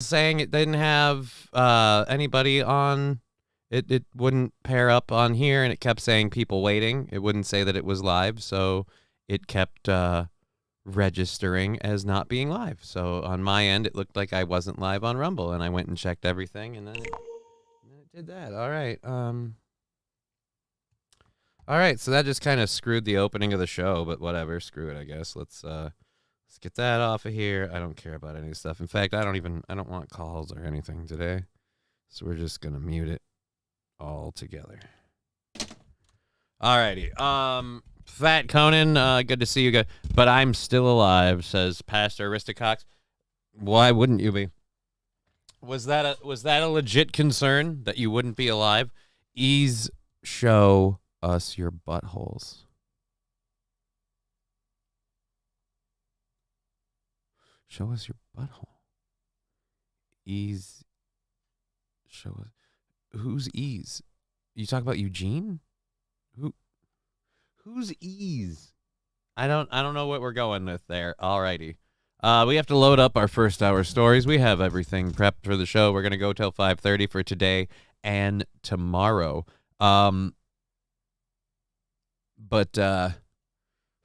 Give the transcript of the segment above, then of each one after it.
saying it didn't have anybody on. It wouldn't pair up on here, and it kept saying people waiting. It wouldn't say that it was live, so it kept registering as not being live. So on my end, it looked like I wasn't live on Rumble, and I went and checked everything, and then it did that. All right. All right, so that just kind of screwed the opening of the show, but whatever, screw it, I guess. Let's get that off of here. I don't care about any stuff. In fact, I don't want calls or anything today. So we're just gonna mute it all together. Alrighty. Fat Conan, good to see you guys. But I'm still alive, says Pastor Aristocox. Why wouldn't you be? Was that a legit concern that you wouldn't be alive? Show us your buttholes. Show us your butthole. Show us. Who's Ease? You talk about Eugene? Who's Ease? I don't know what we're going with there. Alrighty. We have to load up our first hour stories. We have everything prepped for the show. We're gonna go till 5:30 for today and tomorrow. But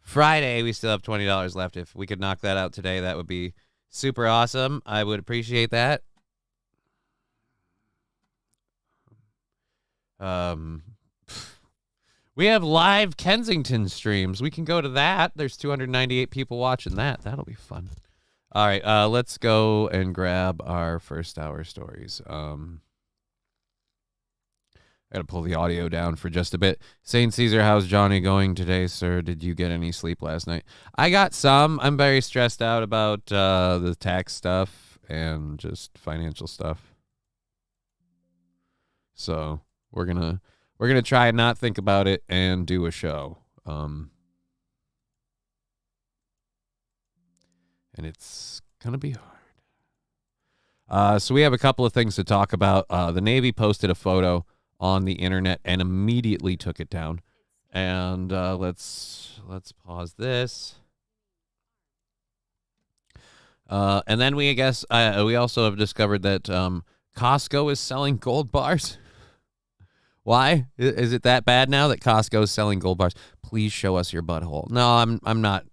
Friday, we still have $20 left. If we could knock that out today, that would be super awesome. I would appreciate that. We have live Kensington streams. We can go to that. There's 298 people watching that. That'll be fun. All right, let's go and grab our first hour stories. I gotta pull the audio down for just a bit. St. Caesar, how's Johnny going today, sir? Did you get any sleep last night? I got some. I'm very stressed out about the tax stuff and just financial stuff. So we're gonna try and not think about it and do a show. And it's gonna be hard. So we have a couple of things to talk about. The Navy posted a photo on the internet and immediately took it down. And let's pause this. And then we also have discovered that Costco is selling gold bars. Why? Is it that bad now that Costco is selling gold bars? Please show us your butthole. No, I'm not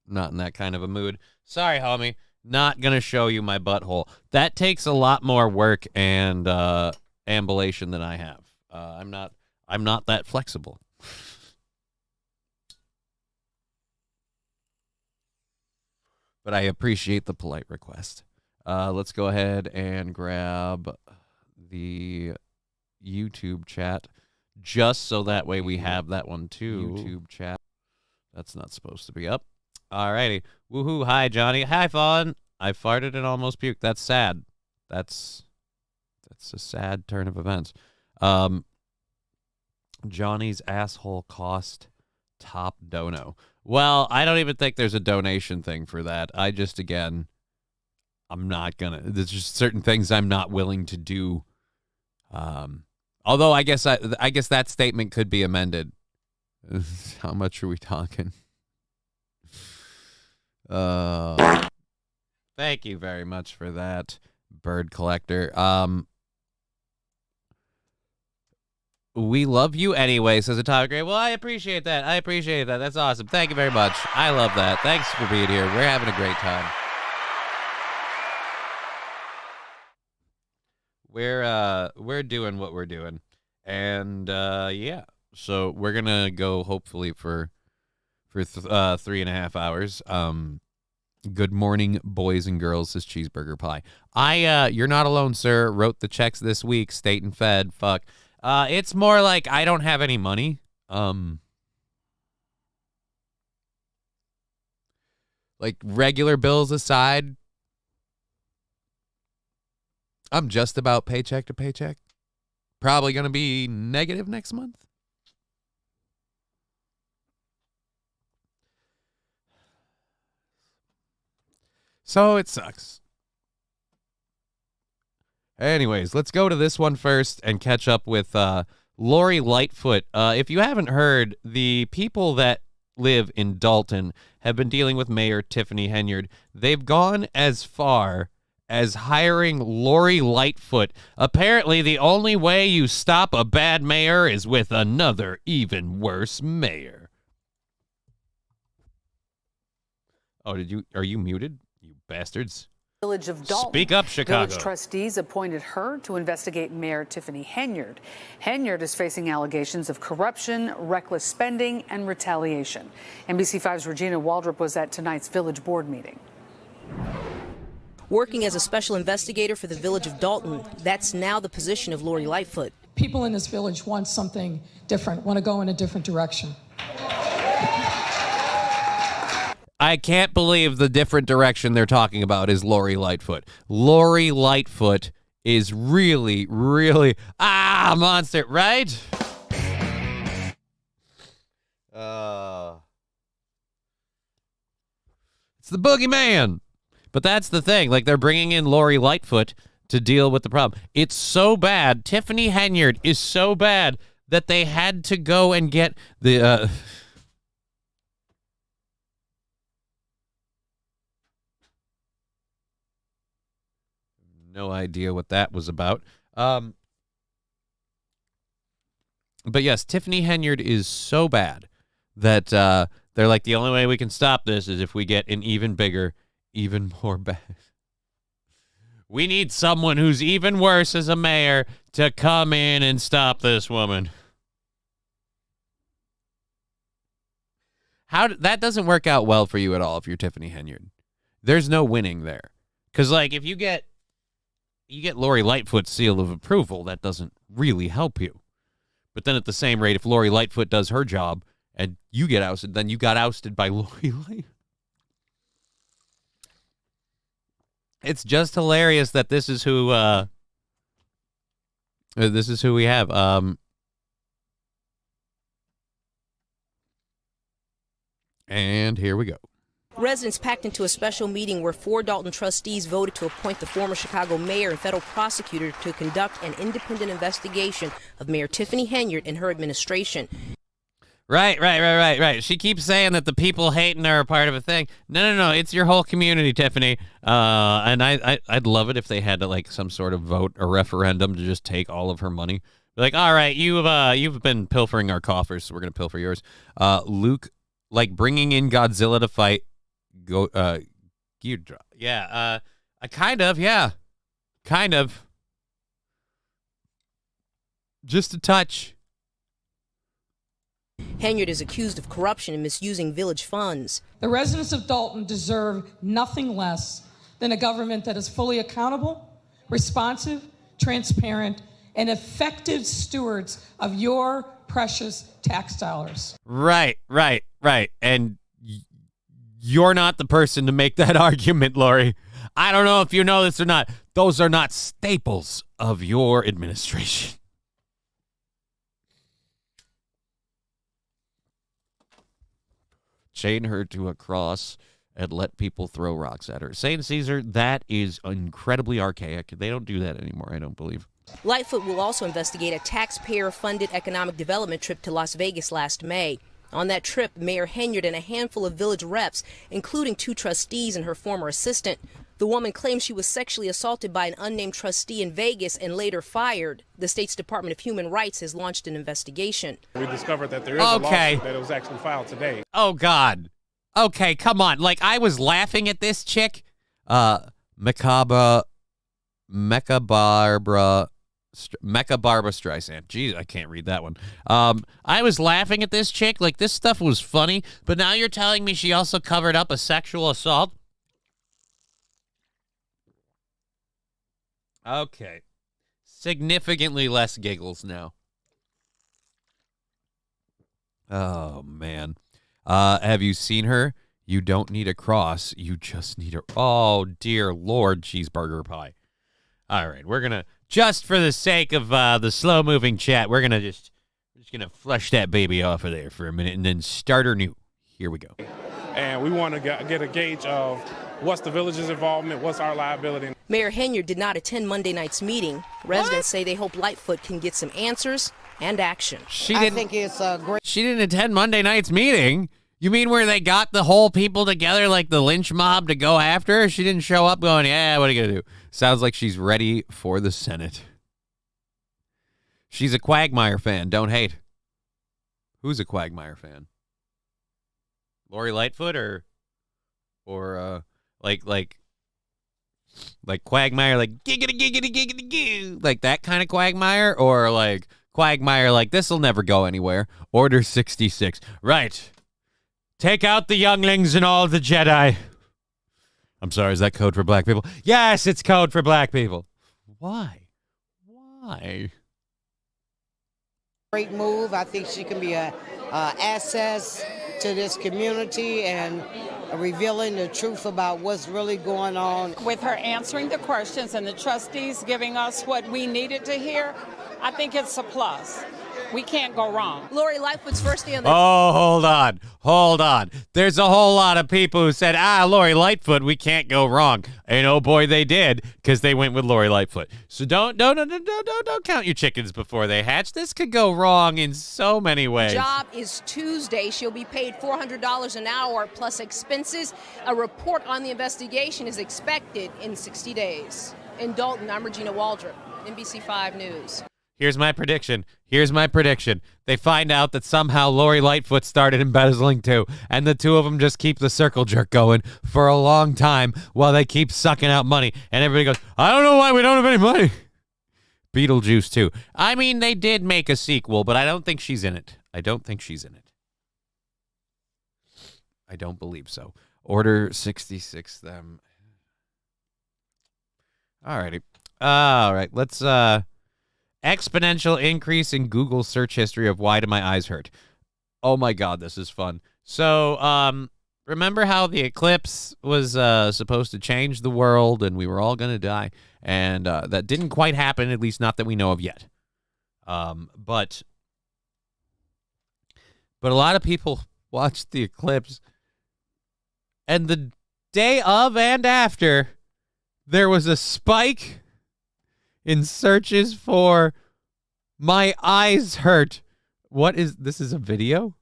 in that kind of a mood. Sorry, homie. Not gonna show you my butthole. That takes a lot more work and ambulation than I have. I'm not that flexible. But I appreciate the polite request. Let's go ahead and grab the YouTube chat just so that way we have that one too. YouTube chat. That's not supposed to be up. Alrighty. Woohoo. Hi, Johnny. Hi, Fawn. I farted and almost puked. That's sad. That's a sad turn of events. Johnny's asshole cost top dono. Well, I don't even think there's a donation thing for that. I'm not gonna. There's just certain things I'm not willing to do. Although I guess that statement could be amended. How much are we talking? Thank you very much for that, bird collector. We love you anyway, says a Tyler Gray. Well, I appreciate that. That's awesome. Thank you very much. I love that. Thanks for being here. We're having a great time. We're doing what we're doing. And yeah. So we're gonna go hopefully for 3.5 hours. Good morning, boys and girls, says Cheeseburger Pie. You're not alone, sir. Wrote the checks this week, state and fed. Fuck. It's more like I don't have any money. Like regular bills aside, I'm just about paycheck to paycheck. Probably going to be negative next month. So it sucks. Anyways, let's go to this one first and catch up with Lori Lightfoot. If you haven't heard, the people that live in Dalton have been dealing with Mayor Tiffany Henyard. They've gone as far as hiring Lori Lightfoot. Apparently, the only way you stop a bad mayor is with another even worse mayor. Oh, are you muted? You bastards. Village of Dalton. Speak up, Chicago. Village trustees appointed her to investigate Mayor Tiffany Henyard. Henyard is facing allegations of corruption, reckless spending, and retaliation. NBC5's Regina Waldrop was at tonight's village board meeting. Working as a special investigator for the Village of Dalton, that's now the position of Lori Lightfoot. People in this village want something different, want to go in a different direction. I can't believe the different direction they're talking about is Lori Lightfoot. Lori Lightfoot is really, really a monster, right? It's the boogeyman. But that's the thing. Like, they're bringing in Lori Lightfoot to deal with the problem. It's so bad. Tiffany Henyard is so bad that they had to go and get the... No idea what that was about. But yes, Tiffany Henyard is so bad that they're like, the only way we can stop this is if we get an even bigger, even more bad. We need someone who's even worse as a mayor to come in and stop this woman. That doesn't work out well for you at all if you're Tiffany Henyard. There's no winning there. Because, like, if you get Lori Lightfoot's seal of approval, that doesn't really help you. But then at the same rate, if Lori Lightfoot does her job and you get ousted, then you got ousted by Lori Lightfoot. It's just hilarious that this is who we have. And here we go. Residents packed into a special meeting where 4 Dalton trustees voted to appoint the former Chicago mayor and federal prosecutor to conduct an independent investigation of Mayor Tiffany Henyard and her administration. Right. She keeps saying that the people hating her are part of a thing. No. It's your whole community, Tiffany. And I'd love it if they had to, like, some sort of vote or referendum to just take all of her money. Be like, all right, you've been pilfering our coffers, so we're gonna pilfer yours. Luke, like, bringing in Godzilla to fight. Yeah. Kind of. Just a touch. Henyard is accused of corruption and misusing village funds. The residents of Dalton deserve nothing less than a government that is fully accountable, responsive, transparent, and effective stewards of your precious tax dollars. Right. And you're not the person to make that argument, Lori. I don't know if you know this or not. Those are not staples of your administration. Chain her to a cross and let people throw rocks at her. St. Caesar, that is incredibly archaic. They don't do that anymore, I don't believe. Lightfoot will also investigate a taxpayer-funded economic development trip to Las Vegas last May. On that trip, Mayor Henyard and a handful of village reps, including 2 trustees and her former assistant. The woman claims she was sexually assaulted by an unnamed trustee in Vegas and later fired. The state's Department of Human Rights has launched an investigation. We discovered that there is a lawsuit that it was actually filed today. Oh, God. Okay, come on. Like, I was laughing at this chick. Mecca Barbara Streisand. Jeez, I can't read that one. I was laughing at this chick. Like, this stuff was funny, but now you're telling me she also covered up a sexual assault? Okay. Significantly less giggles now. Oh, man. Have you seen her? You don't need a cross. You just need a... Oh, dear Lord, cheeseburger pie. All right, we're going to... Just for the sake of the slow-moving chat, we're gonna just gonna flush that baby off of there for a minute and then start her new. Here we go. And we want to get a gauge of what's the village's involvement, what's our liability. Mayor Henyard did not attend Monday night's meeting. Residents say they hope Lightfoot can get some answers and action. I think it's great. She didn't attend Monday night's meeting. You mean where they got the whole people together like the lynch mob to go after her? She didn't show up going, yeah, what are you gonna do? Sounds like she's ready for the Senate. She's a Quagmire fan. Don't hate. Who's a Quagmire fan? Lori Lightfoot or like Quagmire, like giggity giggity giggity goo, like that kind of Quagmire, or like Quagmire like this'll never go anywhere. Order 66. Right. Take out the younglings and all the Jedi. I'm sorry, is that code for black people? Yes, it's code for black people. Why? Great move. I think she can be a access to this community and revealing the truth about what's really going on. With her answering the questions and the trustees giving us what we needed to hear, I think it's a plus. We can't go wrong. Lori Lightfoot's first day on the... Oh, hold on. There's a whole lot of people who said, Lori Lightfoot, we can't go wrong. And oh boy, they did, because they went with Lori Lightfoot. So don't count your chickens before they hatch. This could go wrong in so many ways. Job is Tuesday. She'll be paid $400 an hour plus expenses. A report on the investigation is expected in 60 days. In Dalton, I'm Regina Waldrop, NBC5 News. Here's my prediction. They find out that somehow Lori Lightfoot started embezzling too, and the two of them just keep the circle jerk going for a long time while they keep sucking out money. And everybody goes, I don't know why we don't have any money. Beetlejuice too. I mean, they did make a sequel, but I don't think she's in it. I don't believe so. Order 66 them. Alrighty. All right. Let's exponential increase in Google search history of why do my eyes hurt. Oh my God, this is fun. So, remember how the eclipse was supposed to change the world and we were all going to die? And that didn't quite happen, at least not that we know of yet. But a lot of people watched the eclipse, and the day of and after, there was a spike in searches for my eyes hurt. What is this? Is a video?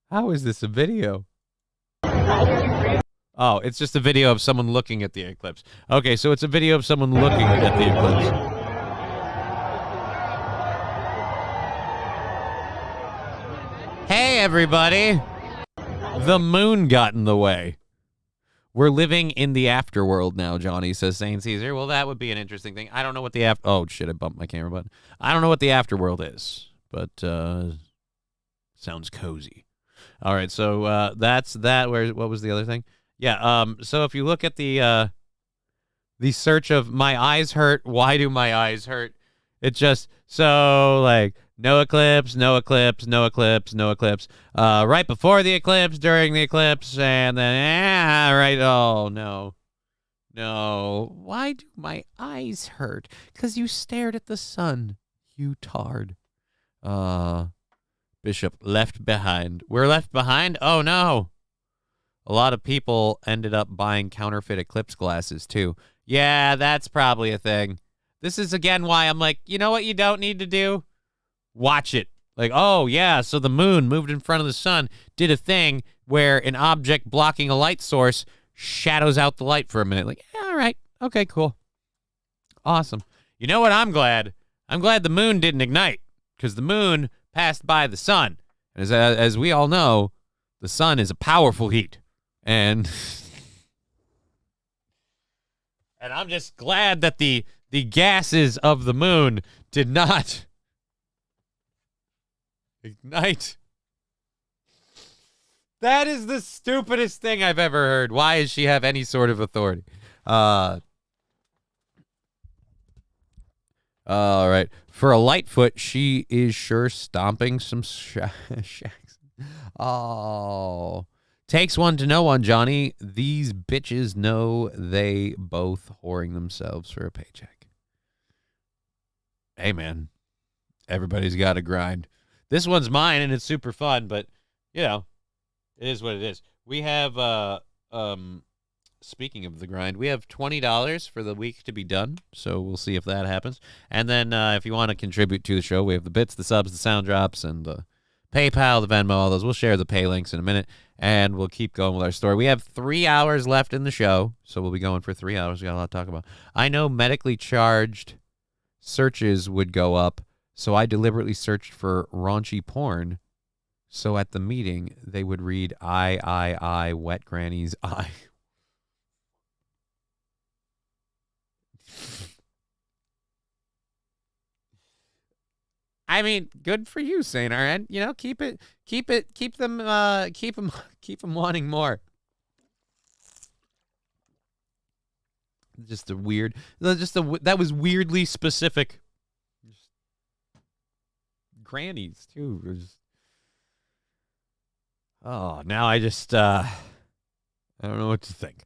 How is this a video? Oh, it's just a video of someone looking at the eclipse. Okay, so it's a video of someone looking at the eclipse. Hey, everybody. The moon got in the way. We're living in the afterworld now, Johnny, says St. Caesar. Well, that would be an interesting thing. I don't know what the oh, shit, I bumped my camera button. I don't know what the afterworld is, but sounds cozy. All right, so that's that. What was the other thing? Yeah, so if you look at the search of my eyes hurt, why do my eyes hurt? It just, so, like, no eclipse, no eclipse, no eclipse, no eclipse. Right before the eclipse, during the eclipse, and then, right, oh, no. No. Why do my eyes hurt? Because you stared at the sun, you tard. Bishop, left behind. We're left behind? Oh, no. A lot of people ended up buying counterfeit eclipse glasses, too. Yeah, that's probably a thing. This is, again, why I'm like, you know what you don't need to do? Watch it. Like, oh, yeah, so the moon moved in front of the sun, did a thing where an object blocking a light source shadows out the light for a minute. Like, yeah, all right. Okay, cool. Awesome. You know what? I'm glad. I'm glad the moon didn't ignite, because the moon passed by the sun. And as we all know, the sun is a powerful heat. And I'm just glad that the gases of the moon did not ignite. That is the stupidest thing I've ever heard. Why does she have any sort of authority? All right. For a Lightfoot, she is sure stomping some shacks. Oh. Takes one to know one, Johnny. These bitches know they both whoring themselves for a paycheck. Hey, man. Everybody's got to grind. This one's mine, and it's super fun, but, you know, it is what it is. We have, speaking of the grind, we have $20 for the week to be done, so we'll see if that happens. And then if you want to contribute to the show, we have the bits, the subs, the sound drops, and the PayPal, the Venmo, all those. We'll share the pay links in a minute, and we'll keep going with our story. We have 3 hours left in the show, so we'll be going for 3 hours. We got a lot to talk about. I know medically charged searches would go up, so I deliberately searched for raunchy porn, so at the meeting, they would read, I, wet granny's eye. I mean, good for you, Saint Aaron. You know, keep them wanting more. That was weirdly specific. Grannies too. Now I don't know what to think.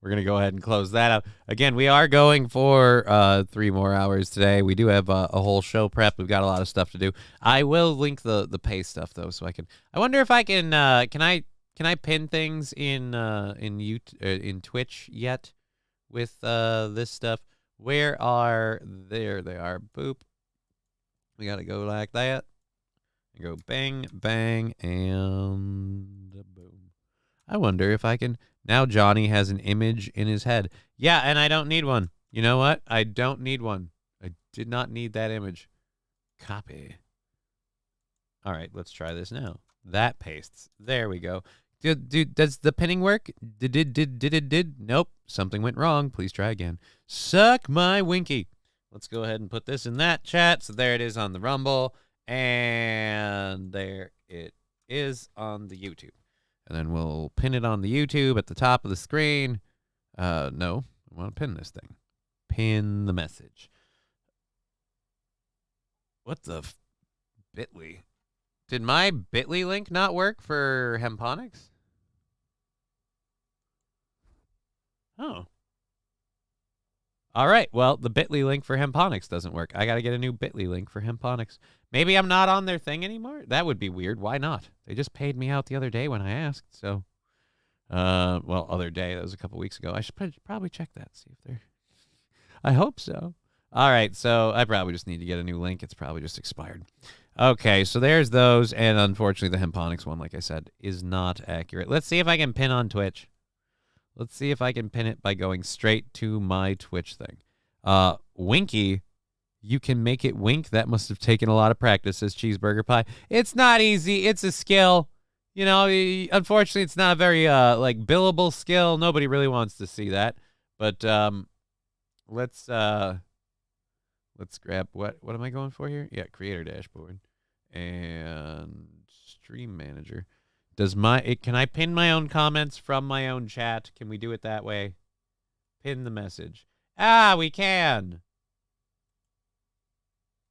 We're going to go ahead and close that out. Again, we are going for 3 more hours today. We do have a whole show prep. We've got a lot of stuff to do. I will link the pay stuff, though, so I can... I wonder if I can... Can I pin things in Twitch yet with this stuff? Where are... There they are. Boop. We got to go like that. Go bang, bang, and boom. I wonder if I can... Now Johnny has an image in his head. Yeah, and I don't need one. You know what? I don't need one. I did not need that image. Copy. All right, let's try this now. That pastes. There we go. Does the pinning work? Did? Nope. Something went wrong. Please try again. Suck my winky. Let's go ahead and put this in that chat. So there it is on the Rumble. And there it is on the YouTube. And then we'll pin it on the YouTube at the top of the screen. No, I want to pin this thing. Pin the message. What the Bitly? Did my Bitly link not work for Hemponics? Oh. All right. Well, the Bitly link for Hemponics doesn't work. I got to get a new Bitly link for Hemponics. Maybe I'm not on their thing anymore. That would be weird. Why not? They just paid me out the other day when I asked. So, well, other day. That was a couple weeks ago. I should probably check that. See if they're... I hope so. All right. So I probably just need to get a new link. It's probably just expired. Okay. So there's those. And unfortunately, the Hemponics one, like I said, is not accurate. Let's see if I can pin on Twitch. Let's see if I can pin it by going straight to my Twitch thing. Winky, you can make it wink. That must have taken a lot of practice, says Cheeseburger Pie. It's not easy. It's a skill. You know, unfortunately, it's not a very, billable skill. Nobody really wants to see that. But let's grab, what am I going for here? Yeah, creator dashboard. And stream manager. Can I pin my own comments from my own chat? Can we do it that way? Pin the message. Ah, we can.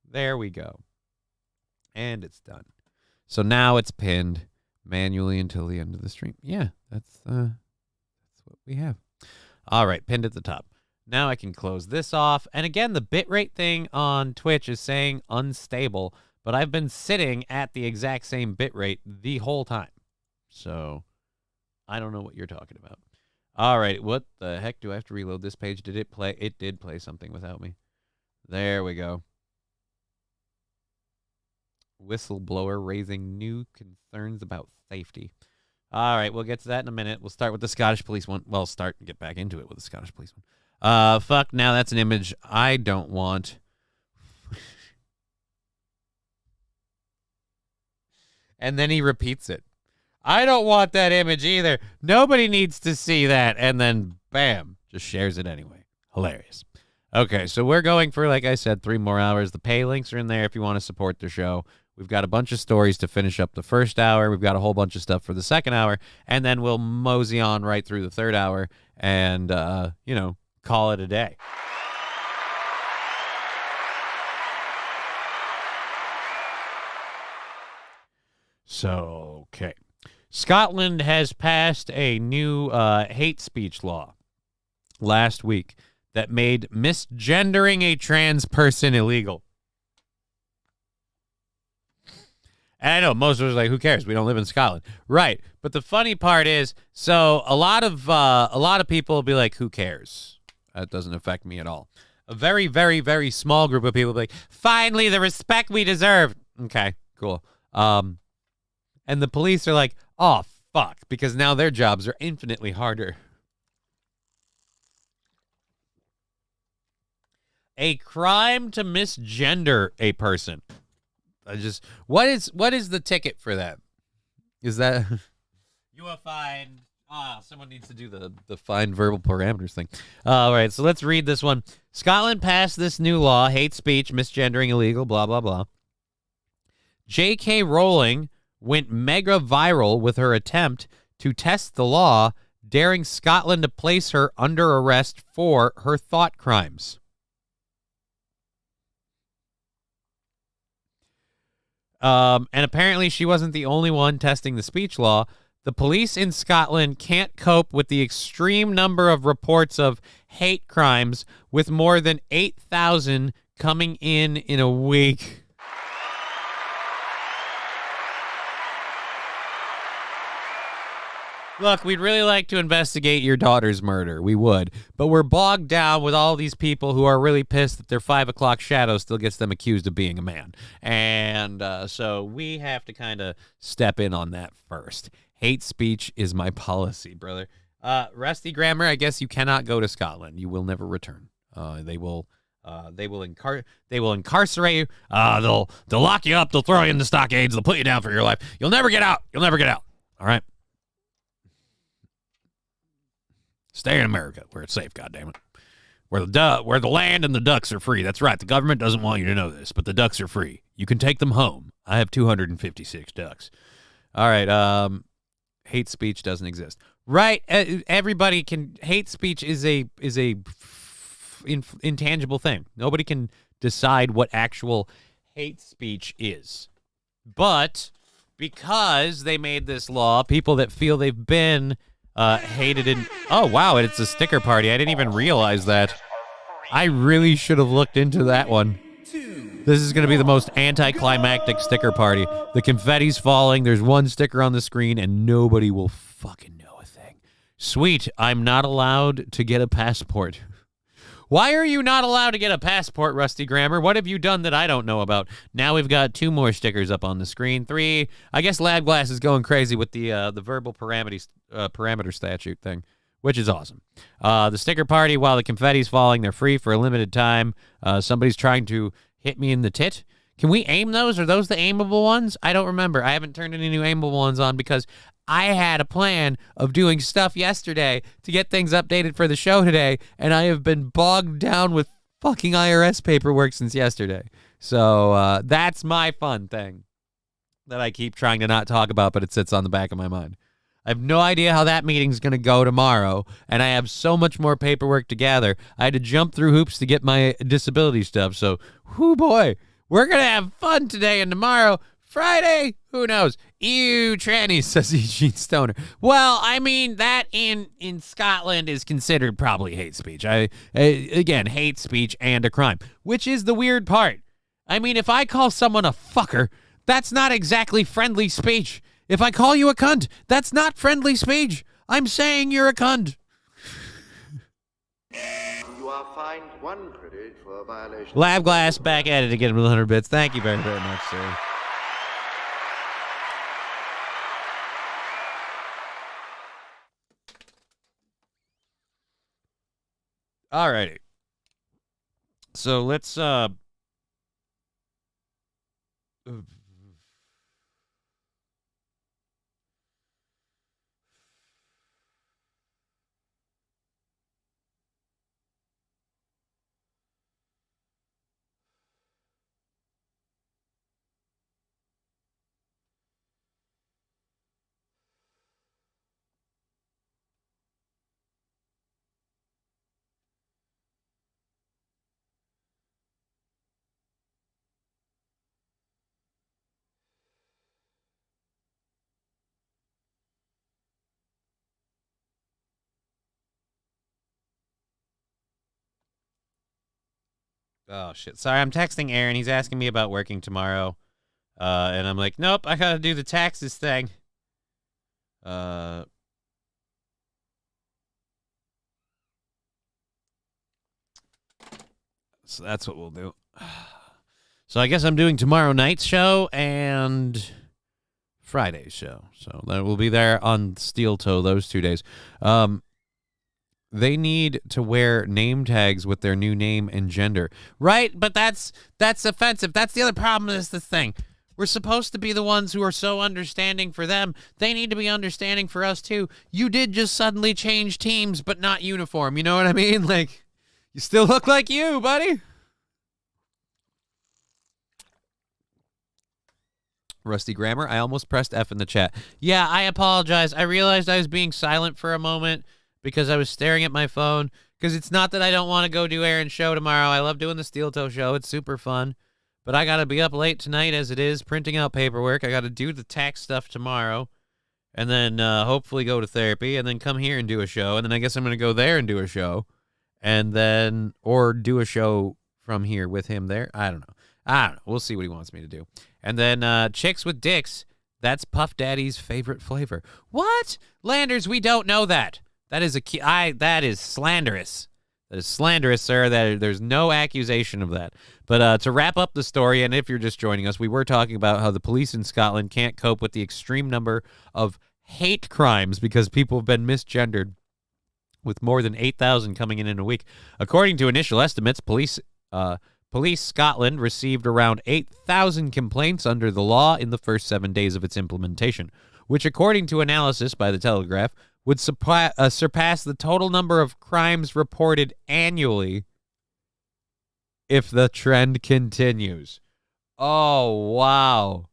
There we go. And it's done. So now it's pinned manually until the end of the stream. Yeah, that's what we have. All right, pinned at the top. Now I can close this off. And again, the bitrate thing on Twitch is saying unstable, but I've been sitting at the exact same bitrate the whole time. So I don't know what you're talking about. All right, what the heck? Do I have to reload this page? Did it play? It did play something without me. There we go. Whistleblower raising new concerns about safety. All right, we'll get to that in a minute. We'll start with the Scottish police one. Well, start and get back into it with the Scottish police one. Fuck, now that's an image I don't want. And then he repeats it. I don't want that image either. Nobody needs to see that. And then, bam, just shares it anyway. Hilarious. Okay, so we're going for, like I said, 3 more hours. The pay links are in there if you want to support the show. We've got a bunch of stories to finish up the first hour. We've got a whole bunch of stuff for the second hour. And then we'll mosey on right through the third hour and, call it a day. So, okay. Scotland has passed a new hate speech law last week that made misgendering a trans person illegal. And I know most of us are like, who cares? We don't live in Scotland. Right. But the funny part is, so a lot of people will be like, who cares? That doesn't affect me at all. A very, very, very small group of people will be like, finally, the respect we deserve. Okay, cool. And the police are like, oh, fuck, because now their jobs are infinitely harder. A crime to misgender a person. What is the ticket for that? Is that you will find someone needs to do the fine verbal parameters thing. All right, so let's read this one. Scotland passed this new law, hate speech, misgendering illegal, blah blah blah. J.K. Rowling went mega viral with her attempt to test the law, daring Scotland to place her under arrest for her thought crimes. And apparently she wasn't the only one testing the speech law. The police in Scotland can't cope with the extreme number of reports of hate crimes, with more than 8,000 coming in a week. Look, we'd really like to investigate your daughter's murder. We would. But we're bogged down with all these people who are really pissed that their 5 o'clock shadow still gets them accused of being a man. And so we have to kind of step in on that first. Hate speech is my policy, brother. Rusty Grammar, I guess you cannot go to Scotland. You will never return. They will incarcerate you. They'll lock you up. They'll throw you in the stockades. They'll put you down for your life. You'll never get out. You'll never get out. All right. Stay in America, where it's safe, goddammit. Where the land and the ducks are free. That's right. The government doesn't want you to know this, but the ducks are free. You can take them home. I have 256 ducks. All right. Hate speech doesn't exist. Right. Everybody can. Hate speech is a intangible thing. Nobody can decide what actual hate speech is. But because they made this law, people that feel they've been hated in... Oh, wow, it's a sticker party. I didn't even realize that. I really should have looked into that one. This is going to be the most anticlimactic sticker party. The confetti's falling, there's one sticker on the screen, and nobody will fucking know a thing. Sweet, I'm not allowed to get a passport. Why are you not allowed to get a passport, Rusty Grammar? What have you done that I don't know about? Now we've got 2 more stickers up on the screen. 3. I guess Lab Glass is going crazy with the verbal parameter statute thing, which is awesome. The sticker party, while the confetti's falling, they're free for a limited time. Somebody's trying to hit me in the tit. Can we aim those? Are those the aimable ones? I don't remember. I haven't turned any new aimable ones on because I had a plan of doing stuff yesterday to get things updated for the show today, and I have been bogged down with fucking IRS paperwork since yesterday. So that's my fun thing that I keep trying to not talk about, but it sits on the back of my mind. I have no idea how that meeting's going to go tomorrow, and I have so much more paperwork to gather. I had to jump through hoops to get my disability stuff, so, whoo boy, we're going to have fun today and tomorrow. Friday? Who knows? Ew, trannies, says Eugene Stoner. Well, I mean, that in Scotland is considered probably hate speech. Again, hate speech and a crime, which is the weird part. I mean, if I call someone a fucker, that's not exactly friendly speech. If I call you a cunt, that's not friendly speech. I'm saying you're a cunt. You are fined 1 credit for a violation. Lab Glass back at it again with 100 bits. Thank you very, very much, sir. Alrighty. So let's Oh, shit. Sorry, I'm texting Aaron. He's asking me about working tomorrow. And I'm like, nope, I gotta do the taxes thing. So that's what we'll do. So I guess I'm doing tomorrow night's show, and Friday's show. So that will be there on Steel Toe those 2 days. They need to wear name tags with their new name and gender. Right? But that's offensive. That's the other problem is this thing. We're supposed to be the ones who are so understanding for them. They need to be understanding for us, too. You did just suddenly change teams, but not uniform. You know what I mean? Like, you still look like you, buddy. Rusty Grammar, I almost pressed F in the chat. Yeah, I apologize. I realized I was being silent for a moment because I was staring at my phone. Because it's not that I don't want to go do Aaron's show tomorrow. I love doing the Steel Toe show. It's super fun. But I got to be up late tonight as it is, printing out paperwork. I got to do the tax stuff tomorrow. And then hopefully go to therapy. And then come here and do a show. And then I guess I'm going to go there and do a show. And then, or do a show from here with him there. I don't know. We'll see what he wants me to do. And then Chicks with Dicks. That's Puff Daddy's favorite flavor. What? Landers, we don't know that. That is that is slanderous. That is slanderous, sir. There's no accusation of that. But to wrap up the story, and if you're just joining us, we were talking about how the police in Scotland can't cope with the extreme number of hate crimes because people have been misgendered, with more than 8,000 coming in a week. According to initial estimates, Police Scotland received around 8,000 complaints under the law in the first 7 days of its implementation, which, according to analysis by The Telegraph, would surpass the total number of crimes reported annually if the trend continues. Oh, wow.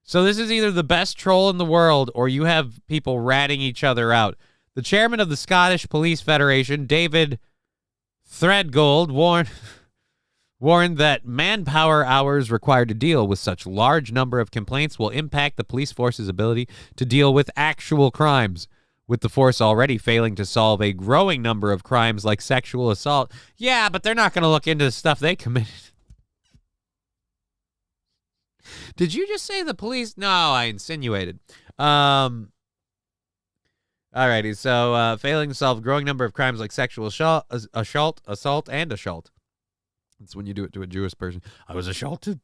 So this is either the best troll in the world or you have people ratting each other out. The chairman of the Scottish Police Federation, David Threadgold, warned that manpower hours required to deal with such large number of complaints will impact the police force's ability to deal with actual crimes, with the force already failing to solve a growing number of crimes like sexual assault. Yeah, but they're not going to look into the stuff they committed. Did you just say the police? No, I insinuated. Alrighty, so failing to solve a growing number of crimes like sexual assault, and assault. That's when you do it to a Jewish person. I was assaulted.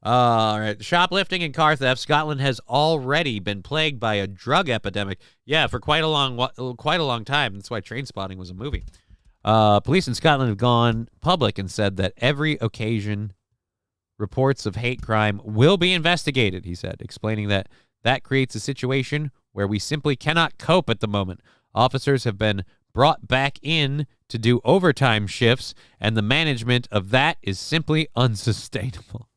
All right. Shoplifting and car theft. Scotland has already been plagued by a drug epidemic. Yeah, for quite a long time. That's why Trainspotting was a movie. Police in Scotland have gone public and said that every occasion reports of hate crime will be investigated, he said, explaining that creates a situation where we simply cannot cope at the moment. Officers have been brought back in to do overtime shifts, and the management of that is simply unsustainable.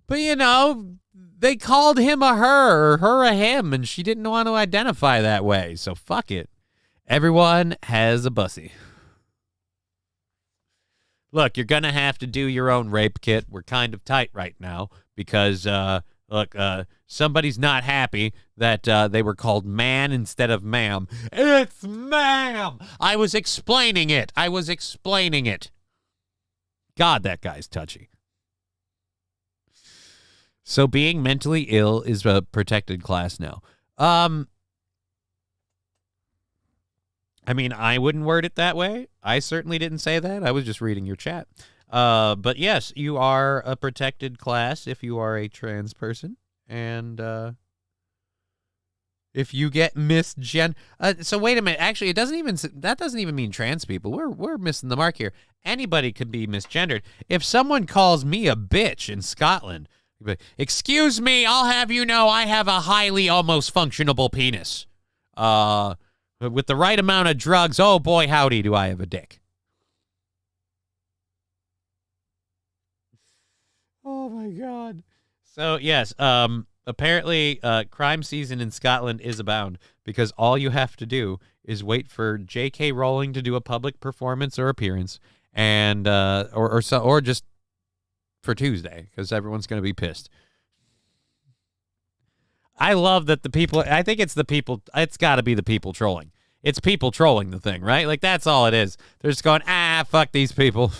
But, you know, they called him a her or her a him, and she didn't want to identify that way, so fuck it. Everyone has a bussy. Look, you're going to have to do your own rape kit. We're kind of tight right now because, somebody's not happy that they were called man instead of ma'am. It's ma'am. I was explaining it. God, that guy's touchy. So being mentally ill is a protected class now. I mean, I wouldn't word it that way. I certainly didn't say that. I was just reading your chat. But yes, you are a protected class if you are a trans person. And if you get so wait a minute. Actually, that doesn't even mean trans people. We're missing the mark here. Anybody could be misgendered. If someone calls me a bitch in Scotland, excuse me, I'll have you know I have a highly almost functionable penis. With the right amount of drugs, oh boy, howdy, do I have a dick. Oh my God. So yes, apparently crime season in Scotland is abound because all you have to do is wait for J.K. Rowling to do a public performance or appearance, and or just for Tuesday because everyone's going to be pissed. I love that the people. I think it's the people. It's got to be the people trolling. It's people trolling the thing, right? Like that's all it is. They're just going, fuck these people.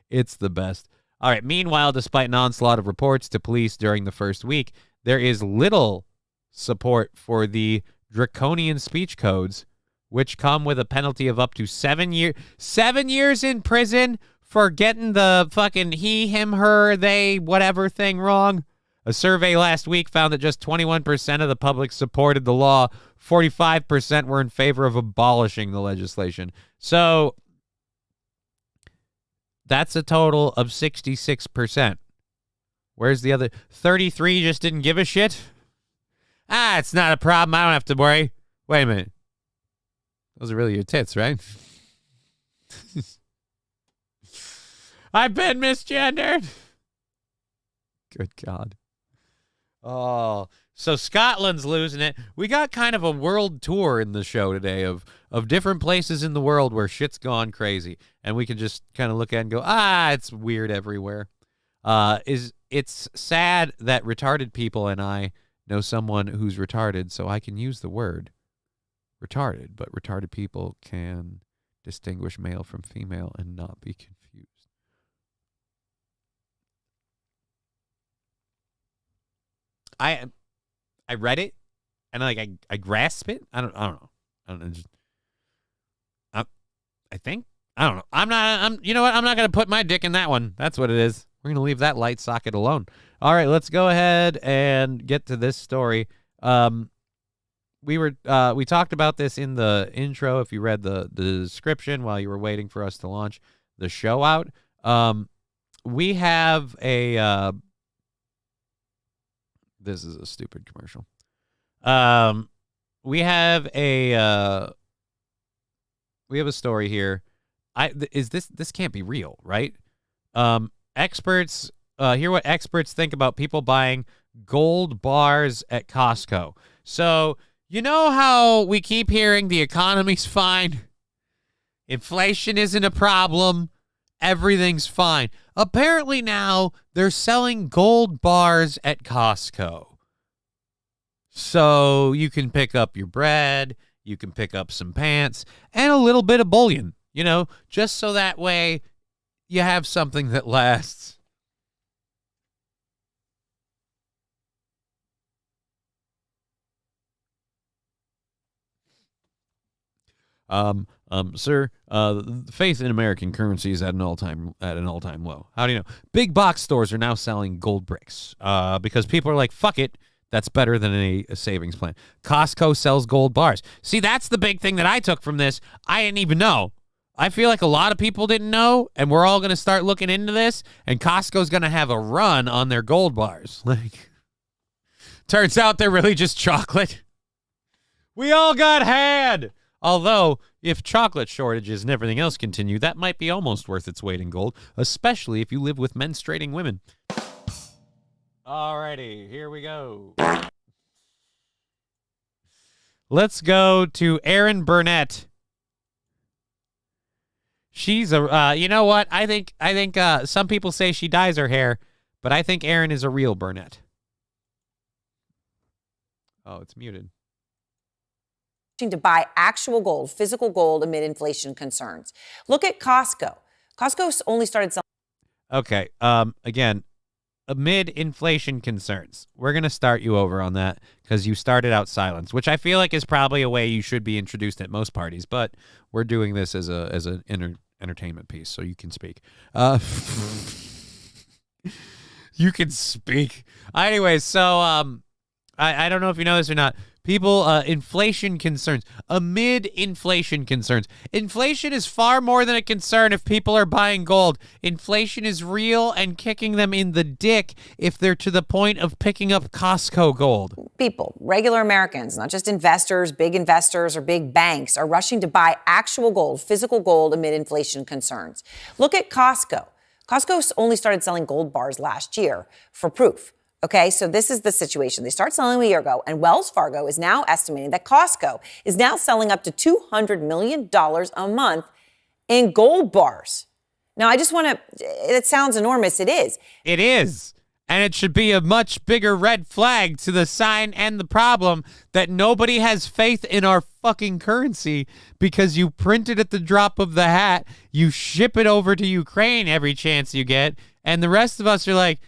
It's the best. All right. Meanwhile, despite an onslaught of reports to police during the first week, there is little support for the draconian speech codes, which come with a penalty of up to 7 years in prison for getting the fucking he, him, her, they, whatever thing wrong. A survey last week found that just 21% of the public supported the law. 45% were in favor of abolishing the legislation. So that's a total of 66%. Where's the other 33 just didn't give a shit? It's not a problem. I don't have to worry. Wait a minute. Those are really your tits, right? I've been misgendered. Good God. Oh, so Scotland's losing it. We got kind of a world tour in the show today of different places in the world where shit's gone crazy. And we can just kind of look at it and go, it's weird everywhere. It's sad that retarded people and I know someone who's retarded, so I can use the word retarded, but retarded people can distinguish male from female and not be confused. I read it and I grasp it. I don't know. I think I don't know. I'm you know what? I'm not gonna put my dick in that one. That's what it is. We're gonna leave that light socket alone. All right, let's go ahead and get to this story. We talked about this in the intro. If you read the description while you were waiting for us to launch the show out, we have a. This is a stupid commercial. We have a story here. This can't be real, right? Experts hear what experts think about people buying gold bars at Costco. So, you know how we keep hearing the economy's fine? Inflation isn't a problem. Everything's fine. Apparently now they're selling gold bars at Costco. So you can pick up your bread, you can pick up some pants, and a little bit of bullion, just so that way you have something that lasts. Sir, faith in American currency is at an all-time low. How do you know? Big box stores are now selling gold bricks because people are like, fuck it, that's better than a savings plan. Costco sells gold bars. See, that's the big thing that I took from this. I didn't even know. I feel like a lot of people didn't know, and we're all going to start looking into this, and Costco's going to have a run on their gold bars. Turns out they're really just chocolate. We all got had. Although, if chocolate shortages and everything else continue, that might be almost worth its weight in gold, especially if you live with menstruating women. Alrighty, here we go. Let's go to Erin Burnett. She's a, you know what? I think some people say she dyes her hair, but I think Erin is a real Burnett. Oh, it's muted. To buy actual gold, physical gold, amid inflation concerns. Look at Costco. Costco's only started selling. Okay. Again, amid inflation concerns. We're gonna start you over on that because you started out silence, which I feel like is probably a way you should be introduced at most parties. But we're doing this as an entertainment piece, so you can speak. You can speak. Anyways, so I don't know if you know this or not. People, inflation concerns, amid inflation concerns. Inflation is far more than a concern if people are buying gold. Inflation is real and kicking them in the dick if they're to the point of picking up Costco gold. People, regular Americans, not just investors, or big banks, are rushing to buy actual gold, physical gold, amid inflation concerns. Look at Costco. Costco only started selling gold bars last year for proof. Okay, so this is the situation. They started selling a year ago, and Wells Fargo is now estimating that Costco is now selling up to $200 million a month in gold bars. Now, I just want to, it sounds enormous. It is. It is. And it should be a much bigger red flag to the sign and the problem that nobody has faith in our fucking currency because you print it at the drop of the hat, you ship it over to Ukraine every chance you get, and the rest of us are like,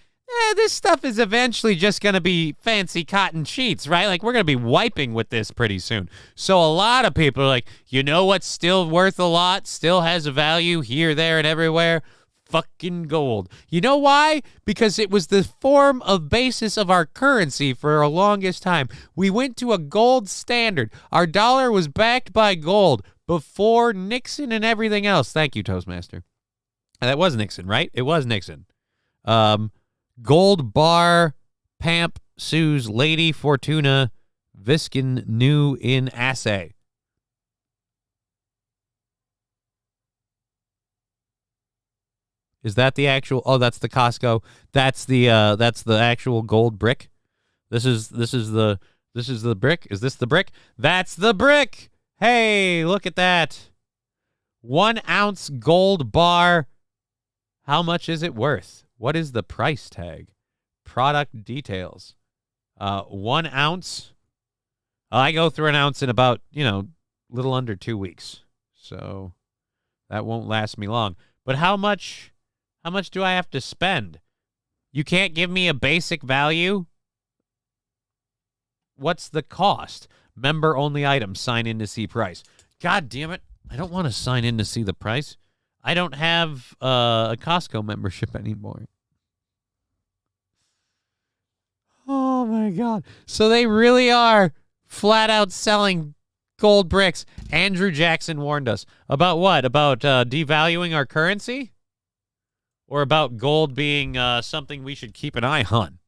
this stuff is eventually just going to be fancy cotton sheets, right? Like, we're going to be wiping with this pretty soon. So a lot of people are like, you know what's still worth a lot, still has a value here, there, and everywhere? fucking gold. You know why? Because it was the form of basis of our currency for our longest time. We went to a gold standard. Our dollar was backed by gold before Nixon and everything else. Thank you, Toastmaster. That was Nixon, right? It was Nixon. Gold bar, Pamp, Sue's, Lady Fortuna, Viskin, new in assay. Is that the actual? Oh, that's the Costco. That's the actual gold brick. This is the brick. Is this the brick? That's the brick. Hey, look at that. 1 ounce gold bar. How much is it worth? What is the price tag? Product details. 1 ounce. I go through an ounce in about, little under 2 weeks. So that won't last me long. But how much do I have to spend? You can't give me a basic value? What's the cost? Member only items. Sign in to see price. God damn it. I don't want to sign in to see the price. I don't have a Costco membership anymore. Oh, my God. So they really are flat out selling gold bricks. Andrew Jackson warned us. About what? About devaluing our currency? Or about gold being something we should keep an eye on?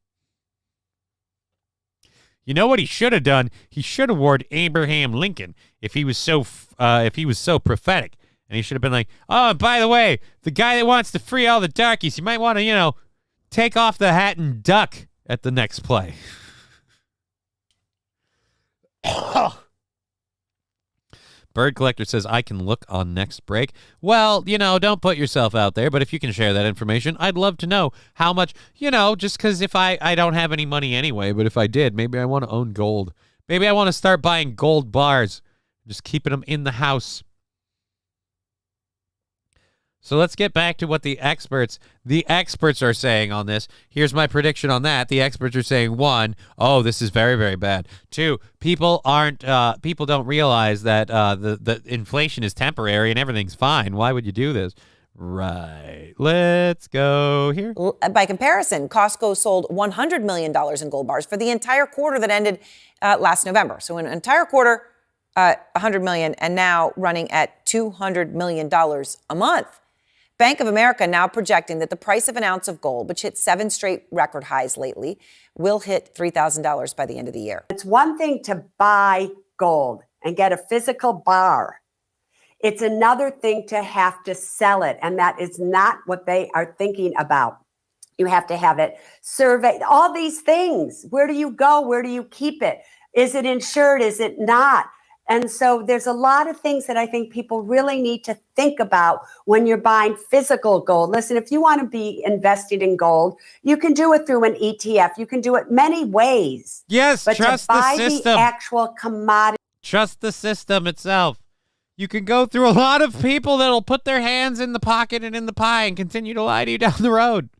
You know what he should have done? He should have warned Abraham Lincoln if he was so prophetic. And he should have been like, oh, and by the way, the guy that wants to free all the darkies, you might want to, take off the hat and duck at the next play. Bird Collector says, I can look on next break. Well, don't put yourself out there, but if you can share that information, I'd love to know how much, just because if I don't have any money anyway, but if I did, maybe I want to own gold. Maybe I want to start buying gold bars, just keeping them in the house. So let's get back to what the experts are saying on this. Here's my prediction on that. The experts are saying, 1, oh, this is very, very bad. 2, people don't realize that the inflation is temporary and everything's fine. Why would you do this? Right. Let's go here. By comparison, Costco sold $100 million in gold bars for the entire quarter that ended last November. So an entire quarter, $100 million, and now running at $200 million a month. Bank of America now projecting that the price of an ounce of gold, which hit 7 straight record highs lately, will hit $3,000 by the end of the year. It's one thing to buy gold and get a physical bar. It's another thing to have to sell it, and that is not what they are thinking about. You have to have it surveyed, all these things. Where do you go? Where do you keep it? Is it insured? Is it not? And so there's a lot of things that I think people really need to think about when you're buying physical gold. Listen, if you want to be invested in gold, you can do it through an ETF. You can do it many ways. Yes, but trust to buy the system. The actual commodity. Trust the system itself. You can go through a lot of people that'll put their hands in the pocket and in the pie and continue to lie to you down the road.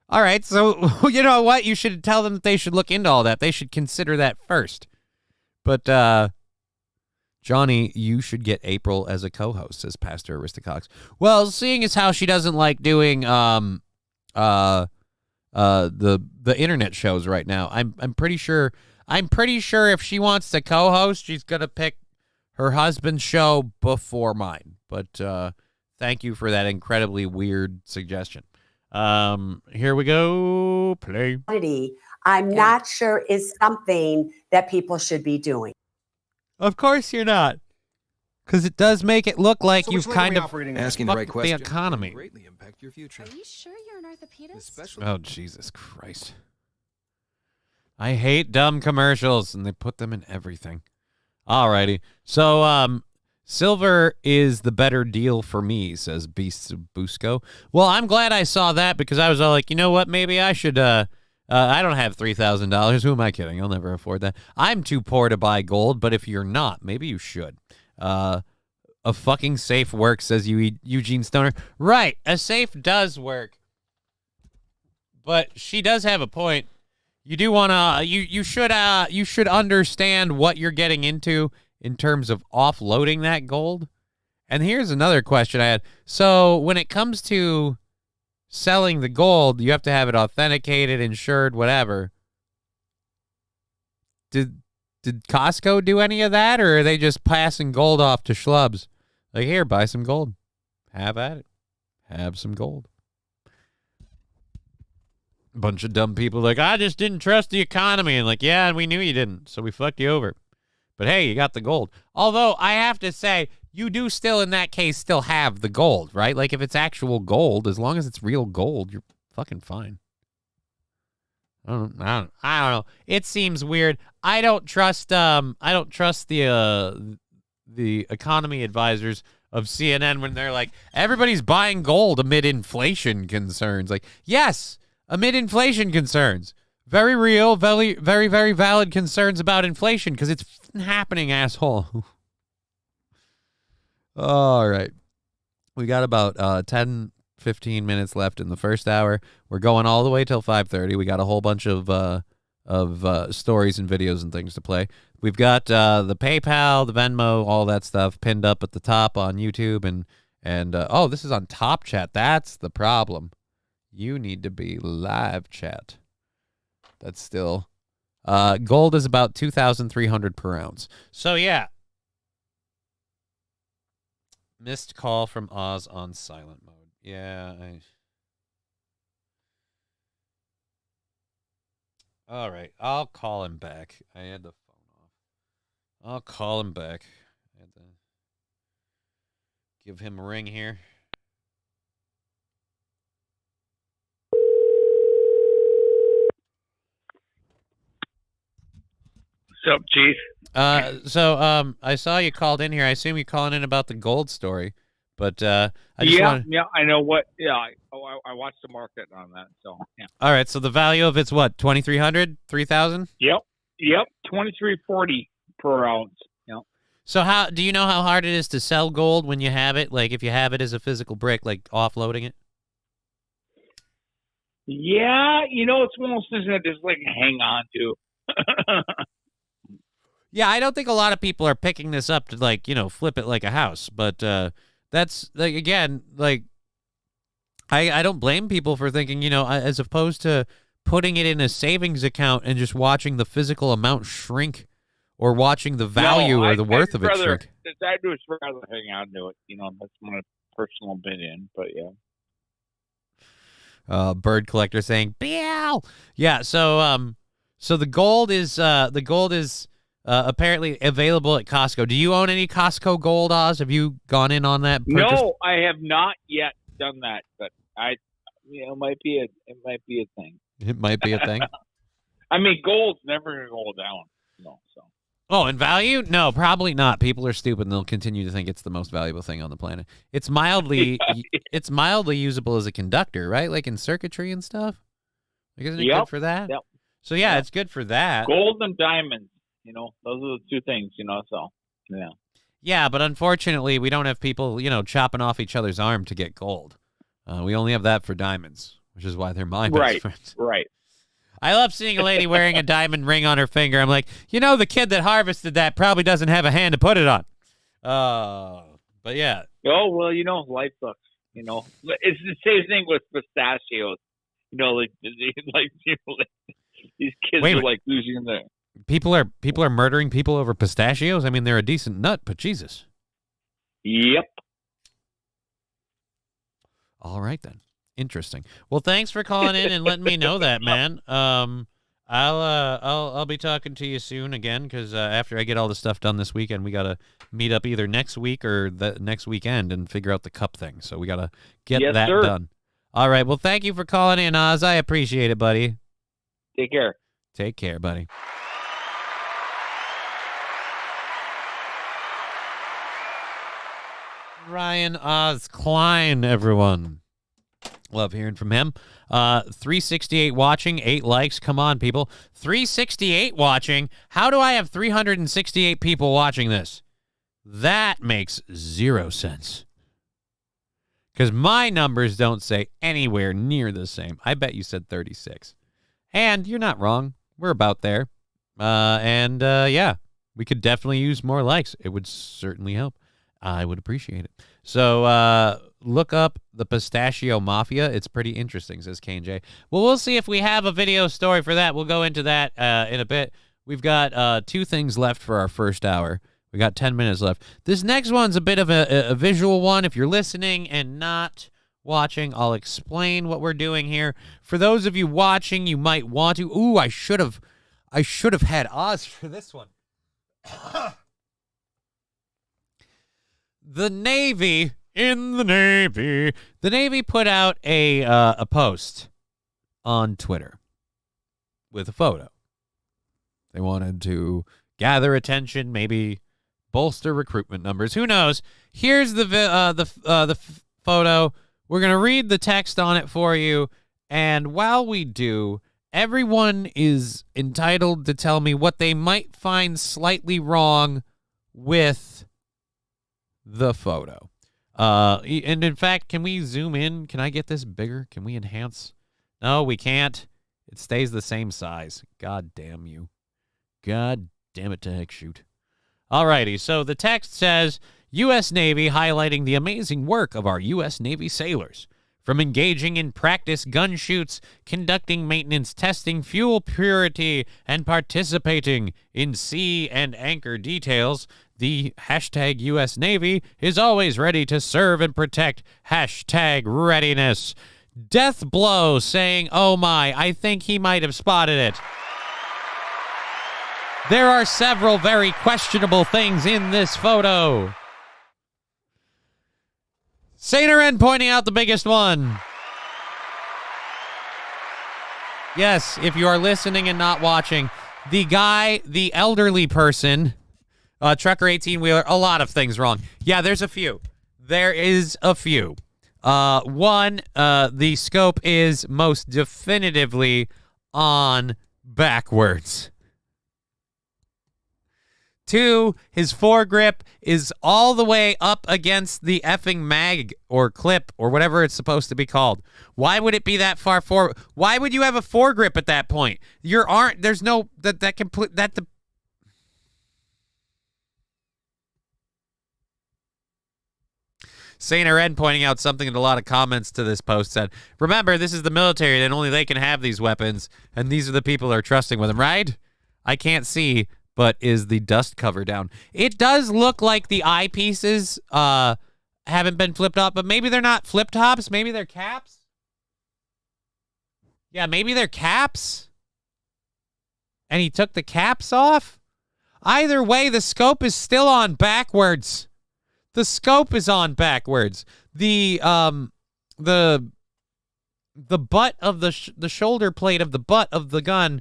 All right, so you know what? You should tell them that they should look into all that. They should consider that first. But, Johnny, you should get April as a co-host, says Pastor Aristocox. Well, seeing as how she doesn't like doing the internet shows right now, I'm pretty sure if she wants to co-host, she's gonna pick her husband's show before mine. But thank you for that incredibly weird suggestion. Here we go. Play. I'm not sure is something that people should be doing. Of course you're not, because it does make it look like you've kind of asking the right question. The economy. Greatly impact your future. Are you sure you're an orthopedist? Oh, Jesus Christ. I hate dumb commercials, and they put them in everything. Alrighty. So, silver is the better deal for me, says Beast Busco. Well, I'm glad I saw that, because I was all like, you know what, maybe I should, I don't have $3,000. Who am I kidding? I'll never afford that. I'm too poor to buy gold, but if you're not, maybe you should. A fucking safe works, says Eugene Stoner. Right, a safe does work. But she does have a point. You do want to, you should understand what you're getting into in terms of offloading that gold And here's another question I had. So when it comes to selling the gold, you have to have it authenticated, insured, whatever. Did Costco do any of that, or are they just passing gold off to schlubs? Like, here, buy some gold. Have at it. Have some gold. Bunch of dumb people like, I just didn't trust the economy. And like, yeah, and we knew you didn't, so we fucked you over. But hey, you got the gold. Although I have to say, you do still, in that case, still have the gold, right? Like, if it's actual gold, as long as it's real gold, you're fucking fine. I don't know. It seems weird. I don't trust the economy advisors of CNN when they're like, everybody's buying gold amid inflation concerns. Like, yes, amid inflation concerns. Very real, very, very, very valid concerns about inflation because it's happening, asshole. All right. We got about 10, 15 minutes left in the first hour. We're going all the way till 5:30. We got a whole bunch of stories and videos and things to play. We've got the PayPal, the Venmo, all that stuff pinned up at the top on YouTube. And oh, this is on Top Chat. That's the problem. You need to be live chat. That's still... gold is about $2,300 per ounce. So, yeah. Missed call from Oz on silent mode. Yeah, all right, I'll call him back. I had the phone off. I'll call him back. I had to give him a ring here. What's up, Chief? So I saw you called in here. I assume you're calling in about the gold story, but I just yeah, I know what. Yeah, I watched the market on that. So yeah. All right, so the value of it's what, 2,300, 3,000? Yep, 23.40 per ounce. Yep. So how do you know how hard it is to sell gold when you have it? Like if you have it as a physical brick, like offloading it. Yeah, it's one of those things that just like hang on to. Yeah, I don't think a lot of people are picking this up to, like, flip it like a house. But that's, like, again, like, I don't blame people for thinking, as opposed to putting it in a savings account and just watching the physical amount shrink or watching the value or the worth of it shrink. I'd just rather hang on to it. That's my personal opinion. But, yeah. Bird collector saying, BL! Yeah, so the gold is apparently available at Costco. Do you own any Costco gold, Oz? Have you gone in on that purchase? No, I have not yet done that, but it might be a thing. It might be a thing. I mean, gold's never going to go down, so. Oh, in value? No, probably not. People are stupid and they'll continue to think it's the most valuable thing on the planet. It's mildly usable as a conductor, right? Like in circuitry and stuff. Like, isn't it good for that? Yep. So yeah, it's good for that. Gold and diamonds. Those are the two things, so, yeah. Yeah, but unfortunately, we don't have people, chopping off each other's arm to get gold. We only have that for diamonds, which is why they're my best friends. Right. I love seeing a lady wearing a diamond ring on her finger. I'm like, the kid that harvested that probably doesn't have a hand to put it on. But yeah. Oh, well, life sucks, It's the same thing with pistachios. These kids are like losing their... People are murdering people over pistachios? I mean, they're a decent nut, but Jesus. Yep. All right, then. Interesting. Well, thanks for calling in and letting me know that, man. I'll be talking to you soon again because after I get all the stuff done this weekend, we gotta meet up either next week or the next weekend and figure out the cup thing. So we gotta get that done. All right. Well, thank you for calling in, Oz. I appreciate it, buddy. Take care. Take care, buddy. Ryan Oz Klein, everyone. Love hearing from him. 368 watching, 8 likes. Come on, people. 368 watching. How do I have 368 people watching this? That makes 0 sense. Because my numbers don't say anywhere near the same. I bet you said 36. And you're not wrong. We're about there. Yeah, we could definitely use more likes. It would certainly help. I would appreciate it. So look up the Pistachio Mafia. It's pretty interesting, says K&J. Well, we'll see if we have a video story for that. We'll go into that in a bit. We've got 2 things left for our first hour. We got 10 minutes left. This next one's a bit of a visual one. If you're listening and not watching, I'll explain what we're doing here. For those of you watching, you might want to. Ooh, I should have had Oz for this one. The Navy put out a post on Twitter with a photo. They wanted to gather attention, maybe bolster recruitment numbers. Who knows? Here's the photo. We're gonna read the text on it for you, and while we do, everyone is entitled to tell me what they might find slightly wrong with the photo. And in fact, can we zoom in? Can I get this bigger? Can we enhance? No, we can't. It stays the same size. God damn you. God damn it to heck shoot. Alrighty, so the text says, U.S. Navy highlighting the amazing work of our U.S. Navy sailors. From engaging in practice gun shoots, conducting maintenance testing, fuel purity, and participating in sea and anchor details, the hashtag U.S. Navy is always ready to serve and protect. Hashtag readiness. Death Blow saying, oh my, I think he might have spotted it. There are several very questionable things in this photo. Sainer pointing out the biggest one. Yes, if you are listening and not watching, the guy, the elderly person, trucker 18-wheeler, a lot of things wrong. Yeah, there's a few. There is a few. One, the scope is most definitively on backwards. 2, his foregrip is all the way up against the effing mag or clip or whatever it's supposed to be called. Why would it be that far forward? Why would you have a foregrip at that point? Your arm, there's no, that complete, that the. Sainer Ed pointing out something in a lot of comments to this post said, remember, this is the military and only they can have these weapons, and these are the people who are trusting with them, right? I can't see. But is the dust cover down? It does look like the eyepieces haven't been flipped up, but maybe they're not flip tops. Maybe they're caps. Yeah, maybe they're caps. And he took the caps off. Either way, the scope is still on backwards. The scope is on backwards. The butt of the shoulder plate of the butt of the gun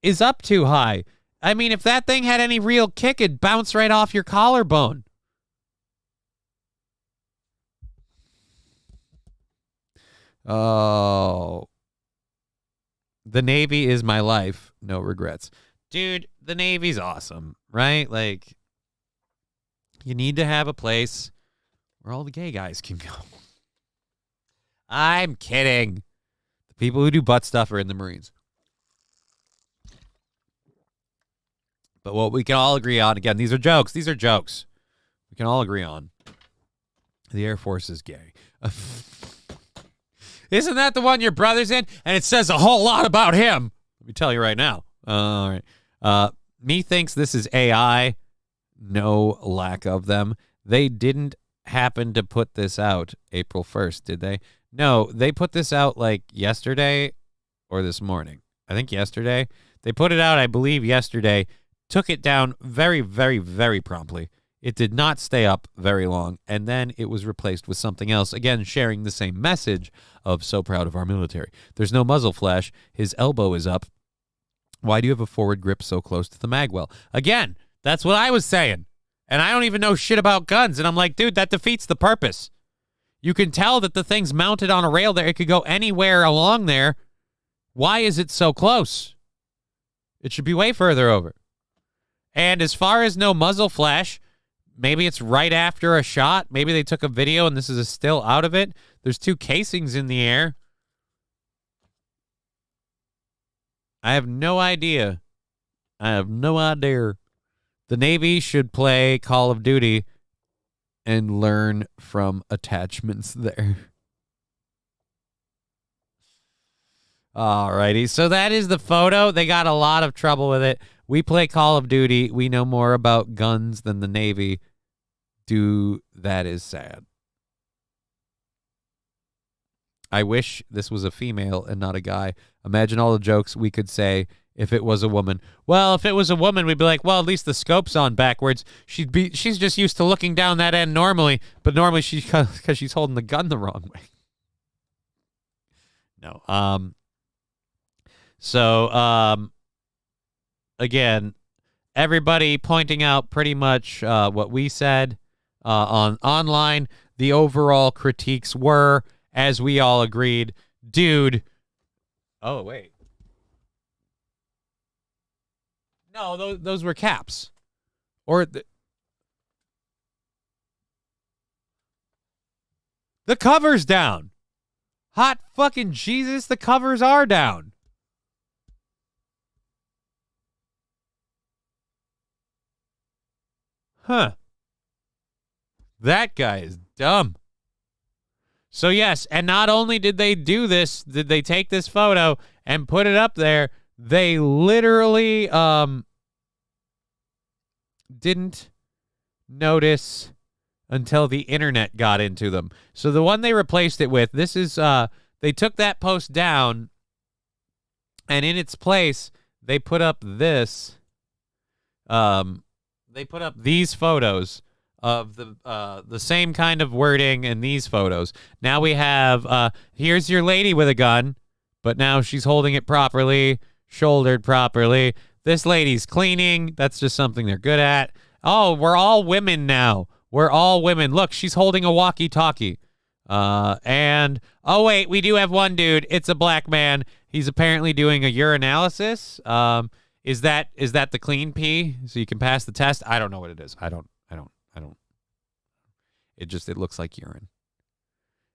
is up too high. I mean, if that thing had any real kick, it'd bounce right off your collarbone. Oh. The Navy is my life. No regrets. Dude, the Navy's awesome, right? Like, you need to have a place where all the gay guys can go. I'm kidding. The people who do butt stuff are in the Marines. But what we can all agree on, again, these are jokes. These are jokes. We can all agree on. The Air Force is gay. Isn't that the one your brother's in? And it says a whole lot about him. Let me tell you right now. All right. Me thinks this is AI. No lack of them. They didn't happen to put this out April 1st, did they? No, they put this out like yesterday or this morning. I think yesterday. They put it out, I believe, yesterday. Took it down very, very, very promptly. It did not stay up very long, and then it was replaced with something else, again, sharing the same message of so proud of our military. There's no muzzle flash. His elbow is up. Why do you have a forward grip so close to the magwell? Again, that's what I was saying, and I don't even know shit about guns, and I'm like, dude, that defeats the purpose. You can tell that the thing's mounted on a rail there. It could go anywhere along there. Why is it so close? It should be way further over. And as far as no muzzle flash, maybe it's right after a shot. Maybe they took a video and this is a still out of it. There's 2 casings in the air. I have no idea. I have no idea. The Navy should play Call of Duty and learn from attachments there. Alrighty, so that is the photo. They got a lot of trouble with it. We play Call of Duty. We know more about guns than the Navy. That is sad. I wish this was a female and not a guy. Imagine all the jokes we could say if it was a woman. Well, if it was a woman, we'd be like, well, at least the scope's on backwards. She's just used to looking down that end normally, but normally because she's holding the gun the wrong way. No. So, again, everybody pointing out pretty much what we said on online. The overall critiques were, as we all agreed, dude. Oh, wait. No, those were caps. Or the cover's down. Hot fucking Jesus, the covers are down. Huh. That guy is dumb. So yes, and not only did they do this, did they take this photo and put it up there, they literally didn't notice until the internet got into them. So the one they replaced it with, this is they took that post down, and in its place they put up this they put up these photos of the same kind of wording in these photos. Now we have here's your lady with a gun, but now she's holding it properly, shouldered properly. This lady's cleaning. That's just something they're good at. Oh, we're all women now. We're all women. Look, she's holding a walkie-talkie. And, oh, wait, we do have one dude. It's a black man. He's apparently doing a urinalysis. Is that the clean pee so you can pass the test? I don't know what it is. I don't. It looks like urine.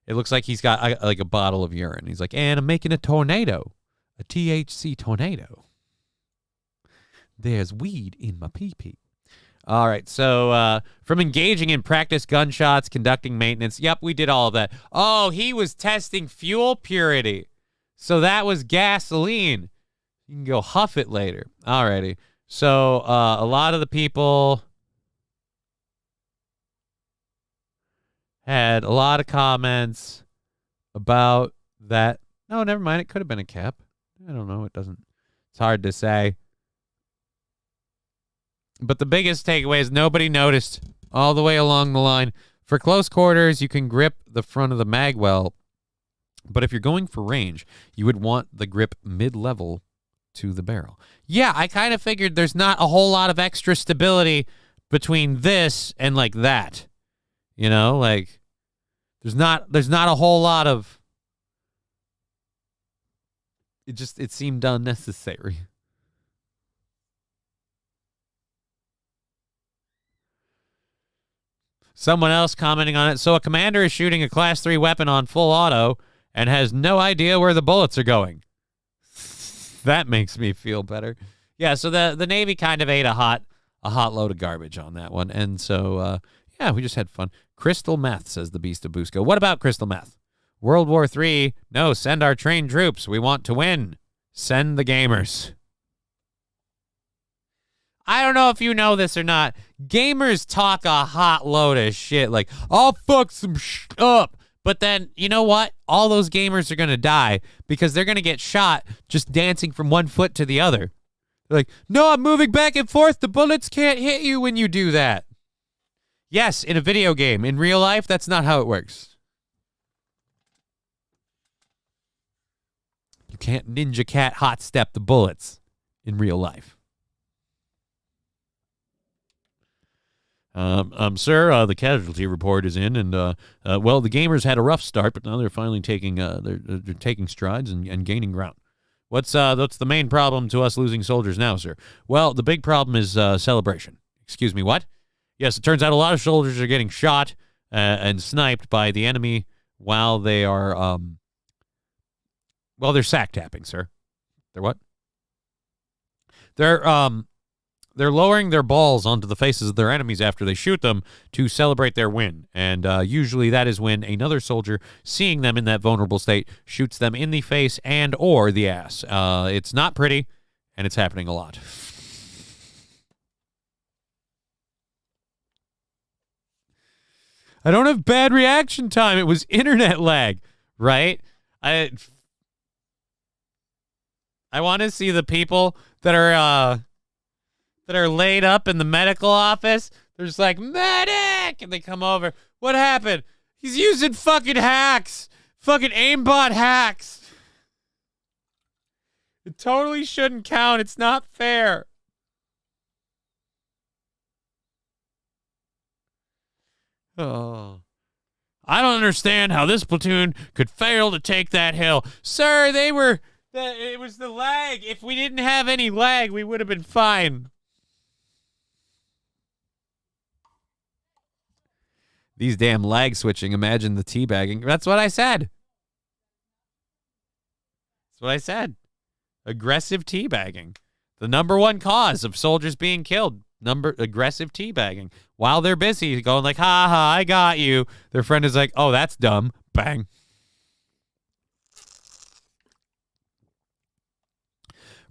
It looks like he's got like a bottle of urine. He's like, and I'm making a tornado, a THC tornado. There's weed in my pee-pee. All right, so from engaging in practice gunshots, conducting maintenance. Yep, we did all of that. Oh, he was testing fuel purity. So that was gasoline. You can go huff it later. All righty. So a lot of the people had a lot of comments about that. No, never mind. It could have been a cap. I don't know. It's hard to say. But the biggest takeaway is nobody noticed all the way along the line. For close quarters, you can grip the front of the mag well. But if you're going for range, you would want the grip mid-level to the barrel. Yeah, I kind of figured there's not a whole lot of extra stability between this and like that. You know, like there's not a whole lot of. It seemed unnecessary. Someone else commenting on it. So a commander is shooting a Class 3 weapon on full auto and has no idea where the bullets are going. That makes me feel better. Yeah, so the Navy kind of ate a hot load of garbage on that one. And so, yeah, we just had fun. Crystal Meth, says the Beast of Busco. What about Crystal Meth? World War III. No, send our trained troops. We want to win. Send the gamers. I don't know if you know this or not. Gamers talk a hot load of shit. Like, I'll fuck some up. But then, you know what? All those gamers are going to die because they're going to get shot just dancing from one foot to the other. They're like, no, I'm moving back and forth. The bullets can't hit you when you do that. Yes, in a video game. In real life, that's not how it works. You can't ninja cat hot step the bullets in real life. Sir, the casualty report is in, and well, the gamers had a rough start, but now they're finally taking they're taking strides and gaining ground. What's the main problem to us losing soldiers now, sir? Well, the big problem is celebration. Excuse me, what? Yes, it turns out a lot of soldiers are getting shot and sniped by the enemy while they are they're sack tapping, sir. They're what? They're they're lowering their balls onto the faces of their enemies after they shoot them to celebrate their win. And usually that is when another soldier, seeing them in that vulnerable state, shoots them in the face and or the ass. It's not pretty, and it's happening a lot. I don't have bad reaction time. It was internet lag, right? I want to see the people that are laid up in the medical office. They're just like, medic! And they come over. What happened? He's using fucking hacks. Fucking aimbot hacks. It totally shouldn't count. It's not fair. Oh. I don't understand how this platoon could fail to take that hill. Sir, it was the lag. If we didn't have any lag, we would have been fine. These damn lag switching. Imagine the teabagging. That's what I said. That's what I said. Aggressive teabagging. The number one cause of soldiers being killed. Aggressive teabagging. While they're busy going like, ha ha, I got you. Their friend is like, oh, that's dumb. Bang.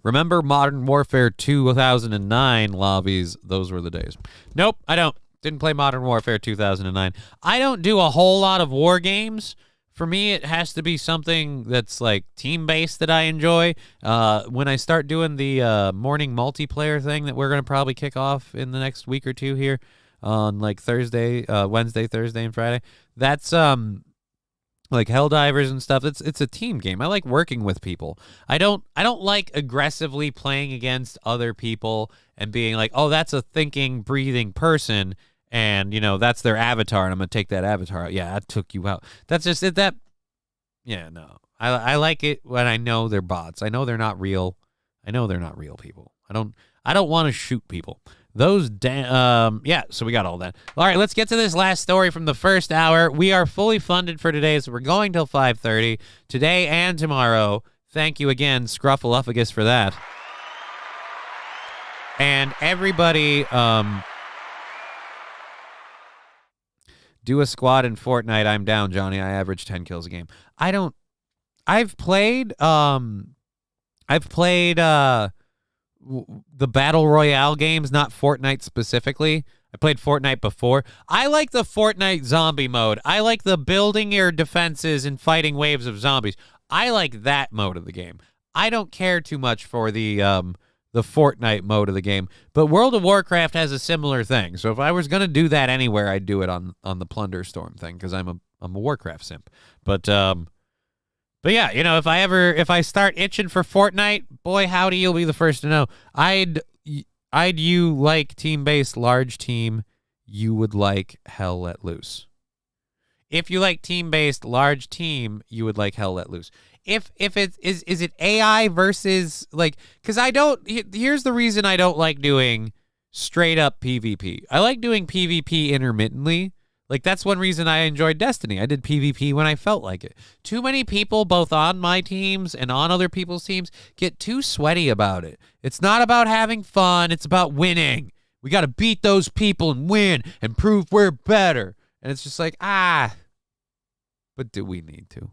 Remember Modern Warfare 2009 lobbies? Those were the days. Nope, I don't. Didn't play Modern Warfare 2009. I don't do a whole lot of war games. For me, it has to be something that's like team-based that I enjoy. When I start doing the morning multiplayer thing that we're going to probably kick off in the next week or two here on like Wednesday, Thursday, and Friday, that's like Helldivers and stuff. It's a team game. I like working with people. I don't like aggressively playing against other people and being like, oh, that's a thinking, breathing person. And, you know, that's their avatar, and I'm going to take that avatar out. Yeah, I took you out. That's just it. Yeah, no. I like it when I know they're bots. I know they're not real. I know they're not real people. I don't want to shoot people. Yeah, so we got all that. All right, let's get to this last story from the first hour. We are fully funded for today, so we're going till 5:30 today and tomorrow. Thank you again, Scruffaluffagus, for that. And everybody, do a squad in Fortnite. I'm down, Johnny. I average 10 kills a game. I've played the Battle Royale games, not Fortnite specifically. I played Fortnite before. I like the Fortnite zombie mode. I like the building your defenses and fighting waves of zombies. I like that mode of the game. I don't care too much for the Fortnite mode of the game. But World of Warcraft has a similar thing. So if I was going to do that anywhere, I'd do it on the Plunder Storm thing because I'm a Warcraft simp. But yeah, you know, if I start itching for Fortnite, boy, howdy, you'll be the first to know. You like team-based large team, you would like Hell Let Loose. If you like team-based large team, you would like Hell Let Loose. If it is it AI versus like, because here's the reason I don't like doing straight up PvP. I like doing PvP intermittently. Like, that's one reason I enjoyed Destiny. I did PvP when I felt like it. Too many people, both on my teams and on other people's teams, get too sweaty about it. It's not about having fun. It's about winning. We got to beat those people and win and prove we're better. And it's just like, but do we need to?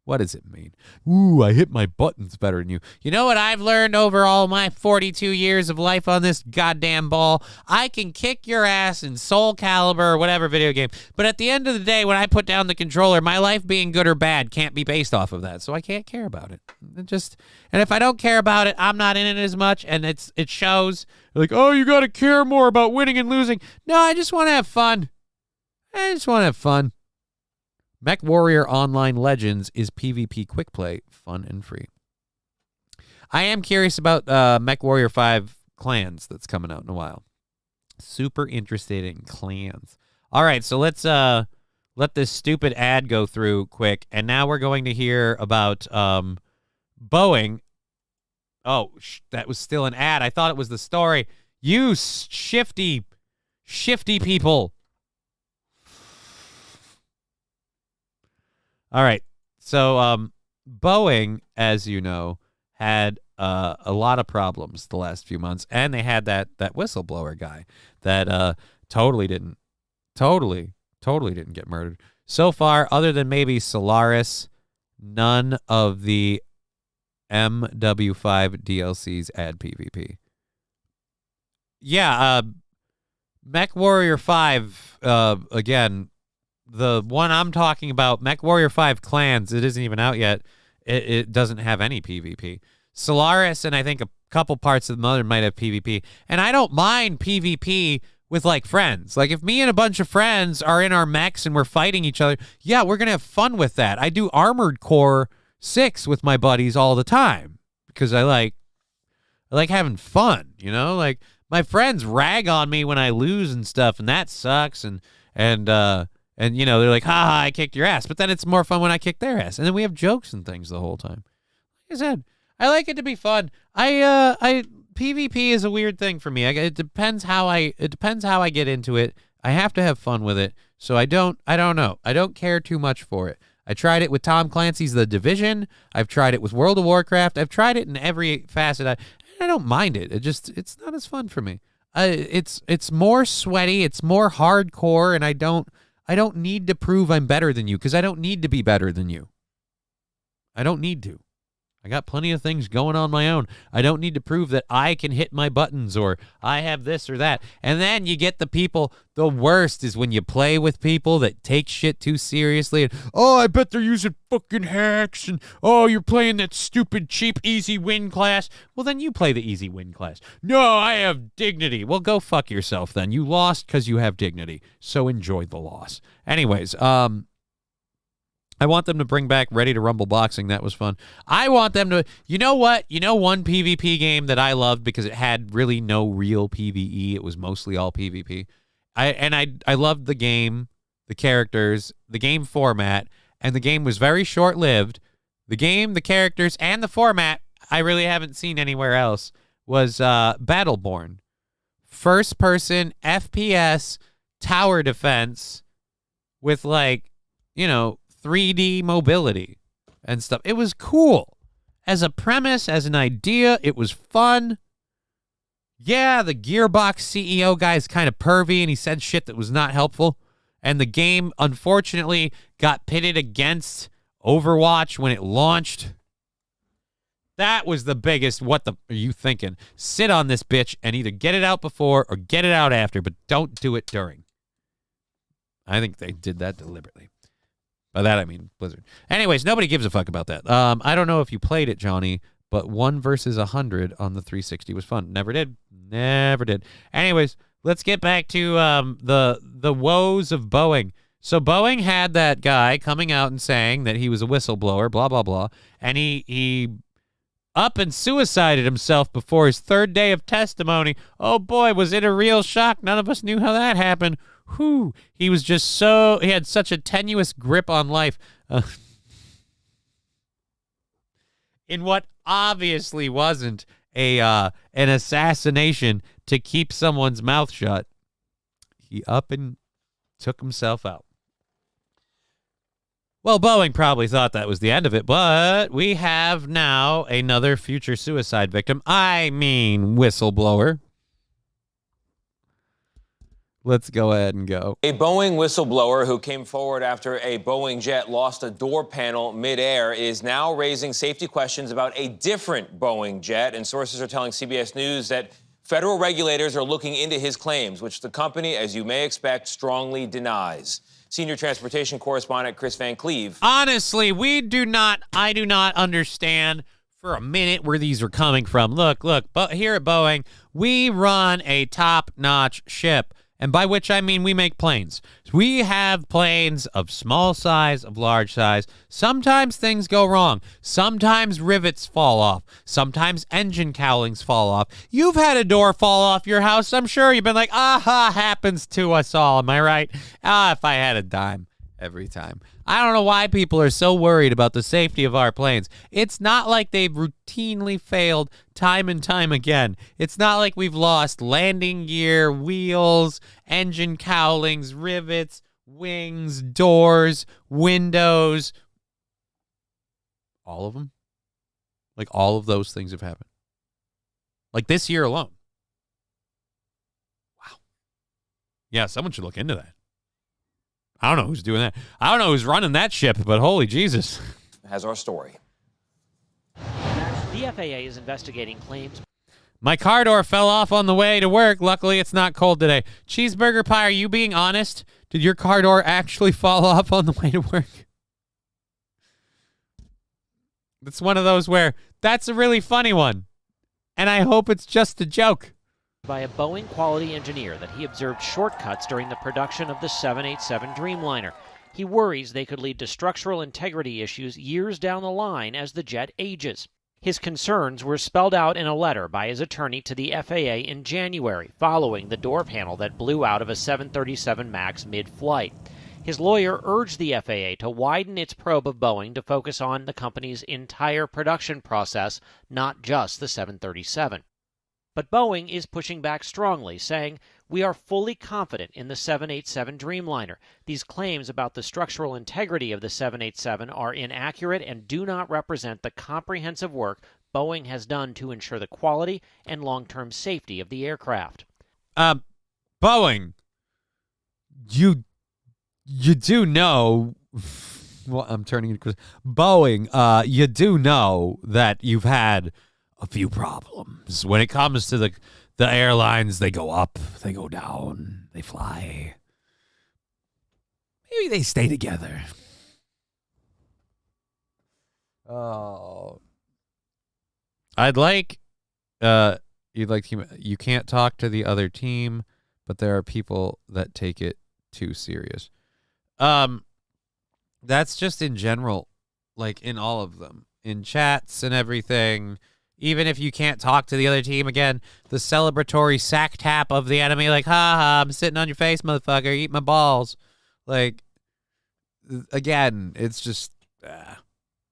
What does it mean? Ooh, I hit my buttons better than you. You know what I've learned over all my 42 years of life on this goddamn ball? I can kick your ass in Soul Calibur or whatever video game. But at the end of the day, when I put down the controller, my life being good or bad can't be based off of that. So I can't care about it. And if I don't care about it, I'm not in it as much. And it shows. Like, oh, you got to care more about winning and losing. No, I just want to have fun. Mech Warrior Online Legends is PvP quick play, fun and free. I am curious about Mech Warrior 5 clans that's coming out in a while. Super interested in clans. All right, so let's let this stupid ad go through quick, and now we're going to hear about Boeing. Oh, that was still an ad. I thought it was the story. You shifty people. All right. So Boeing, as you know, had a lot of problems the last few months, and they had that whistleblower guy that totally didn't get murdered. So far, other than maybe Solaris, none of the MW5 DLCs add PvP. Yeah, Mech Warrior 5, again, the one I'm talking about, Mech Warrior 5 Clans, it isn't even out yet. It doesn't have any PvP. Solaris and I think a couple parts of the mother might have PvP. And I don't mind PvP with, like, friends. Like, if me and a bunch of friends are in our mechs and we're fighting each other, yeah, we're going to have fun with that. I do Armored Core 6 with my buddies all the time because I like having fun, you know? Like, my friends rag on me when I lose and stuff, and that sucks. And you know, they're like, haha, I kicked your ass. But then it's more fun when I kick their ass. And then we have jokes and things the whole time. Like I said, I like it to be fun. PvP is a weird thing for me. It depends how I get into it. I have to have fun with it. So I don't know. I don't care too much for it. I tried it with Tom Clancy's The Division. I've tried it with World of Warcraft. I've tried it in every facet. I don't mind it. It's not as fun for me. It's more sweaty. It's more hardcore, and I don't need to prove I'm better than you because I don't need to be better than you. I don't need to. I got plenty of things going on my own. I don't need to prove that I can hit my buttons or I have this or that. And then you get the people, the worst is when you play with people that take shit too seriously. And, oh, I bet they're using fucking hacks. And, oh, you're playing that stupid, cheap, easy win class. Well, then you play the easy win class. No, I have dignity. Well, go fuck yourself then. You lost because you have dignity. So enjoy the loss. Anyways, I want them to bring back Ready to Rumble Boxing. That was fun. I want them to... You know what? You know one PvP game that I loved because it had really no real PvE. It was mostly all PvP. I loved the game, the characters, the game format, and the game was very short-lived. The game, the characters, and the format I really haven't seen anywhere else was Battleborn. First-person FPS tower defense with, like, you know, 3D mobility and stuff. It was cool. As a premise, as an idea, it was fun. Yeah, the Gearbox CEO guy is kind of pervy and he said shit that was not helpful. And the game, unfortunately, got pitted against Overwatch when it launched. That was the biggest, what the are you thinking? Sit on this bitch and either get it out before or get it out after, but don't do it during. I think they did that deliberately. By that, I mean Blizzard. Anyways, nobody gives a fuck about that. I don't know if you played it, Johnny, but 1 versus 100 on the 360 was fun. Never did. Anyways, let's get back to the woes of Boeing. So Boeing had that guy coming out and saying that he was a whistleblower, blah, blah, blah, and he up and suicided himself before his 3rd day of testimony. Oh, boy, was it a real shock. None of us knew how that happened. Whew. He was just he had such a tenuous grip on life. In what obviously wasn't an assassination to keep someone's mouth shut, he up and took himself out. Well, Boeing probably thought that was the end of it, but we have now another future suicide victim. I mean, whistleblower. Let's go ahead and go. A Boeing whistleblower who came forward after a Boeing jet lost a door panel midair is now raising safety questions about a different Boeing jet. And sources are telling CBS News that federal regulators are looking into his claims, which the company, as you may expect, strongly denies. Senior transportation correspondent Chris Van Cleve. Honestly, I do not understand for a minute where these are coming from. Look, but here at Boeing, we run a top-notch ship. And by which I mean we make planes. We have planes of small size, of large size. Sometimes things go wrong. Sometimes rivets fall off. Sometimes engine cowlings fall off. You've had a door fall off your house. I'm sure you've been like, aha, happens to us all. Am I right? If I had a dime every time. I don't know why people are so worried about the safety of our planes. It's not like they've routinely failed time and time again. It's not like we've lost landing gear, wheels, engine cowlings, rivets, wings, doors, windows. All of them? Like, all of those things have happened. Like, this year alone. Wow. Yeah, someone should look into that. I don't know who's doing that. I don't know who's running that ship, but holy Jesus. Has our story. The FAA is investigating claims. My car door fell off on the way to work. Luckily, it's not cold today. Cheeseburger Pie, are you being honest? Did your car door actually fall off on the way to work? It's one of those where that's a really funny one. And I hope it's just a joke. By a Boeing quality engineer that he observed shortcuts during the production of the 787 Dreamliner. He worries they could lead to structural integrity issues years down the line as the jet ages. His concerns were spelled out in a letter by his attorney to the FAA in January, following the door panel that blew out of a 737 MAX mid-flight. His lawyer urged the FAA to widen its probe of Boeing to focus on the company's entire production process, not just the 737. But Boeing is pushing back strongly, saying, "We are fully confident in the 787 Dreamliner. These claims about the structural integrity of the 787 are inaccurate and do not represent the comprehensive work Boeing has done to ensure the quality and long-term safety of the aircraft." Boeing, you do know... Well, I'm turning it... Boeing, you do know that you've had a few problems. When it comes to the airlines, they go up, they go down, they fly. Maybe they stay together. Oh. I'd like, you can't talk to the other team, but there are people that take it too serious. That's just in general, like in all of them, in chats and everything. Even if you can't talk to the other team, again, the celebratory sack tap of the enemy, like, ha ha, I'm sitting on your face, motherfucker, eat my balls. Like, again, it's just,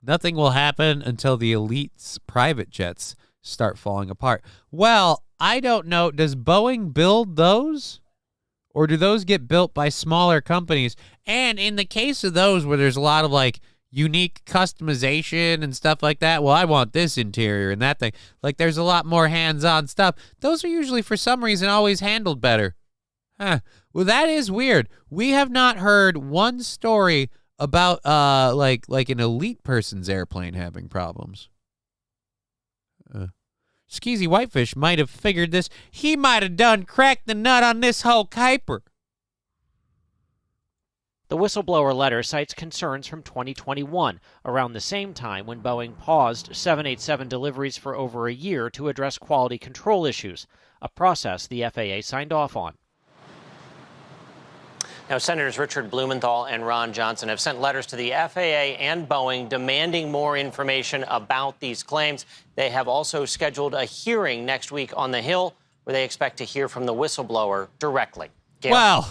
nothing will happen until the elite's private jets start falling apart. Well, I don't know. Does Boeing build those? Or do those get built by smaller companies? And in the case of those where there's a lot of, like, unique customization and stuff like that, well, I want this interior and that thing. Like, there's a lot more hands-on stuff. Those are usually, for some reason, always handled better. Huh. Well, that is weird. We have not heard one story about, like an elite person's airplane having problems. Skeezy Whitefish might have figured this. He might have done cracked the nut on this whole Kuiper. The whistleblower letter cites concerns from 2021, around the same time when Boeing paused 787 deliveries for over a year to address quality control issues, a process the FAA signed off on. Now, Senators Richard Blumenthal and Ron Johnson have sent letters to the FAA and Boeing demanding more information about these claims. They have also scheduled a hearing next week on the Hill where they expect to hear from the whistleblower directly. Gail? Well,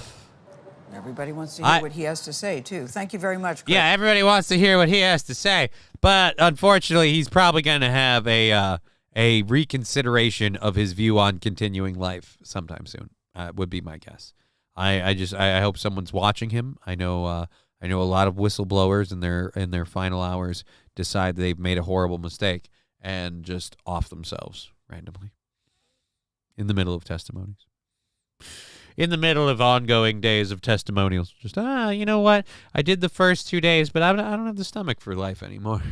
everybody wants to hear what he has to say, too. Thank you very much, Chris. Yeah, everybody wants to hear what he has to say. But unfortunately, he's probably going to have a reconsideration of his view on continuing life sometime soon, would be my guess. I hope someone's watching him. I know a lot of whistleblowers in their final hours decide they've made a horrible mistake and just off themselves randomly in the middle of testimonies. In the middle of ongoing days of testimonials. Just, you know what? I did the first 2 days, but I don't have the stomach for life anymore.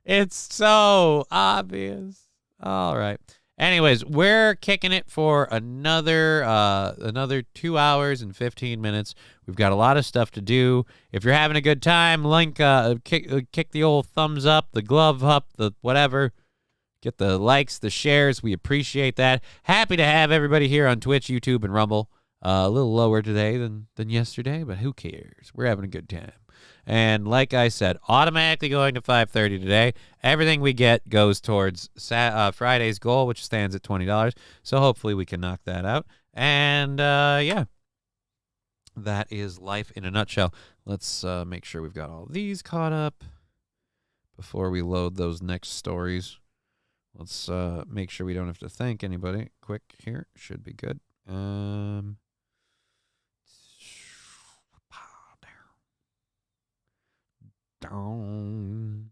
It's so obvious. All right. Anyways, we're kicking it for another 2 hours and 15 minutes. We've got a lot of stuff to do. If you're having a good time, kick the old thumbs up, the glove up, the whatever. Get the likes, the shares. We appreciate that. Happy to have everybody here on Twitch, YouTube, and Rumble. A little lower today than yesterday, but who cares? We're having a good time. And like I said, automatically going to 5:30 today. Everything we get goes towards Friday's goal, which stands at $20. So hopefully we can knock that out. And, yeah, that is life in a nutshell. Let's make sure we've got all these caught up before we load those next stories. Let's make sure we don't have to thank anybody. Quick here. Should be good. Down.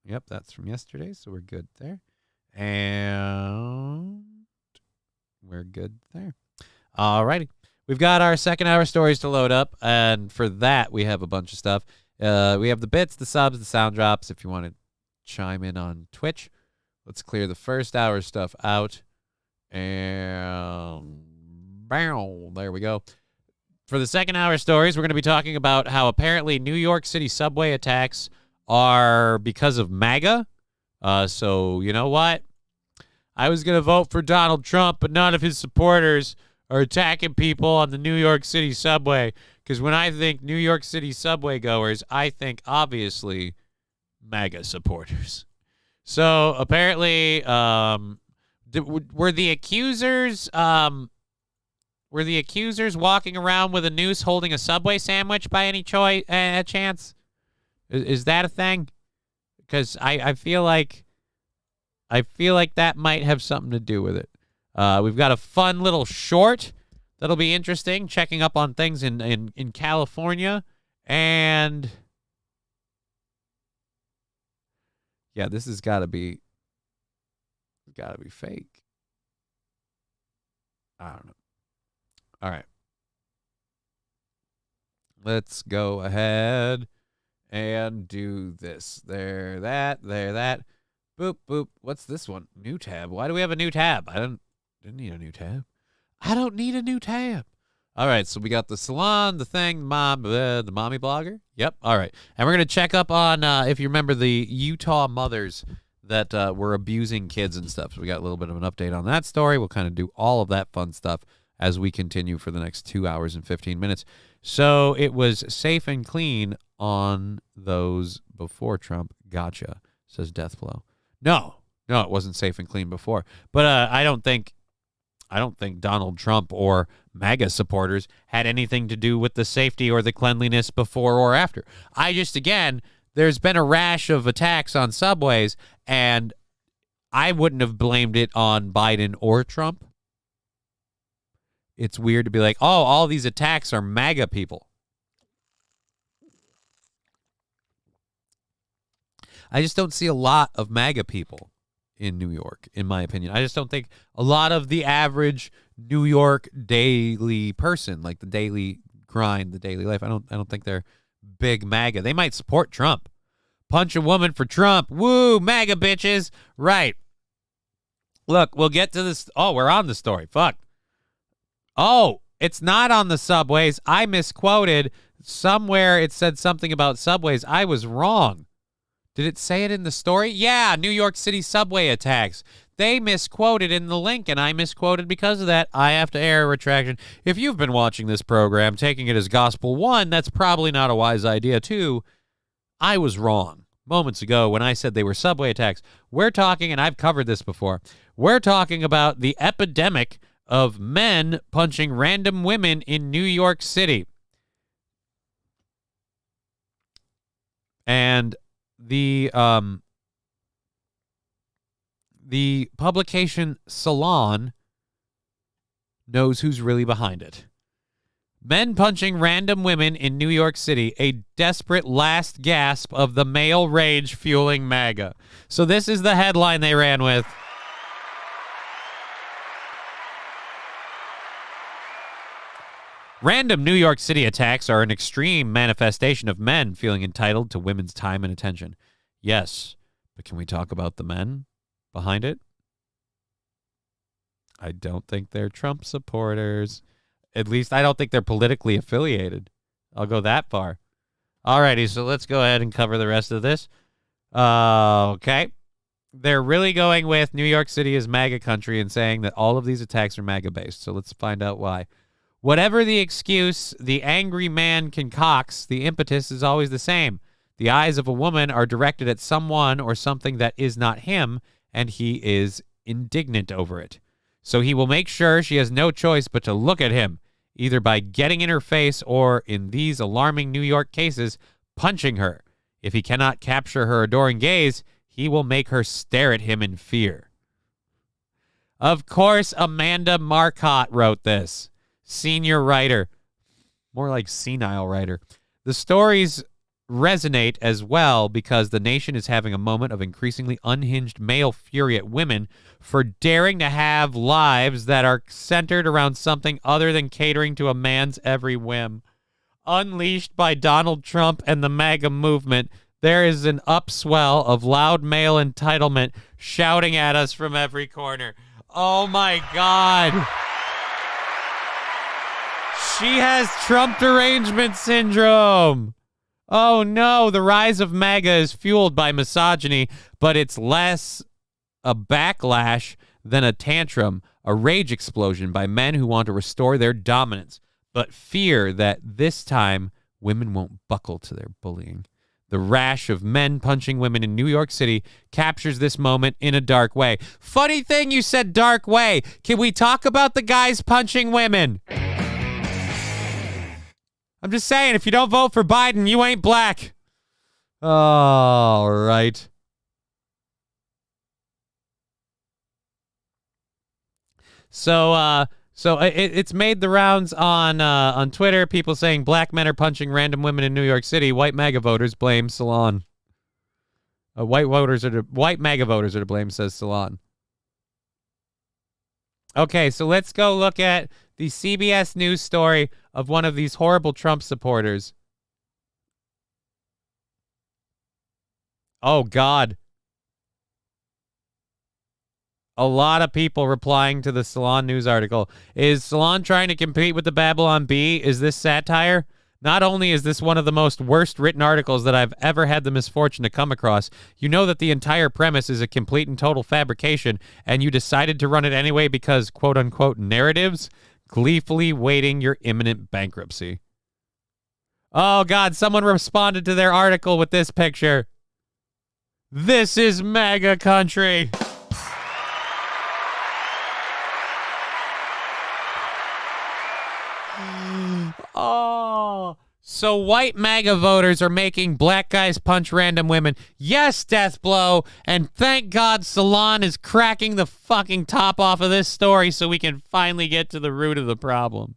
Yep, that's from yesterday, so we're good there. And we're good there. All righty. We've got our second hour stories to load up, and for that, we have a bunch of stuff. We have the bits, the subs, the sound drops. If you want to chime in on Twitch, let's clear the first hour stuff out. And bow, there we go. For the second hour stories, we're going to be talking about how apparently New York City subway attacks are because of MAGA. So, you know what? I was going to vote for Donald Trump, but none of his supporters are attacking people on the New York City subway. Because when I think New York City subway goers, I think, obviously, MAGA supporters. So, apparently, were the accusers walking around with a noose holding a Subway sandwich by any chance? Is that a thing? Because I feel like that might have something to do with it. We've got a fun little short that'll be interesting, checking up on things in California. And yeah, this has got to be fake. I don't know. All right. Let's go ahead and do this. There, that. Boop, boop. What's this one? New tab. Why do we have a new tab? I didn't need a new tab. I don't need a new tab. All right, so we got the salon, the thing, the mommy blogger. Yep, all right. And we're going to check up on, if you remember, the Utah mothers that were abusing kids and stuff. So we got a little bit of an update on that story. We'll kind of do all of that fun stuff as we continue for the next 2 hours and 15 minutes. So it was safe and clean on those before Trump. Gotcha, says Deathblow. No, it wasn't safe and clean before. But I don't think Donald Trump or MAGA supporters had anything to do with the safety or the cleanliness before or after. There's been a rash of attacks on subways, and I wouldn't have blamed it on Biden or Trump. It's weird to be like, oh, all these attacks are MAGA people. I just don't see a lot of MAGA people in New York, in my opinion. I just don't think a lot of the average New York daily person, like the daily grind, the daily life, I don't think they're big MAGA. They might support Trump. Punch a woman for Trump. Woo, MAGA bitches. Right. Look, we'll get to this. Oh, we're on the story. Fuck. Oh, it's not on the subways. I misquoted. Somewhere it said something about subways. I was wrong. Did it say it in the story? Yeah, New York City subway attacks. They misquoted in the link, and I misquoted because of that. I have to air a retraction. If you've been watching this program, taking it as gospel, 1, that's probably not a wise idea. 2, I was wrong moments ago when I said they were subway attacks. We're talking, and I've covered this before, we're talking about the epidemic of men punching random women in New York City. And the publication Salon knows who's really behind it. Men punching random women in New York City, a desperate last gasp of the male rage fueling MAGA. So this is the headline they ran with. Random New York City attacks are an extreme manifestation of men feeling entitled to women's time and attention. Yes, but can we talk about the men behind it? I don't think they're Trump supporters. At least I don't think they're politically affiliated. I'll go that far. Alrighty, so let's go ahead and cover the rest of this. Okay. They're really going with New York City is MAGA country and saying that all of these attacks are MAGA-based. So let's find out why. Whatever the excuse the angry man concocts, the impetus is always the same. The eyes of a woman are directed at someone or something that is not him, and he is indignant over it. So he will make sure she has no choice but to look at him, either by getting in her face or, in these alarming New York cases, punching her. If he cannot capture her adoring gaze, he will make her stare at him in fear. Of course, Amanda Marcotte wrote this. Senior writer. More like senile writer. The stories resonate as well because the nation is having a moment of increasingly unhinged male fury at women for daring to have lives that are centered around something other than catering to a man's every whim. Unleashed by Donald Trump and the MAGA movement, there is an upswell of loud male entitlement shouting at us from every corner. Oh my God. She has Trump derangement syndrome. Oh no, the rise of MAGA is fueled by misogyny, but it's less a backlash than a tantrum, a rage explosion by men who want to restore their dominance, but fear that this time women won't buckle to their bullying. The rash of men punching women in New York City captures this moment in a dark way. Funny thing you said dark way. Can we talk about the guys punching women? I'm just saying, if you don't vote for Biden, you ain't black. All right. So it's made the rounds on Twitter. People saying black men are punching random women in New York City. White MAGA voters blame Salon. White MAGA voters are to blame, says Salon. Okay, so let's go look at the CBS News story of one of these horrible Trump supporters. Oh, God. A lot of people replying to the Salon News article. Is Salon trying to compete with the Babylon Bee? Is this satire? Not only is this one of the most worst written articles that I've ever had the misfortune to come across, you know that the entire premise is a complete and total fabrication, and you decided to run it anyway because, quote-unquote, narratives, gleefully waiting your imminent bankruptcy. Oh, God, someone responded to their article with this picture. This is MAGA country. Oh, so white MAGA voters are making black guys punch random women. Yes, death blow. And thank God Salon is cracking the fucking top off of this story so we can finally get to the root of the problem.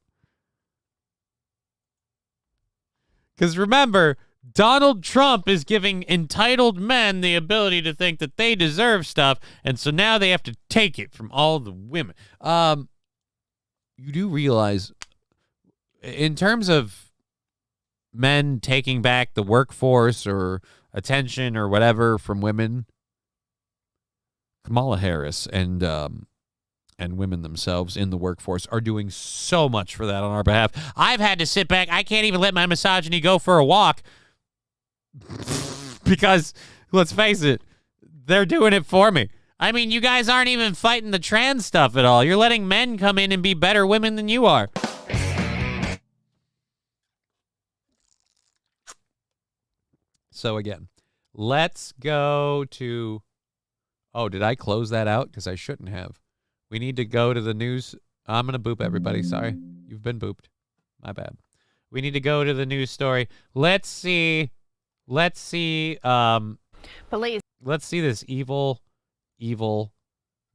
Because remember, Donald Trump is giving entitled men the ability to think that they deserve stuff, and so now they have to take it from all the women. You do realize, in terms of men taking back the workforce or attention or whatever from women, Kamala Harris and women themselves in the workforce are doing so much for that on our behalf. I've had to sit back. I can't even let my misogyny go for a walk because, let's face it, they're doing it for me. I mean, you guys aren't even fighting the trans stuff at all. You're letting men come in and be better women than you are. So again, let's go to... Oh, did I close that out? Because I shouldn't have. We need to go to the news. I'm going to boop everybody. Sorry. You've been booped. My bad. We need to go to the news story. Let's see. Let's see this evil,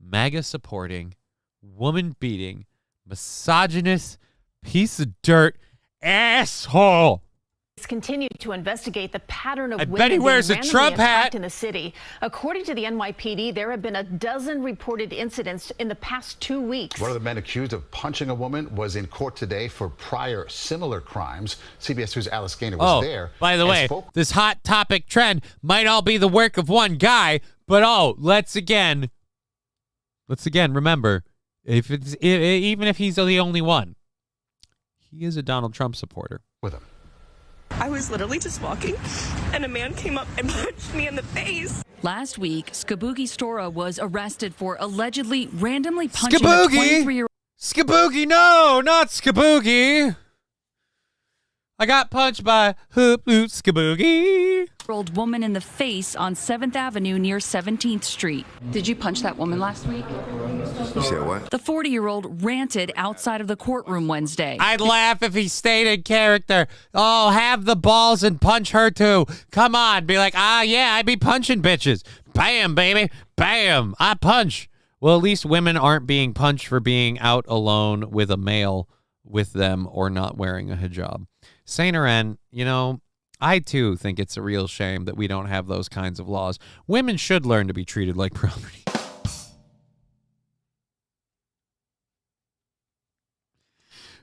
MAGA-supporting, woman-beating, misogynist piece of dirt asshole. Continue to investigate the pattern of women bet he wears a Trump hat in the city. According to the NYPD, there have been a dozen reported incidents in the past 2 weeks. One of the men accused of punching a woman was in court today for prior similar crimes. CBS News' Alice Gaynor was there. By the way, this hot topic trend might all be the work of one guy, but let's again remember, even if he's the only one, he is a Donald Trump supporter. With him. I was literally just walking, and a man came up and punched me in the face. Last week, Skabugi Stora was arrested for allegedly randomly punching a 23-year-old. Skabugi, no, not Skabugi. I got punched by Hoop Skabugi. Old woman in the face on 7th Avenue near 17th Street. Did you punch that woman last week? You said what? The 40-year-old ranted outside of the courtroom Wednesday. I'd laugh if he stayed in character. Oh, have the balls and punch her too. Come on, be like, yeah, I be punching bitches. Bam, baby, bam, I punch. Well, at least women aren't being punched for being out alone with a male with them or not wearing a hijab. Saint Aren, I too think it's a real shame that we don't have those kinds of laws. Women should learn to be treated like property.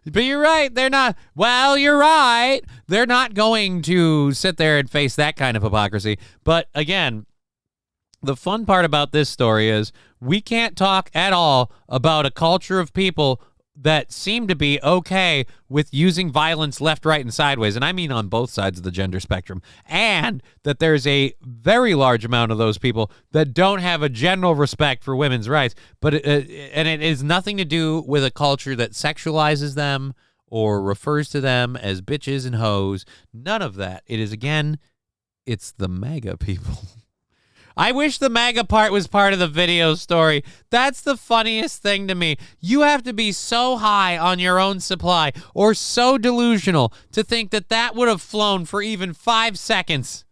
But you're right. They're not. Well, you're right. They're not going to sit there and face that kind of hypocrisy. But again, the fun part about this story is we can't talk at all about a culture of people that seem to be okay with using violence left, right, and sideways. And I mean on both sides of the gender spectrum. And that there's a very large amount of those people that don't have a general respect for women's rights. But and it is nothing to do with a culture that sexualizes them or refers to them as bitches and hoes. None of that. It is, again, it's the MAGA people. I wish the MAGA part was part of the video story. That's the funniest thing to me. You have to be so high on your own supply or so delusional to think that that would have flown for even 5 seconds.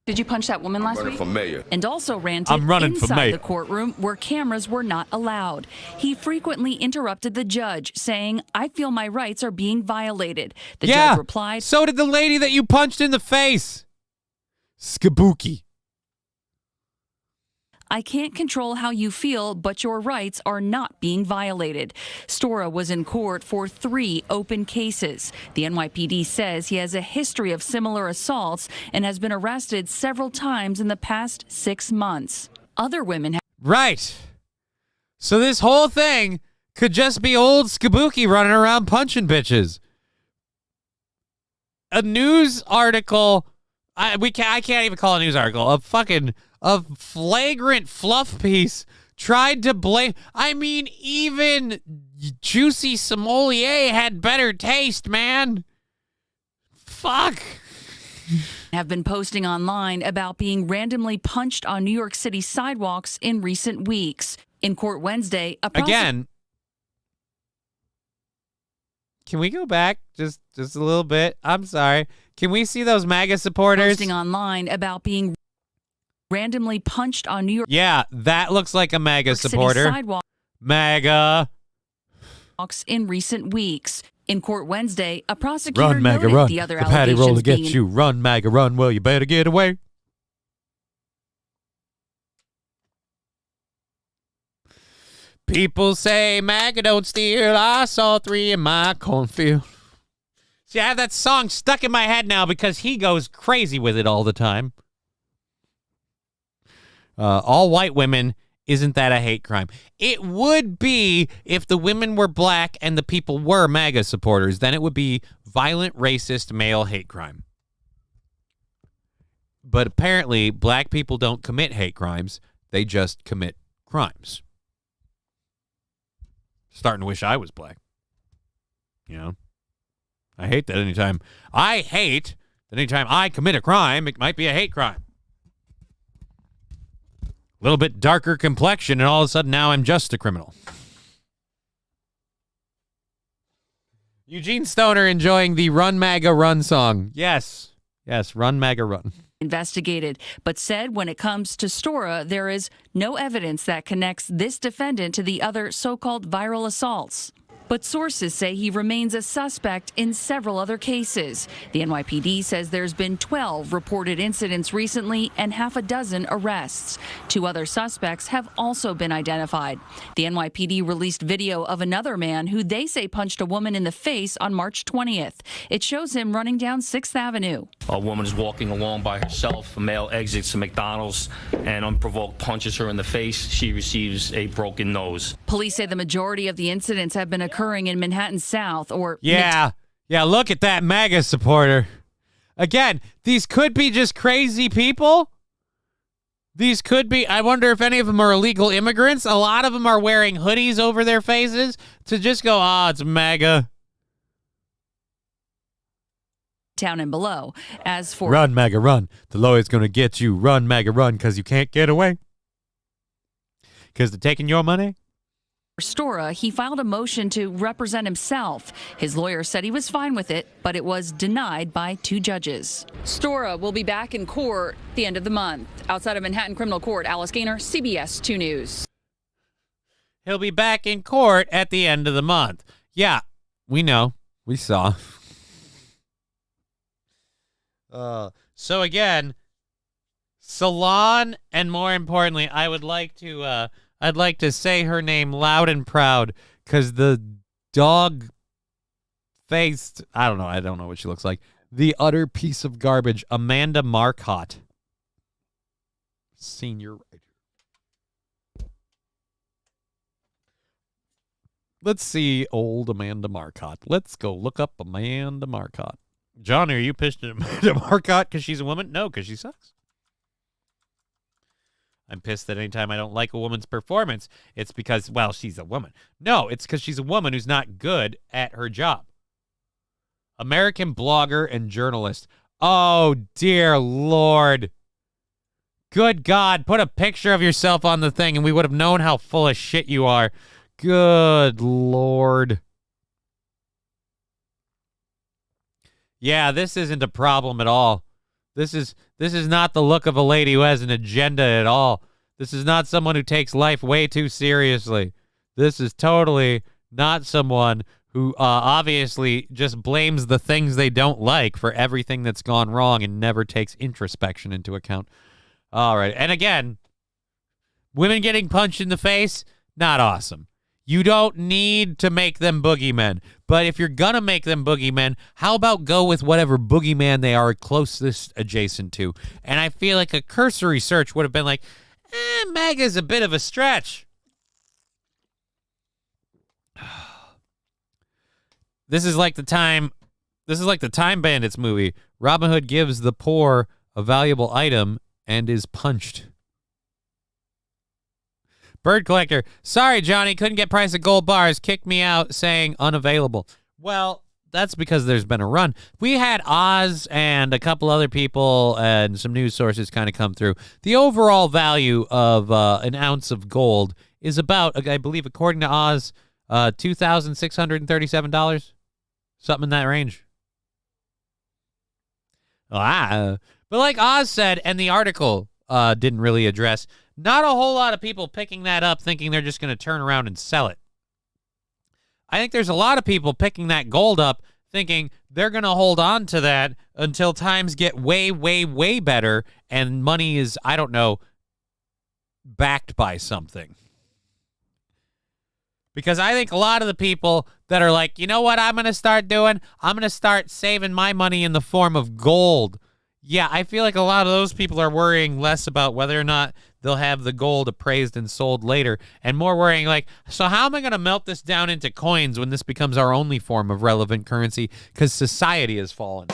Did you punch that woman last week? For mayor. And also ranted inside the courtroom where cameras were not allowed. He frequently interrupted the judge, saying, "I feel my rights are being violated." The judge replied, "So did the lady that you punched in the face." Skabuki. "I can't control how you feel, but your rights are not being violated." Stora was in court for 3 open cases. The NYPD says he has a history of similar assaults and has been arrested several times in the past 6 months. Other women have... Right. So this whole thing could just be old Skabuki running around punching bitches. A news article... I can't even call it a news article. A flagrant fluff piece tried to blame. I mean, even Juicy Sommelier had better taste, man. Fuck. Have been posting online about being randomly punched on New York City sidewalks in recent weeks. In court Wednesday, again. Can we go back just a little bit? I'm sorry. Can we see those MAGA supporters? Posting online about being randomly punched on New York. Yeah, that looks like a MAGA supporter. Sidewalk. MAGA. In recent weeks. In court Wednesday, a prosecutor Run, MAGA, noted run. the other The patty allegations roller gets being you. Run, MAGA, run. Well, you better get away. People say MAGA don't steal. I saw 3 in my cornfield. See, I have that song stuck in my head now because he goes crazy with it all the time. All white women, isn't that a hate crime? It would be if the women were black and the people were MAGA supporters. Then it would be violent, racist, male hate crime. But apparently, black people don't commit hate crimes. They just commit crimes. Starting to wish I was black. You know? I hate that anytime I commit a crime, it might be a hate crime. A little bit darker complexion, and all of a sudden now I'm just a criminal. Eugene Stoner enjoying the Run MAGA Run song. Yes, Run MAGA Run. Investigated, but said when it comes to Stora, there is no evidence that connects this defendant to the other so-called viral assaults. But sources say he remains a suspect in several other cases. The NYPD says there's been 12 reported incidents recently and half a dozen arrests. 2 other suspects have also been identified. The NYPD released video of another man who they say punched a woman in the face on March 20th. It shows him running down 6th Avenue. A woman is walking along by herself. A male exits a McDonald's and unprovoked punches her in the face. She receives a broken nose. Police say the majority of the incidents have been occurring in Manhattan South or... Yeah, look at that MAGA supporter. Again, these could be just crazy people. These could be... I wonder if any of them are illegal immigrants. A lot of them are wearing hoodies over their faces to just go, it's MAGA. Down and below. As for... Run, MAGA, run. The lawyer's going to get you. Run, MAGA, run, because you can't get away. Because they're taking your money. Stora, he filed a motion to represent himself. His lawyer said he was fine with it, but it was denied by 2 judges. Stora will be back in court at the end of the month. Outside of Manhattan Criminal Court, Alice Gaynor, CBS 2 News. He'll be back in court at the end of the month. Yeah, we know. We saw. So again, salon, and more importantly, I'd like to say her name loud and proud, because the dog-faced, I don't know what she looks like, the utter piece of garbage, Amanda Marcotte, senior writer. Let's see old Amanda Marcotte. Let's go look up Amanda Marcotte. John, are you pissed at Amanda Marcotte because she's a woman? No, because she sucks. I'm pissed that anytime I don't like a woman's performance, it's because, well, she's a woman. No, it's because she's a woman who's not good at her job. American blogger and journalist. Oh, dear Lord. Good God, put a picture of yourself on the thing and we would have known how full of shit you are. Good Lord. Yeah, this isn't a problem at all. This is not the look of a lady who has an agenda at all. This is not someone who takes life way too seriously. This is totally not someone who obviously just blames the things they don't like for everything that's gone wrong and never takes introspection into account. All right. And again, women getting punched in the face, not awesome. You don't need to make them boogeymen. But if you're going to make them boogeymen, how about go with whatever boogeyman they are closest adjacent to? And I feel like a cursory search would have been like, MAGA's a bit of a stretch. This is like the Time Bandits movie. Robin Hood gives the poor a valuable item and is punched. Bird Collector. Sorry, Johnny. Couldn't get price of gold bars. Kicked me out saying unavailable. Well, that's because there's been a run. We had Oz and a couple other people and some news sources kind of come through. The overall value of an ounce of gold is about, I believe, according to Oz, $2,637. Something in that range. But like Oz said, and the article didn't really address, not a whole lot of people picking that up thinking they're just going to turn around and sell it. I think there's a lot of people picking that gold up thinking they're going to hold on to that until times get way, way, way better and money is, I don't know, backed by something. Because I think a lot of the people that are like, you know what I'm going to start doing? I'm going to start saving my money in the form of gold. Yeah, I feel like a lot of those people are worrying less about whether or not they'll have the gold appraised and sold later, and more worrying like, so how am I going to melt this down into coins when this becomes our only form of relevant currency because society has fallen?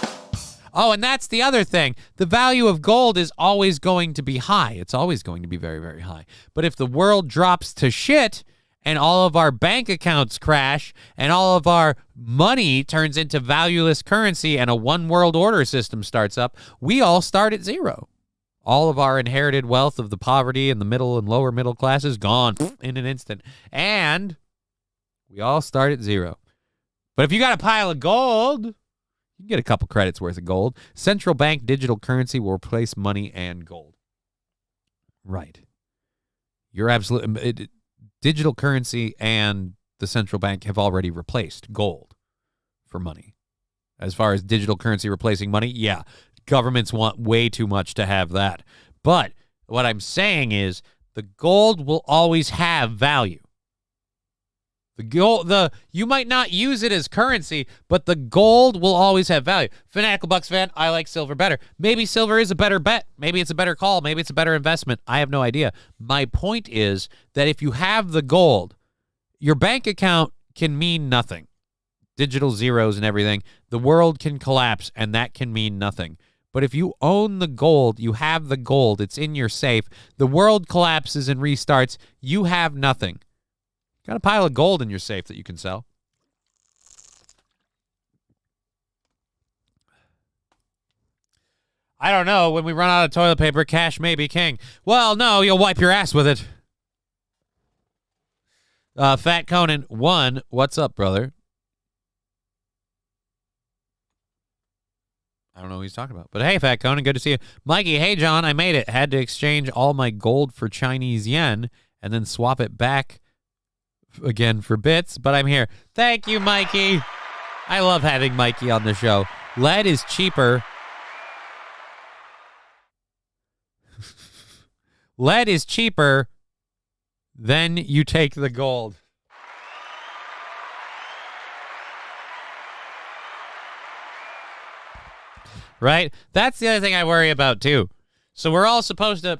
Oh, and that's the other thing. The value of gold is always going to be high. It's always going to be very, very high. But if the world drops to shit and all of our bank accounts crash and all of our money turns into valueless currency and a one world order system starts up, we all start at zero. All of our inherited wealth of the poverty and the middle and lower middle classes gone in an instant. And we all start at zero. But if you got a pile of gold, you can get a couple credits worth of gold. Central bank digital currency will replace money and gold. Right. You're absolutely... Digital currency and the central bank have already replaced gold for money. As far as digital currency replacing money, yeah, governments want way too much to have that. But what I'm saying is the gold will always have value. You might not use it as currency, but the gold will always have value. Fanatical Bucks fan, I like silver better. Maybe silver is a better bet. Maybe it's a better call. Maybe it's a better investment. I have no idea. My point is that if you have the gold, your bank account can mean nothing. Digital zeros and everything. The world can collapse, and that can mean nothing. But if you own the gold, you have the gold, it's in your safe, the world collapses and restarts, you have nothing. Got a pile of gold in your safe that you can sell. I don't know. When we run out of toilet paper, cash may be king. Well, no, you'll wipe your ass with it. Fat Conan 1, what's up, brother? I don't know what he's talking about. But hey, Fat Conan, good to see you. Mikey, hey, John, I made it. Had to exchange all my gold for Chinese yen and then swap it back again for bits, but I'm here. Thank you, Mikey. I love having Mikey on the show. Lead is cheaper lead is cheaper, then you take the gold. Right? That's the other thing I worry about, too. So we're all supposed to...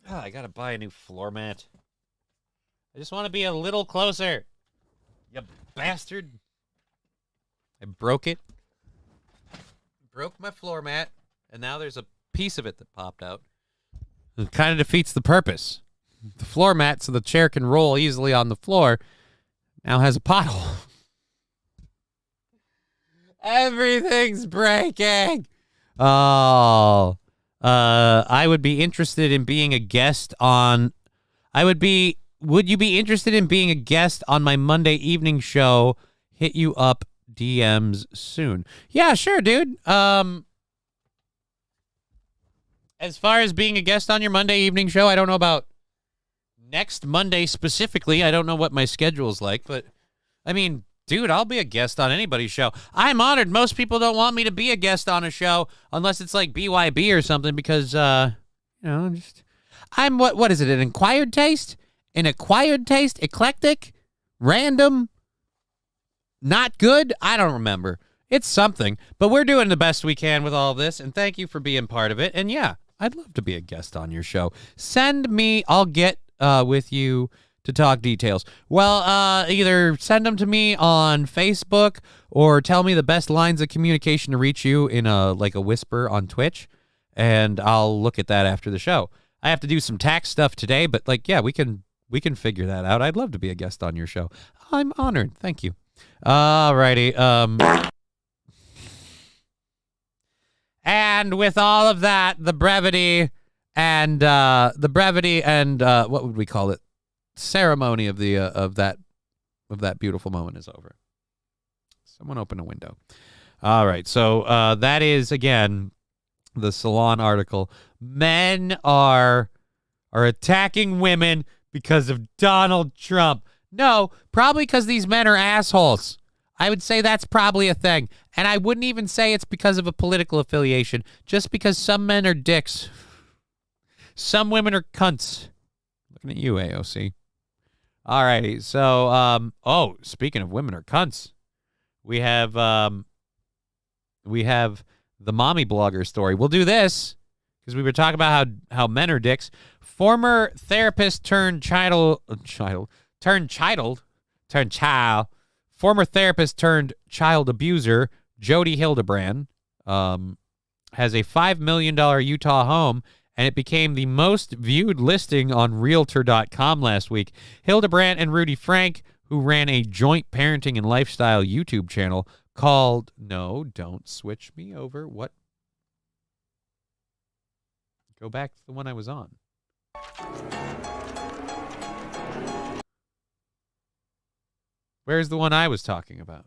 Oh, I got to buy a new floor mat. I just want to be a little closer. You bastard. I broke it. Broke my floor mat, and now there's a piece of it that popped out. It kind of defeats the purpose. The floor mat, so the chair can roll easily on the floor, now has a pothole. Everything's breaking. Oh. I would be interested in being a guest on... Would you be interested in being a guest on my Monday evening show? Hit you up DMs soon. Yeah, sure, dude. As far as being a guest on your Monday evening show, I don't know about next Monday specifically. I don't know what my schedule's like, but I mean, dude, I'll be a guest on anybody's show. I'm honored. Most people don't want me to be a guest on a show unless it's like BYB or something because, I'm what is it? An acquired taste? An acquired taste? Eclectic? Random? Not good? I don't remember. It's something, but we're doing the best we can with all this, and thank you for being part of it. And yeah, I'd love to be a guest on your show. Send me, I'll get with you to talk details. Well, either send them to me on Facebook or tell me the best lines of communication to reach you in a whisper on Twitch, and I'll look at that after the show. I have to do some tax stuff today, but we can figure that out. I'd love to be a guest on your show. I'm honored. Thank you. Alrighty. And with all of that, the brevity and what would we call it? Ceremony of the of that beautiful moment is over. Someone open a window. All right. So that is again the Salon article. Men are attacking women because of Donald Trump. No, probably because these men are assholes. I would say that's probably a thing. And I wouldn't even say it's because of a political affiliation, just because some men are dicks. Some women are cunts. Looking at you, AOC. All righty. So, speaking of women are cunts, we have the mommy blogger story. We'll do this because we were talking about how men are dicks. Former therapist turned child. Former therapist turned child abuser Jody Hildebrand has a $5 million Utah home, and it became the most viewed listing on Realtor.com last week. Hildebrand and Rudy Frank, who ran a joint parenting and lifestyle YouTube channel called... No, don't switch me over. What? Go back to the one I was on. Where's the one I was talking about?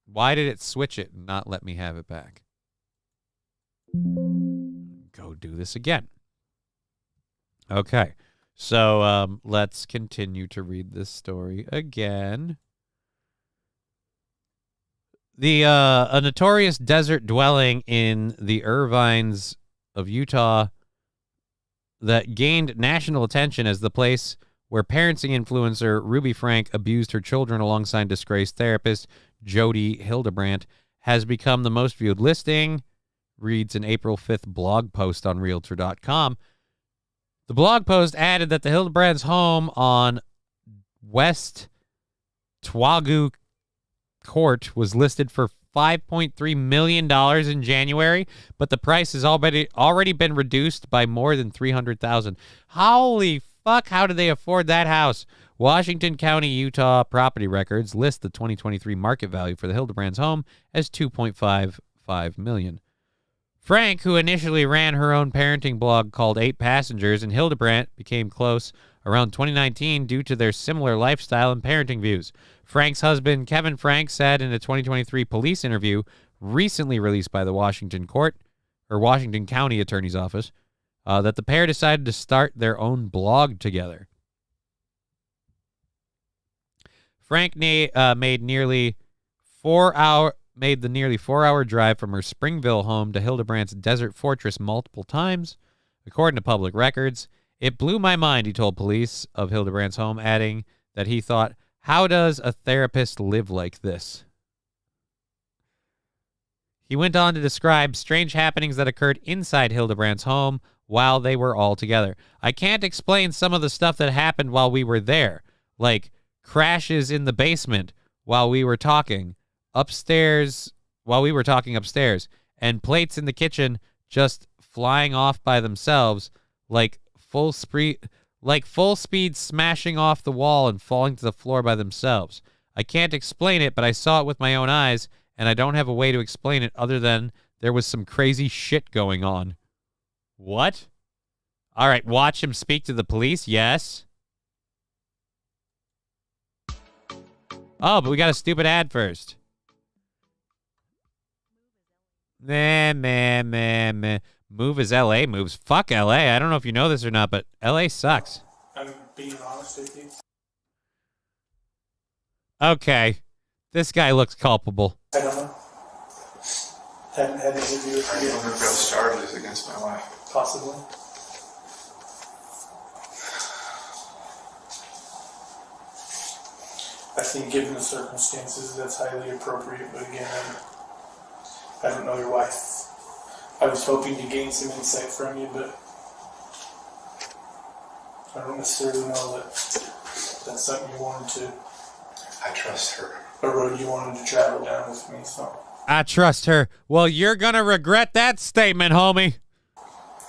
Why did it switch it and not let me have it back? Go do this again. Okay. So let's continue to read this story again. A notorious desert dwelling in the Irvines of Utah that gained national attention as the place where parenting influencer Ruby Frank abused her children alongside disgraced therapist Jody Hildebrand has become the most viewed listing, reads an April 5th blog post on Realtor.com. The blog post added that the Hildebrands' home on West Twagu Court was listed for $5.3 million in January, but the price has already been reduced by more than $300,000. Holy fuck, how did they afford that house? Washington County, Utah property records list the 2023 market value for the Hildebrands' home as $2.55 million. Frank, who initially ran her own parenting blog called 8 Passengers, and Hildebrand became close around 2019 due to their similar lifestyle and parenting views. Frank's husband, Kevin Frank, said in a 2023 police interview recently released by the Washington County Attorney's Office that the pair decided to start their own blog together. Frank made the nearly 4-hour drive from her Springville home to Hildebrand's desert fortress multiple times, according to public records. It blew my mind, he told police of Hildebrandt's home, adding that he thought, how does a therapist live like this? He went on to describe strange happenings that occurred inside Hildebrandt's home while they were all together. I can't explain some of the stuff that happened while we were there, like crashes in the basement while we were talking upstairs, and plates in the kitchen just flying off by themselves, like full speed smashing off the wall and falling to the floor by themselves. I can't explain it, but I saw it with my own eyes, and I don't have a way to explain it other than there was some crazy shit going on. What? All right, watch him speak to the police, yes. Oh, but we got a stupid ad first. Move as LA moves. Fuck LA. I don't know if you know this or not, but LA sucks. I'm being honest with you. Okay. This guy looks culpable. I don't know. Haven't had an interview with you. I don't press charges against my wife. Possibly. I think given the circumstances, that's highly appropriate, but again, I don't know your wife. I was hoping to gain some insight from you, but I don't necessarily know that that's something you wanted to. I trust her. A road you wanted to travel down with me, so. I trust her. Well, you're going to regret that statement, homie.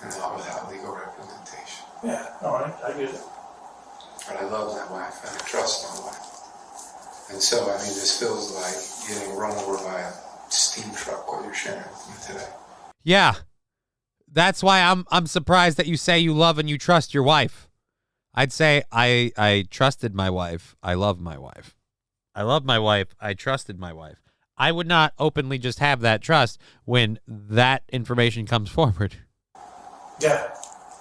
And not without legal representation. Yeah, all right, I get it. But I love my wife, and I trust my wife. And so, I mean, this feels like getting run over by a steam truck while you're sharing with me today. Yeah. That's why I'm surprised that you say you love and you trust your wife. I'd say I trusted my wife. I love my wife. I love my wife. I trusted my wife. I would not openly just have that trust when that information comes forward. Yeah.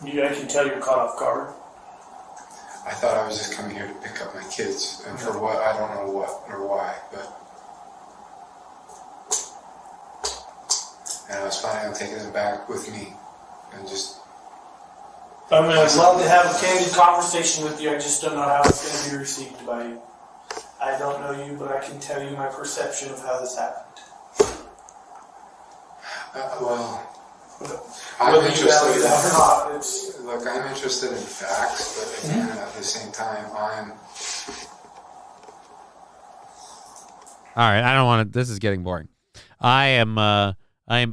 I can tell you're caught off guard. I thought I was just coming here to pick up my kids, and for what, I don't know what or why, but... And I was planning on taking them back with me, and just... I mean, I'd love to have a candid conversation with you, I just don't know how it's going to be received by you. I don't know you, but I can tell you my perception of how this happened. Well... I'm interested or not, look, I'm interested in facts, but again, at the same time, I'm... All right, I don't want to... This is getting boring. I am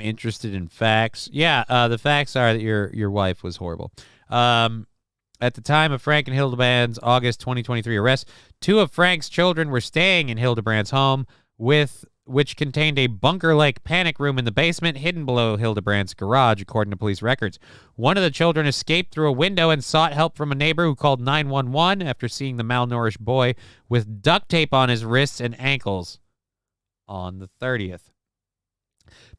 interested in facts. Yeah, the facts are that your wife was horrible. At the time of Frank and Hildebrandt's August 2023 arrest, 2 of Frank's children were staying in Hildebrandt's home, which contained a bunker-like panic room in the basement hidden below Hildebrandt's garage, according to police records. One of the children escaped through a window and sought help from a neighbor who called 911 after seeing the malnourished boy with duct tape on his wrists and ankles on the 30th.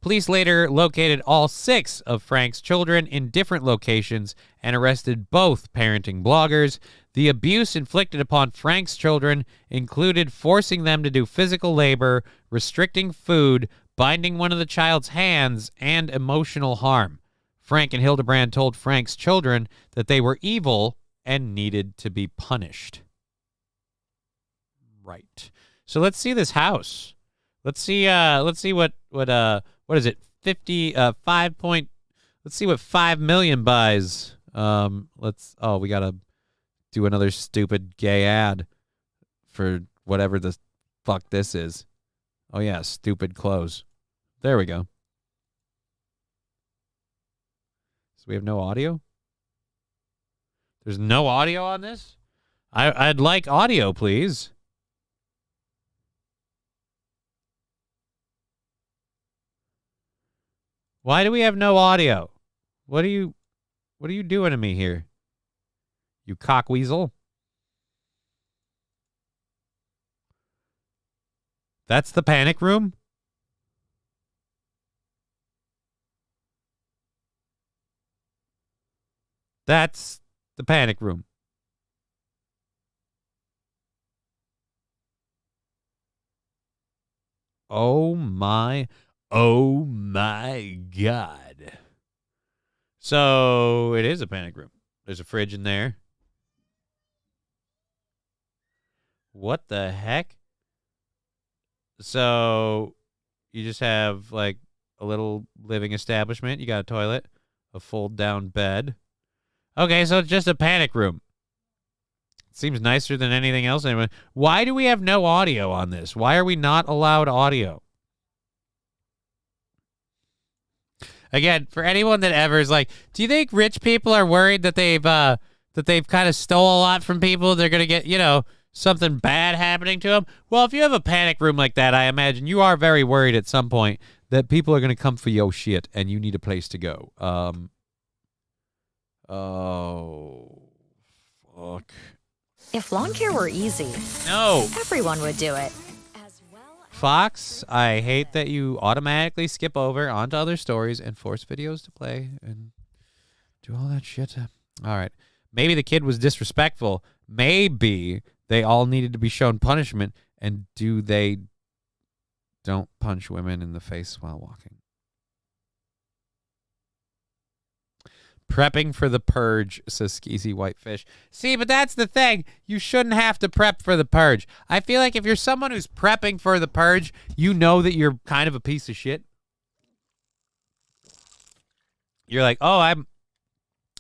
Police later located all 6 of Frank's children in different locations and arrested both parenting bloggers. The abuse inflicted upon Frank's children included forcing them to do physical labor, restricting food, binding one of the child's hands, and emotional harm. Frank and Hildebrandt told Frank's children that they were evil and needed to be punished. Right. So let's see this house. Let's see what is it? 5 point. Let's see what 5 million buys. We gotta do another stupid gay ad for whatever the fuck this is. Oh yeah, stupid clothes. There we go. So we have no audio? There's no audio on this? I'd like audio, please. Why do we have no audio? What are you doing to me here? You cockweasel. That's the panic room? That's the panic room. Oh my God. So it is a panic room. There's a fridge in there. What the heck? So you just have like a little living establishment. You got a toilet, a fold-down bed. Okay, so it's just a panic room. Seems nicer than anything else. Anyway, why do we have no audio on this? Why are we not allowed audio? Again, for anyone that ever is like, do you think rich people are worried that they've kind of stole a lot from people? They're gonna get, something bad happening to them? Well, if you have a panic room like that, I imagine you are very worried at some point that people are gonna come for your shit and you need a place to go. Oh, fuck. If lawn care were easy, no, everyone would do it. Fox, I hate that you automatically skip over onto other stories and force videos to play and do all that shit. All right. Maybe the kid was disrespectful. Maybe they all needed to be shown punishment. And do they don't punch women in the face while walking? Prepping for the purge, says Skeezy Whitefish. See, but that's the thing. You shouldn't have to prep for the purge. I feel like if you're someone who's prepping for the purge, you know that you're kind of a piece of shit. You're like, oh, I'm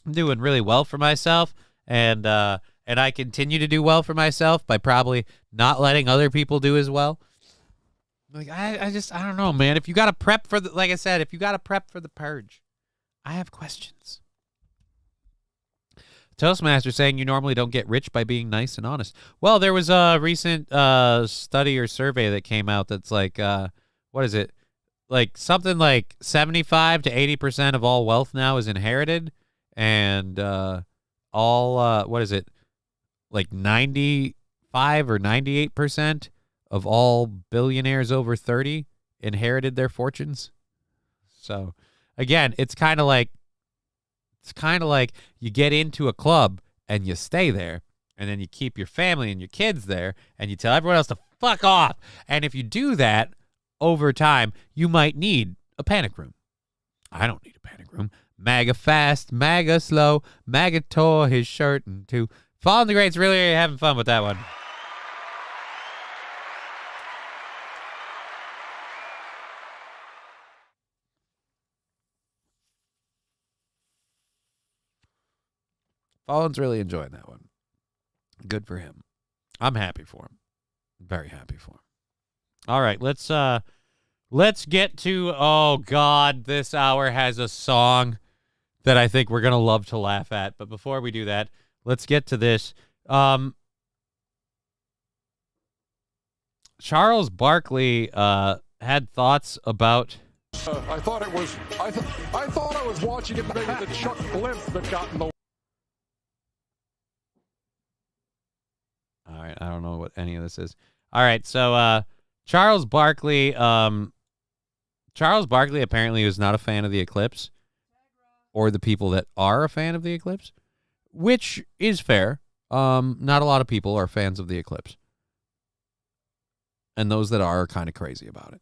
doing really well for myself, and I continue to do well for myself by probably not letting other people do as well. Like, I don't know, man. If you got to prep for the, like I said, if you got to prep for the purge, I have questions. Toastmaster saying you normally don't get rich by being nice and honest. Well, there was a recent study or survey that came out that's like, what is it? Like something like 75 to 80% of all wealth now is inherited, and what is it? Like 95 or 98% of all billionaires over 30 inherited their fortunes. So again, it's kind of like you get into a club and you stay there, and then you keep your family and your kids there, and you tell everyone else to fuck off. And if you do that over time, you might need a panic room. I don't need a panic room. MAGA fast, MAGA slow, MAGA tore his shirt in two. Fallen the Greats really having fun with that one. Fallen's really enjoying that one. Good for him. I'm happy for him. Very happy for him. All right, let's get to, oh God, this hour has a song that I think we're going to love to laugh at. But before we do that, let's get to this. Charles Barkley had thoughts about... I thought I was watching it, maybe the Chuck blimp that got in the... All right, I don't know what any of this is. All right, so Charles Barkley apparently is not a fan of the eclipse, or the people that are a fan of the eclipse, which is fair. Not a lot of people are fans of the eclipse, and those that are kind of crazy about it.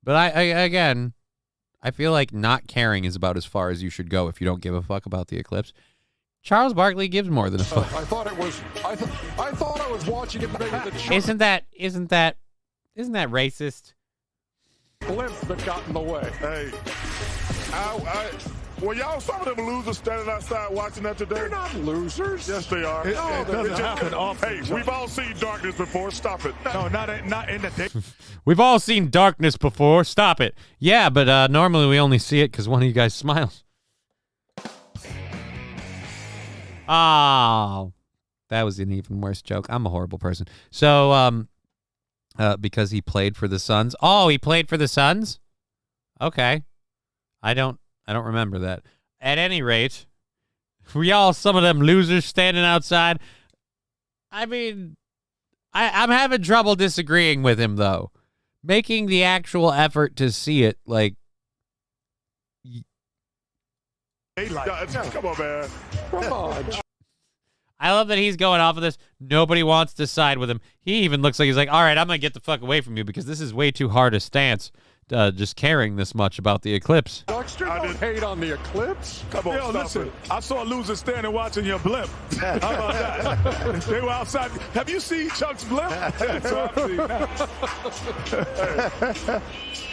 But I feel like not caring is about as far as you should go if you don't give a fuck about the eclipse. Charles Barkley gives more than a fuck. I thought I was watching it, maybe the Chuck... Isn't that racist? Blimp that got in the way. Hey, well, y'all, some of them losers standing outside watching that today. They're not losers. Yes, they are. It doesn't happen often. Hey, we've all seen darkness before. Stop it. No, not in the day. We've all seen darkness before. Stop it. Yeah, but normally we only see it because one of you guys smiles. Oh, that was an even worse joke. I'm a horrible person. So, because he played for the Suns. Oh, he played for the Suns? Okay. I don't remember that. At any rate, we all some of them losers standing outside. I mean, I'm having trouble disagreeing with him, though. Making the actual effort to see it, like... Come on, man. Come on. I love that he's going off of this. Nobody wants to side with him. He even looks like he's like, all right, I'm going to get the fuck away from you because this is way too hard a stance just caring this much about the eclipse. Dexter, don't hate on the eclipse. Come on, listen. I saw losers standing watching your blimp. How about that? They were outside. Have you seen Chuck's blimp? So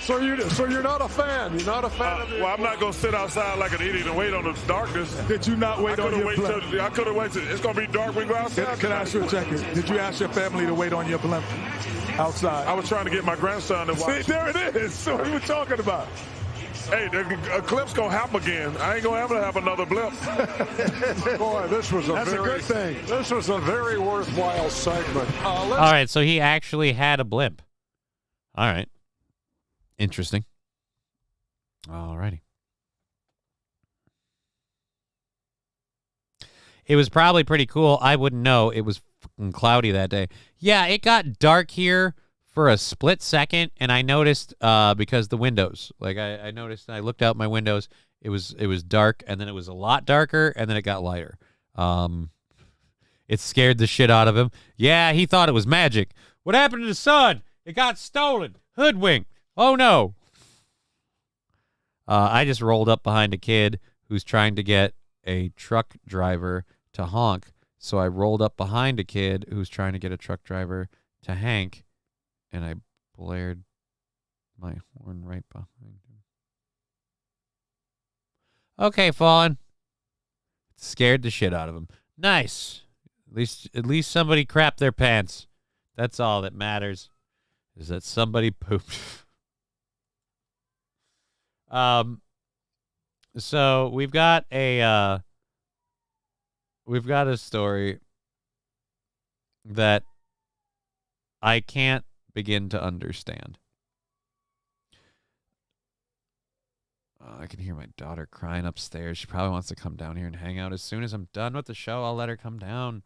So you're not a fan. You're not a fan of the. Well, I'm not gonna sit outside like an idiot and wait on the darkness. Did you not wait on your blimp? I could have waited. It's gonna be dark when we go outside. Can I ask you a second? Did you ask your family to wait on your blimp outside? I was trying to get my grandson to watch. See, there it is. So what are we talking about? Hey, the eclipse gonna happen again. I ain't gonna ever have another blimp. Boy, this was a good thing. This was a very worthwhile segment. All right, so he actually had a blimp. All right. Interesting. All righty. It was probably pretty cool. I wouldn't know. It was fucking cloudy that day. Yeah, it got dark here for a split second, and I noticed because the windows. Like I noticed, I looked out my windows. It was dark, and then it was a lot darker, and then it got lighter. It scared the shit out of him. Yeah, he thought it was magic. What happened to the sun? It got stolen. Hoodwinked. Oh, no. I just rolled up behind a kid who's trying to get a truck driver to honk. So I rolled up behind a kid who's trying to get a truck driver to hank, and I blared my horn right behind him. Okay, Fallen. Scared the shit out of him. Nice. At least somebody crapped their pants. That's all that matters, is that somebody pooped. So we've got a story that I can't begin to understand. I can hear my daughter crying upstairs. She probably wants to come down here and hang out. As soon as I'm done with the show, I'll let her come down.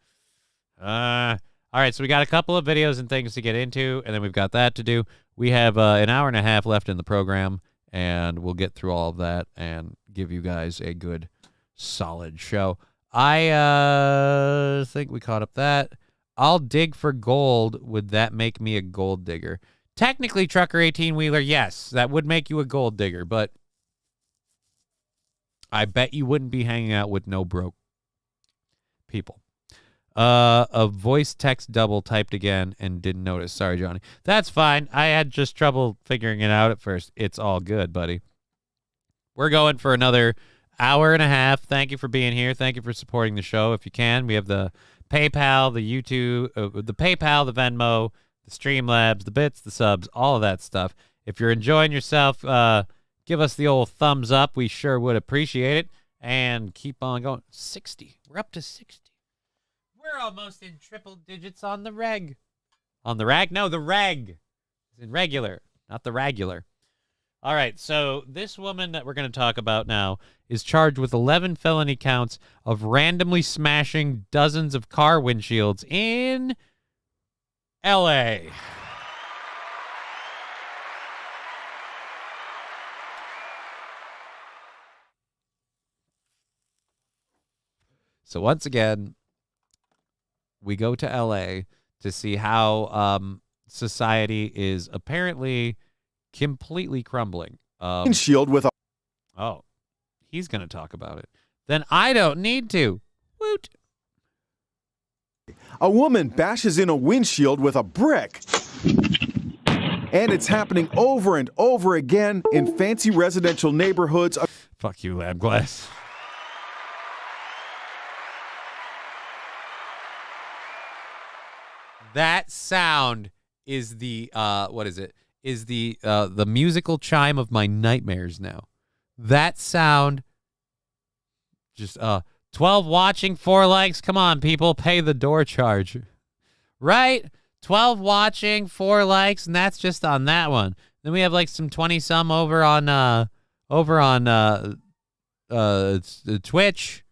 All right, so we got a couple of videos and things to get into, and then we've got that to do. We have an hour and a half left in the program, and we'll get through all of that and give you guys a good, solid show. I think we caught up that. I'll dig for gold. Would that make me a gold digger? Technically, Trucker 18-Wheeler, yes, that would make you a gold digger, but I bet you wouldn't be hanging out with no broke people. A voice text double typed again and didn't notice. Sorry, Johnny. That's fine. I had just trouble figuring it out at first. It's all good, buddy. We're going for another hour and a half. Thank you for being here. Thank you for supporting the show. If you can, we have the PayPal, the YouTube, the PayPal, the Venmo, the Streamlabs, the bits, the subs, all of that stuff. If you're enjoying yourself, give us the old thumbs up. We sure would appreciate it. And keep on going. 60. We're up to 60. We're almost in triple digits on the reg. On the rag? No, the reg. It's in regular, not the regular. All right, so this woman that we're going to talk about now is charged with 11 felony counts of randomly smashing dozens of car windshields in L.A. So once again, we go to L.A. to see how society is apparently completely crumbling. Windshield with a... Oh, he's going to talk about it. Then I don't need to. Woot. A woman bashes in a windshield with a brick. And it's happening over and over again in fancy residential neighborhoods. Fuck you, Lab Glass. That sound is the what is it? Is the musical chime of my nightmares now. That sound just 12 watching, 4 likes. Come on, people, pay the door charge. Right? 12 watching, 4 likes, and that's just on that one. Then we have like some 20 some over on Twitch.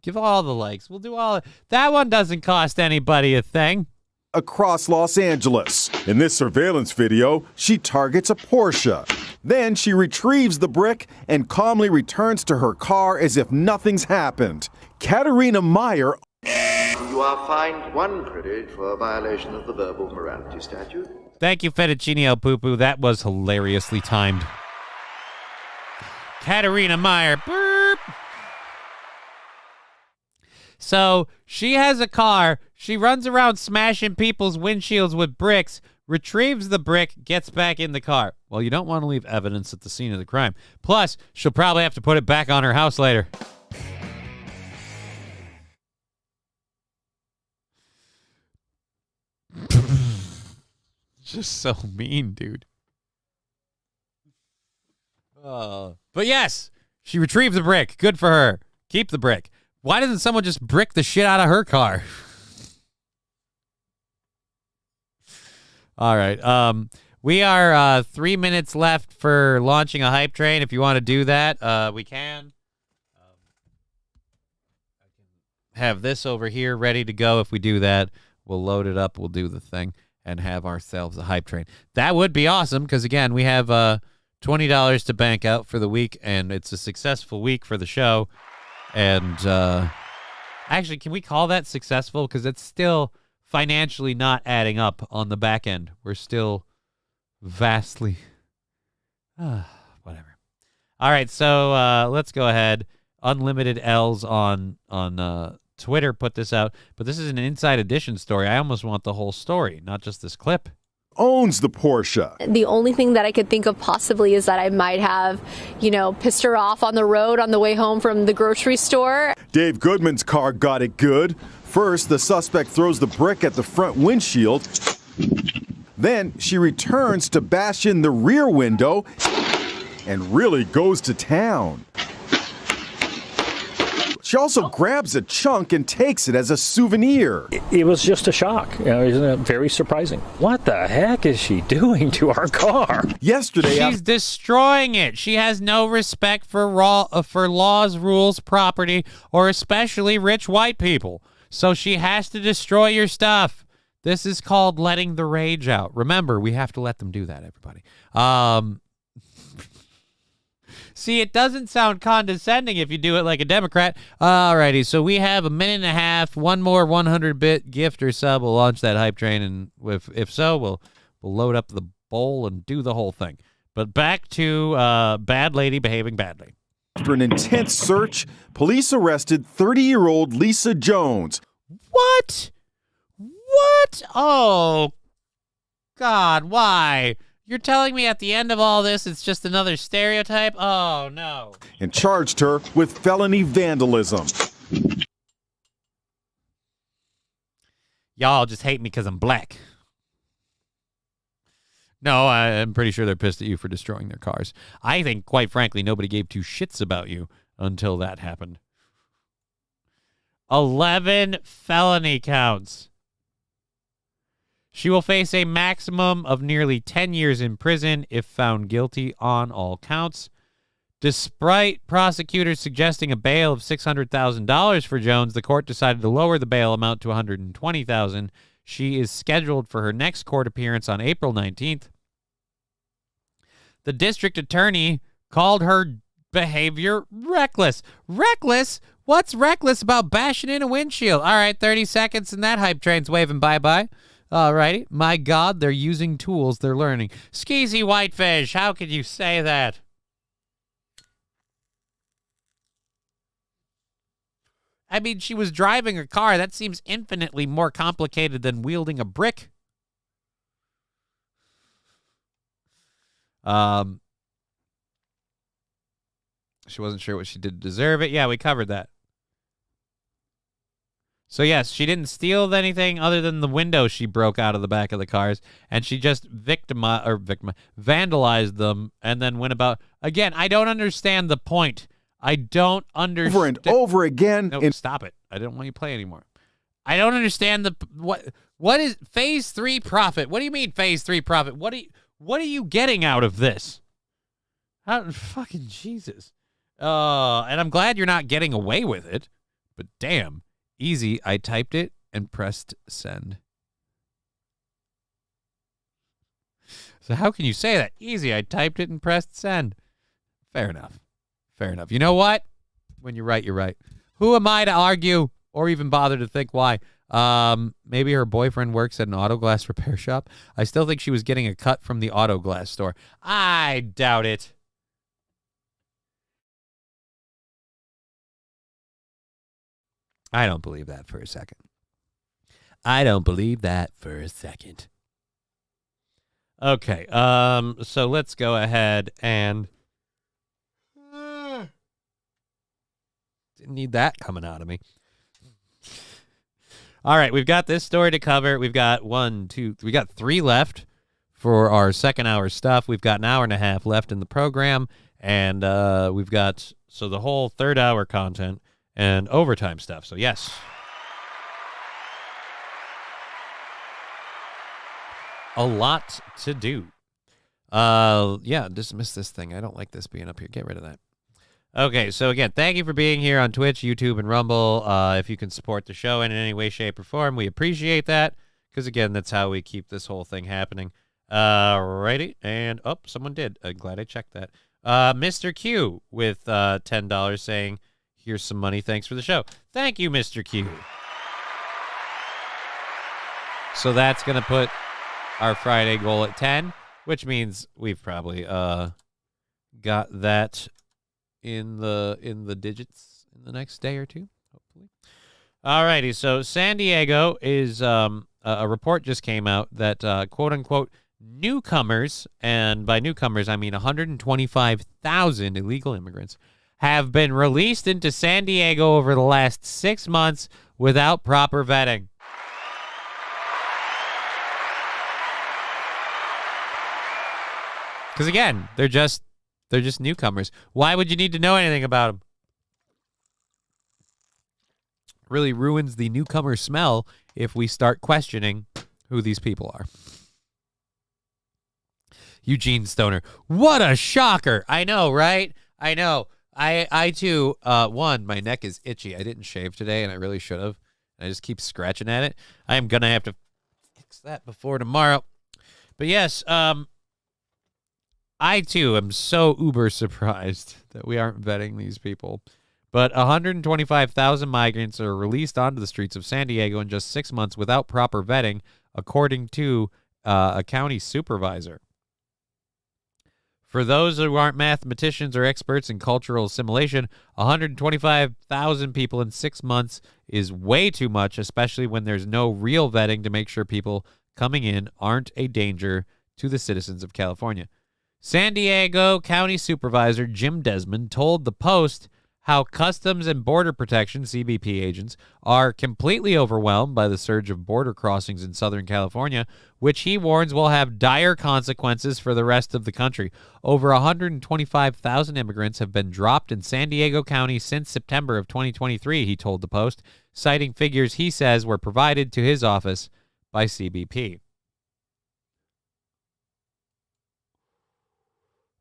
Give all the likes. We'll do all. That one doesn't cost anybody a thing. Across Los Angeles. In this surveillance video, she targets a Porsche. Then she retrieves the brick and calmly returns to her car as if nothing's happened. Katerina Meyer. You are fined 1 credit for a violation of the verbal morality statute. Thank you, Fettuccine El Poo-Poo. That was hilariously timed. Katarina Meyer. Burp. So she has a car. She runs around smashing people's windshields with bricks, retrieves the brick, gets back in the car. Well, you don't want to leave evidence at the scene of the crime. Plus, she'll probably have to put it back on her house later. Just so mean, dude. But yes, she retrieved the brick. Good for her. Keep the brick. Why doesn't someone just brick the shit out of her car? All right. We are 3 minutes left for launching a hype train. If you want to do that, we can. I can have this over here ready to go. If we do that, we'll load it up. We'll do the thing and have ourselves a hype train. That would be awesome because, again, we have $20 to bank out for the week, and it's a successful week for the show. And actually, can we call that successful? Because it's still financially not adding up on the back end. We're still vastly whatever. All right, so let's go ahead. Unlimited L's on Twitter put this out, but this is an Inside Edition story. I almost want the whole story, not just this clip. Owns the Porsche. The only thing that I could think of possibly is that I might have, pissed her off on the road on the way home from the grocery store. Dave Goodman's car got it good. First, the suspect throws the brick at the front windshield. Then she returns to bash in the rear window and really goes to town. She also grabs a chunk and takes it as a souvenir. It was just a shock. Isn't it very surprising? What the heck is she doing to our car? Yesterday, she's destroying it. She has no respect for laws, rules, property, or especially rich white people. So she has to destroy your stuff. This is called letting the rage out. Remember, we have to let them do that, everybody. See, it doesn't sound condescending if you do it like a Democrat. Alrighty, so we have a minute and a half. One more 100-bit gift or sub. We'll launch that hype train, and if so, we'll load up the bowl and do the whole thing. But back to bad lady behaving badly. After an intense search, police arrested 30-year-old Lisa Jones. What? What? Oh, God, why? You're telling me at the end of all this, it's just another stereotype? Oh, no. And charged her with felony vandalism. Y'all just hate me because I'm black. No, I'm pretty sure they're pissed at you for destroying their cars. I think, quite frankly, nobody gave two shits about you until that happened. 11 felony counts. She will face a maximum of nearly 10 years in prison if found guilty on all counts. Despite prosecutors suggesting a bail of $600,000 for Jones, the court decided to lower the bail amount to $120,000. She is scheduled for her next court appearance on April 19th. The district attorney called her behavior reckless. Reckless? What's reckless about bashing in a windshield? All right, 30 seconds and that hype train's waving bye-bye. All righty. My God, they're using tools they're learning. Skeezy Whitefish, how could you say that? I mean, she was driving a car. That seems infinitely more complicated than wielding a brick. She wasn't sure what she did to deserve it. Yeah, we covered that. So, yes, she didn't steal anything other than the window she broke out of the back of the cars, and she just vandalized them and then went about. Again, I don't understand the point. I don't understand. Over and over again. No, stop it. I don't want you to play anymore. I don't understand what is phase 3 profit? What do you mean phase 3 profit? What are you getting out of this? Fucking Jesus. And I'm glad you're not getting away with it, but damn. Easy, I typed it and pressed send. So how can you say that? Easy, I typed it and pressed send. Fair enough. Fair enough. You know what? When you're right, you're right. Who am I to argue or even bother to think why? Maybe her boyfriend works at an auto glass repair shop. I still think she was getting a cut from the auto glass store. I doubt it. I don't believe that for a second. I don't believe that for a second. Okay, so let's go ahead and... Didn't need that coming out of me. All right, we've got this story to cover. We've got we got 3 left for our second hour stuff. We've got an hour and a half left in the program, and we've got the whole third hour content and overtime stuff. So yes. A lot to do. Yeah, dismiss this thing. I don't like this being up here. Get rid of that. Okay, so again, thank you for being here on Twitch, YouTube, and Rumble. If you can support the show in any way, shape, or form, we appreciate that. Because, again, that's how we keep this whole thing happening. Righty, and, someone did. I'm glad I checked that. Mr. Q with $10 saying, here's some money, thanks for the show. Thank you, Mr. Q. So that's going to put our Friday goal at 10, which means we've probably got that in the digits in the next day or two, hopefully. Alrighty, so San Diego is a report just came out that quote unquote newcomers, and by newcomers I mean 125,000 illegal immigrants, have been released into San Diego over the last 6 months without proper vetting. Because again, they're just newcomers. Why would you need to know anything about them? Really ruins the newcomer smell if we start questioning who these people are. Eugene Stoner. What a shocker. I know, right? I know. I too, my neck is itchy. I didn't shave today, and I really should have. I just keep scratching at it. I am going to have to fix that before tomorrow. But yes, I, too, am so uber surprised that we aren't vetting these people. But 125,000 migrants are released onto the streets of San Diego in just 6 months without proper vetting, according to a county supervisor. For those who aren't mathematicians or experts in cultural assimilation, 125,000 people in 6 months is way too much, especially when there's no real vetting to make sure people coming in aren't a danger to the citizens of California. San Diego County Supervisor Jim Desmond told The Post how Customs and Border Protection, CBP agents, are completely overwhelmed by the surge of border crossings in Southern California, which he warns will have dire consequences for the rest of the country. Over 125,000 immigrants have been dropped in San Diego County since September of 2023, he told The Post, citing figures he says were provided to his office by CBP.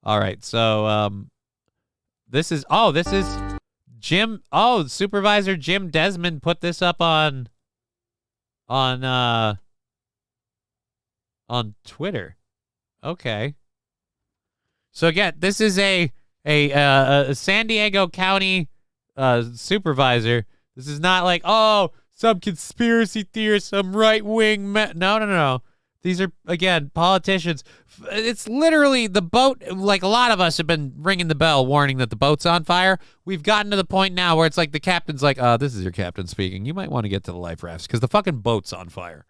All right, so this is Jim. Oh, Supervisor Jim Desmond put this up on Twitter. Okay. So again, this is a San Diego County supervisor. This is not like, some conspiracy theorist, some right-wing no. These are, again, politicians. It's literally the boat, like a lot of us have been ringing the bell warning that the boat's on fire. We've gotten to the point now where it's like the captain's like, this is your captain speaking. You might want to get to the life rafts because the fucking boat's on fire.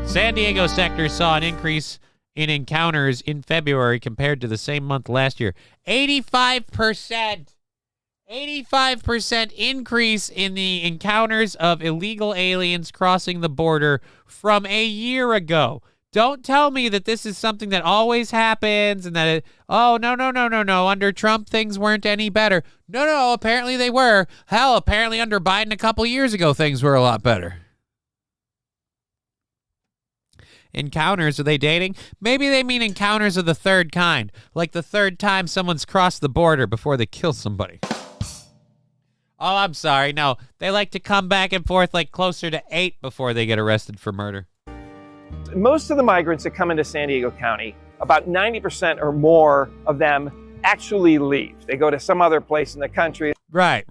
San Diego sector saw an increase in encounters in February compared to the same month last year. 85%. 85% increase in the encounters of illegal aliens crossing the border from a year ago. Don't tell me that this is something that always happens and that no. Under Trump, things weren't any better. No, apparently they were. Hell, apparently under Biden a couple years ago, things were a lot better. Encounters, are they dating? Maybe they mean encounters of the third kind, like the third time someone's crossed the border before they kill somebody. Oh, I'm sorry. No, they like to come back and forth like closer to 8 before they get arrested for murder. Most of the migrants that come into San Diego County, about 90% or more of them actually leave. They go to some other place in the country. Right.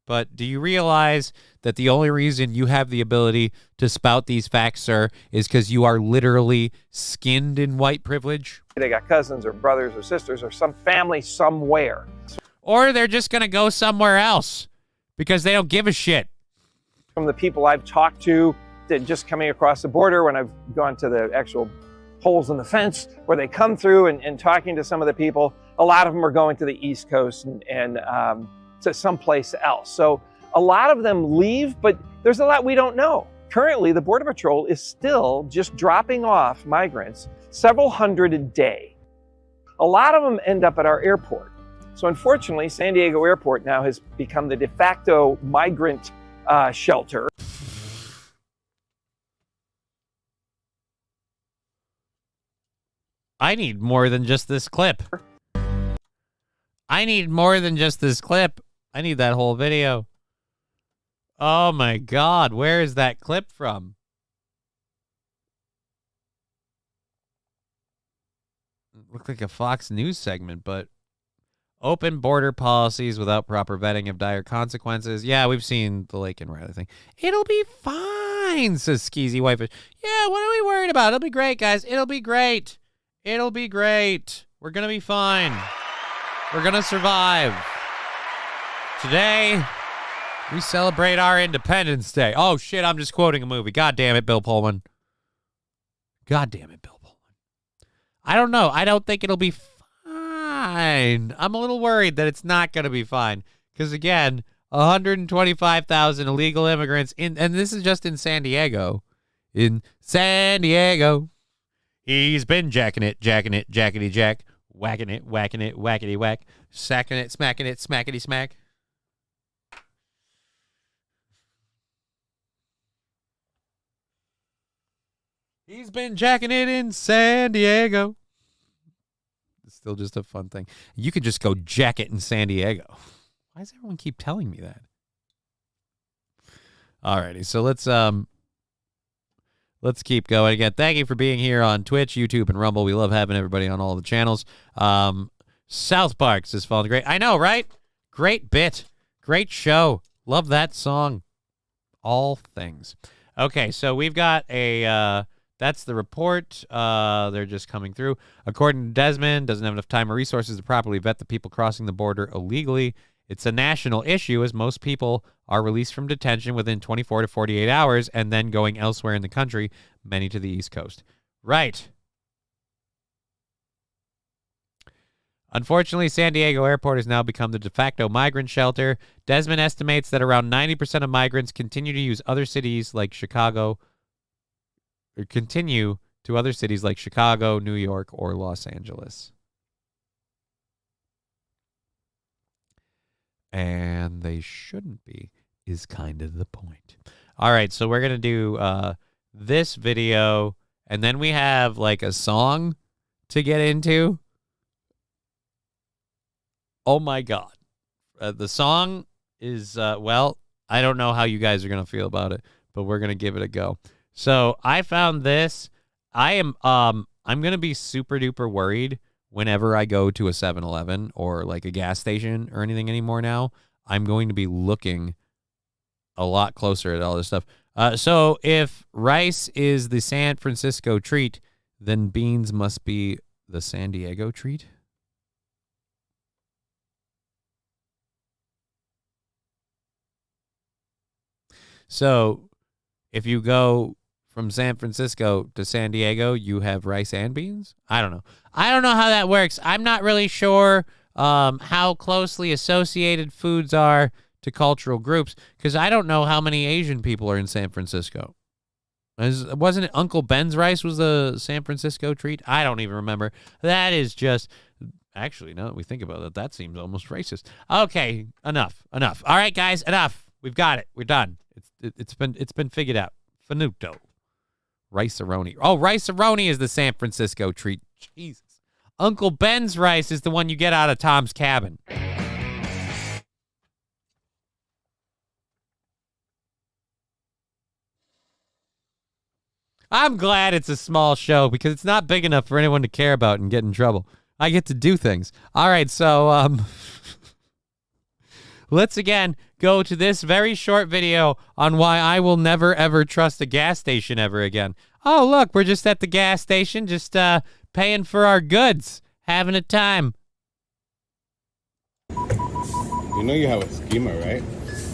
But do you realize that the only reason you have the ability to spout these facts, sir, is because you are literally skinned in white privilege? They got cousins or brothers or sisters or some family somewhere. Or they're just going to go somewhere else because they don't give a shit. From the people I've talked to that just coming across the border, when I've gone to the actual holes in the fence where they come through and talking to some of the people, a lot of them are going to the East Coast and to someplace else. So a lot of them leave, but there's a lot we don't know. Currently, the Border Patrol is still just dropping off migrants, several hundred a day. A lot of them end up at our airport. So unfortunately, San Diego Airport now has become the de facto migrant shelter. I need more than just this clip. I need that whole video. Oh my God, where is that clip from? Looked like a Fox News segment, but open border policies without proper vetting of dire consequences. Yeah, we've seen the Lake and Riley thing. It'll be fine, says Skeezy Whitefish. Yeah, what are we worried about? It'll be great, guys. It'll be great. It'll be great. We're going to be fine. We're going to survive. Today, we celebrate our Independence Day. Oh, shit, I'm just quoting a movie. God damn it, Bill Pullman. God damn it, Bill Pullman. I don't know. I don't think it'll be fine. I'm a little worried that it's not going to be fine. Because, again, 125,000 illegal immigrants, and this is just in San Diego. In San Diego. He's been jacking it, jackety jack, whacking it, whackety whack, sacking it, smackety smack. He's been jacking it in San Diego. It's still just a fun thing. You could just go jack it in San Diego. Why does everyone keep telling me that? Alrighty, so let's keep going. Again, thank you for being here on Twitch, YouTube, and Rumble. We love having everybody on all the channels. South Park is falling great. I know, right? Great bit. Great show. Love that song. All things. Okay, so we've got a... that's the report. They're just coming through. According to Desmond, doesn't have enough time or resources to properly vet the people crossing the border illegally. It's a national issue as most people are released from detention within 24 to 48 hours and then going elsewhere in the country, many to the East Coast. Right. Unfortunately, San Diego Airport has now become the de facto migrant shelter. Desmond estimates that around 90% of migrants continue to use other cities like Chicago, or continue to other cities like Chicago, New York, or Los Angeles. And they shouldn't be, is kind of the point. All right, so we're going to do this video, and then we have like a song to get into. Oh my God. The song is, well, I don't know how you guys are going to feel about it, but we're going to give it a go. So I found this. I'm going to be super duper worried whenever I go to a 7-Eleven or like a gas station or anything anymore now. I'm going to be looking a lot closer at all this stuff. So if rice is the San Francisco treat, then beans must be the San Diego treat. So if you go from San Francisco to San Diego, you have rice and beans? I don't know. I don't know how that works. I'm not really sure how closely associated foods are to cultural groups, because I don't know how many Asian people are in San Francisco. Wasn't it Uncle Ben's rice was the San Francisco treat? I don't even remember. That is just... Actually, now that we think about it, that seems almost racist. Okay, enough. All right, guys, enough. We've got it. We're done. It's been figured out. Finito. Rice-a-roni. Oh, rice-a-roni is the San Francisco treat. Jesus. Uncle Ben's rice is the one you get out of Tom's Cabin. I'm glad it's a small show because it's not big enough for anyone to care about and get in trouble. I get to do things. All right, so let's again go to this very short video on why I will never, ever trust a gas station ever again. Oh, look, we're just at the gas station, just paying for our goods, having a time. You know you have a schema, right?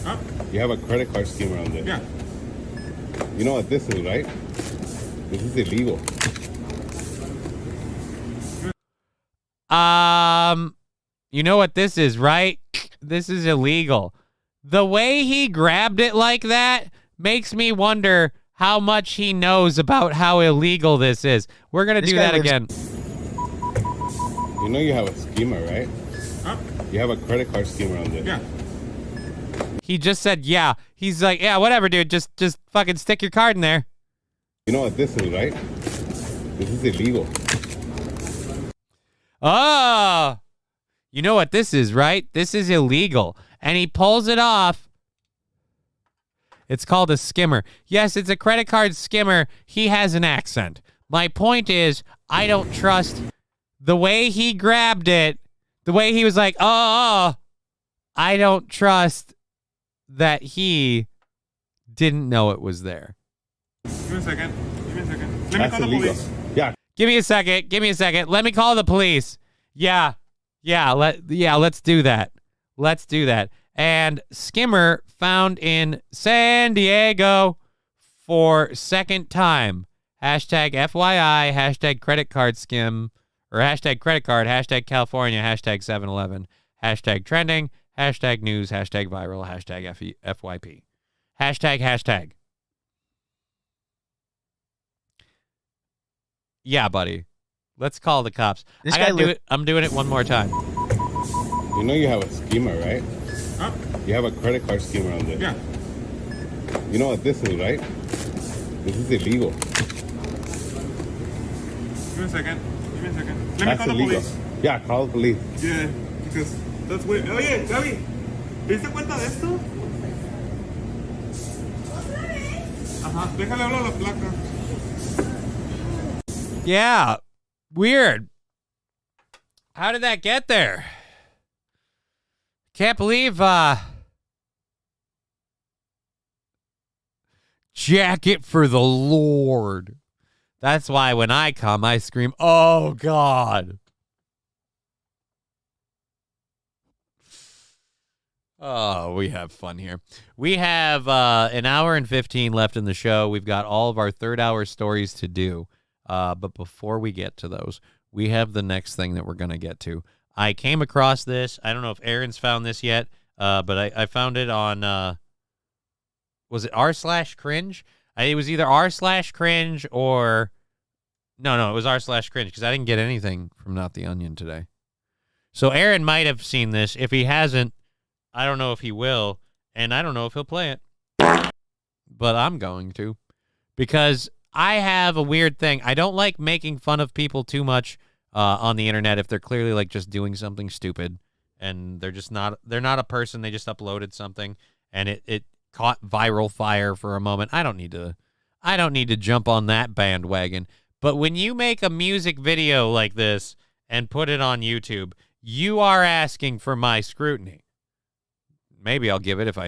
Huh? You have a credit card schema on this. Yeah. You know what this is, right? This is illegal. You know what this is, right? This is illegal. The way he grabbed it like that makes me wonder how much he knows about how illegal this is. We're going to do that again. You know you have a schema, right? Huh? You have a credit card schema on this. Yeah. He just said, yeah. He's like, yeah, whatever, dude. Just fucking stick your card in there. You know what this is, right? This is illegal. Oh, you know what this is, right? This is illegal. And he pulls it off. It's called a skimmer. Yes, it's a credit card skimmer. He has an accent. My point is, I don't trust the way he grabbed it, the way he was like, oh, I don't trust that he didn't know it was there. Give me a second. Let me call the police. Yeah. Give me a second. Let me call the police. Yeah, let's do that. Let's do that. And skimmer found in San Diego for second time. Hashtag FYI, hashtag credit card skim, or hashtag credit card, hashtag California, hashtag 7-Eleven, hashtag trending, hashtag news, hashtag viral, hashtag FYP. Hashtag. Yeah, buddy. Let's call the cops. I gotta do it. I'm doing it one more time. You know you have a schema, right? Huh? You have a credit card schema on this. Yeah. You know what this is, right? This is illegal. Give me a second. Let me call the police. Yeah, call the police. Yeah, because that's weird. Oye, Gaby, ¿te diste cuenta de esto? Ajá, déjale hablar a la placa. Yeah, weird. How did that get there? Can't believe, jacket for the Lord. That's why when I come, I scream, oh, God. Oh, we have fun here. We have an hour and 15 left in the show. We've got all of our third-hour stories to do. But before we get to those, we have the next thing that we're going to get to. I came across this. I don't know if Aaron's found this yet, but I found it on, was it r/cringe? It was either r/cringe or, no, it was r/cringe because I didn't get anything from Not the Onion today. So Aaron might have seen this. If he hasn't, I don't know if he will, and I don't know if he'll play it. But I'm going to, because I have a weird thing. I don't like making fun of people too much on the internet if they're clearly like just doing something stupid and they're not a person. They just uploaded something and it caught viral fire for a moment. I don't need to jump on that bandwagon. But when you make a music video like this and put it on YouTube, you are asking for my scrutiny. Maybe I'll give it if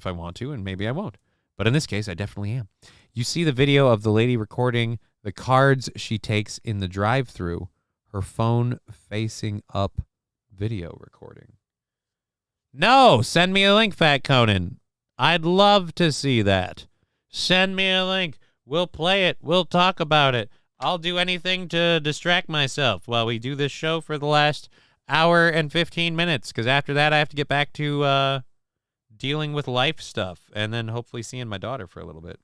I want to, and maybe I won't. But in this case, I definitely am. You see the video of the lady recording the cards she takes in the drive-thru, her phone facing up video recording. No, send me a link, Fat Conan. I'd love to see that. Send me a link. We'll play it. We'll talk about it. I'll do anything to distract myself while we do this show for the last hour and 15 minutes, because after that I have to get back to dealing with life stuff and then hopefully seeing my daughter for a little bit.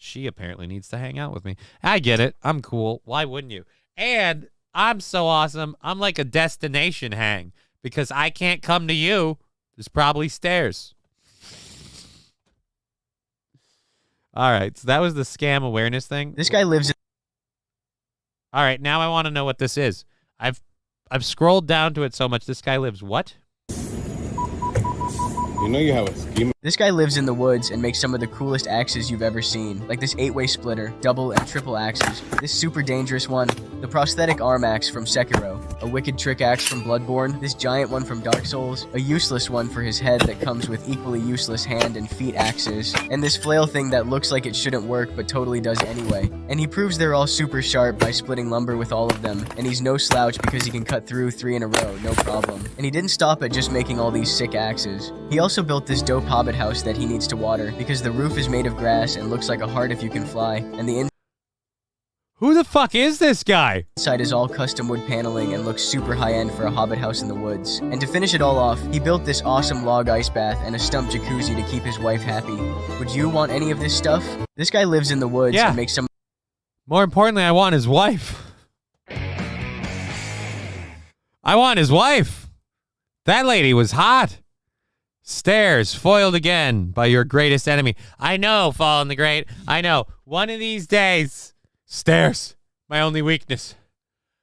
She apparently needs to hang out with me. I get it. I'm cool. Why wouldn't you? And I'm so awesome. I'm like a destination hang because I can't come to you. There's probably stairs. All right. So that was the scam awareness thing. This guy lives in... All right. Now I want to know what this is. I've scrolled down to it so much. This guy lives what? You know you have a scheme. This guy lives in the woods and makes some of the coolest axes you've ever seen, like this 8-way splitter, double and triple axes, this super dangerous one, the prosthetic arm axe from Sekiro, a wicked trick axe from Bloodborne, this giant one from Dark Souls, a useless one for his head that comes with equally useless hand and feet axes, and this flail thing that looks like it shouldn't work but totally does anyway. And he proves they're all super sharp by splitting lumber with all of them, and he's no slouch because he can cut through 3 in a row, no problem. And he didn't stop at just making all these sick axes. He also built this dope hobbit house that he needs to water because the roof is made of grass and looks like a heart if you can fly, and the Who the fuck is this guy? inside is all custom wood paneling and looks super high-end for a hobbit house in the woods. And to finish it all off, he built this awesome log ice bath and a stump jacuzzi to keep his wife happy. Would you want any of this stuff? This guy lives in the woods and makes some... More importantly, I want his wife. I want his wife. That lady was hot. Stairs, foiled again by your greatest enemy. I know, Fallen the Great. I know. One of these days, stairs, my only weakness.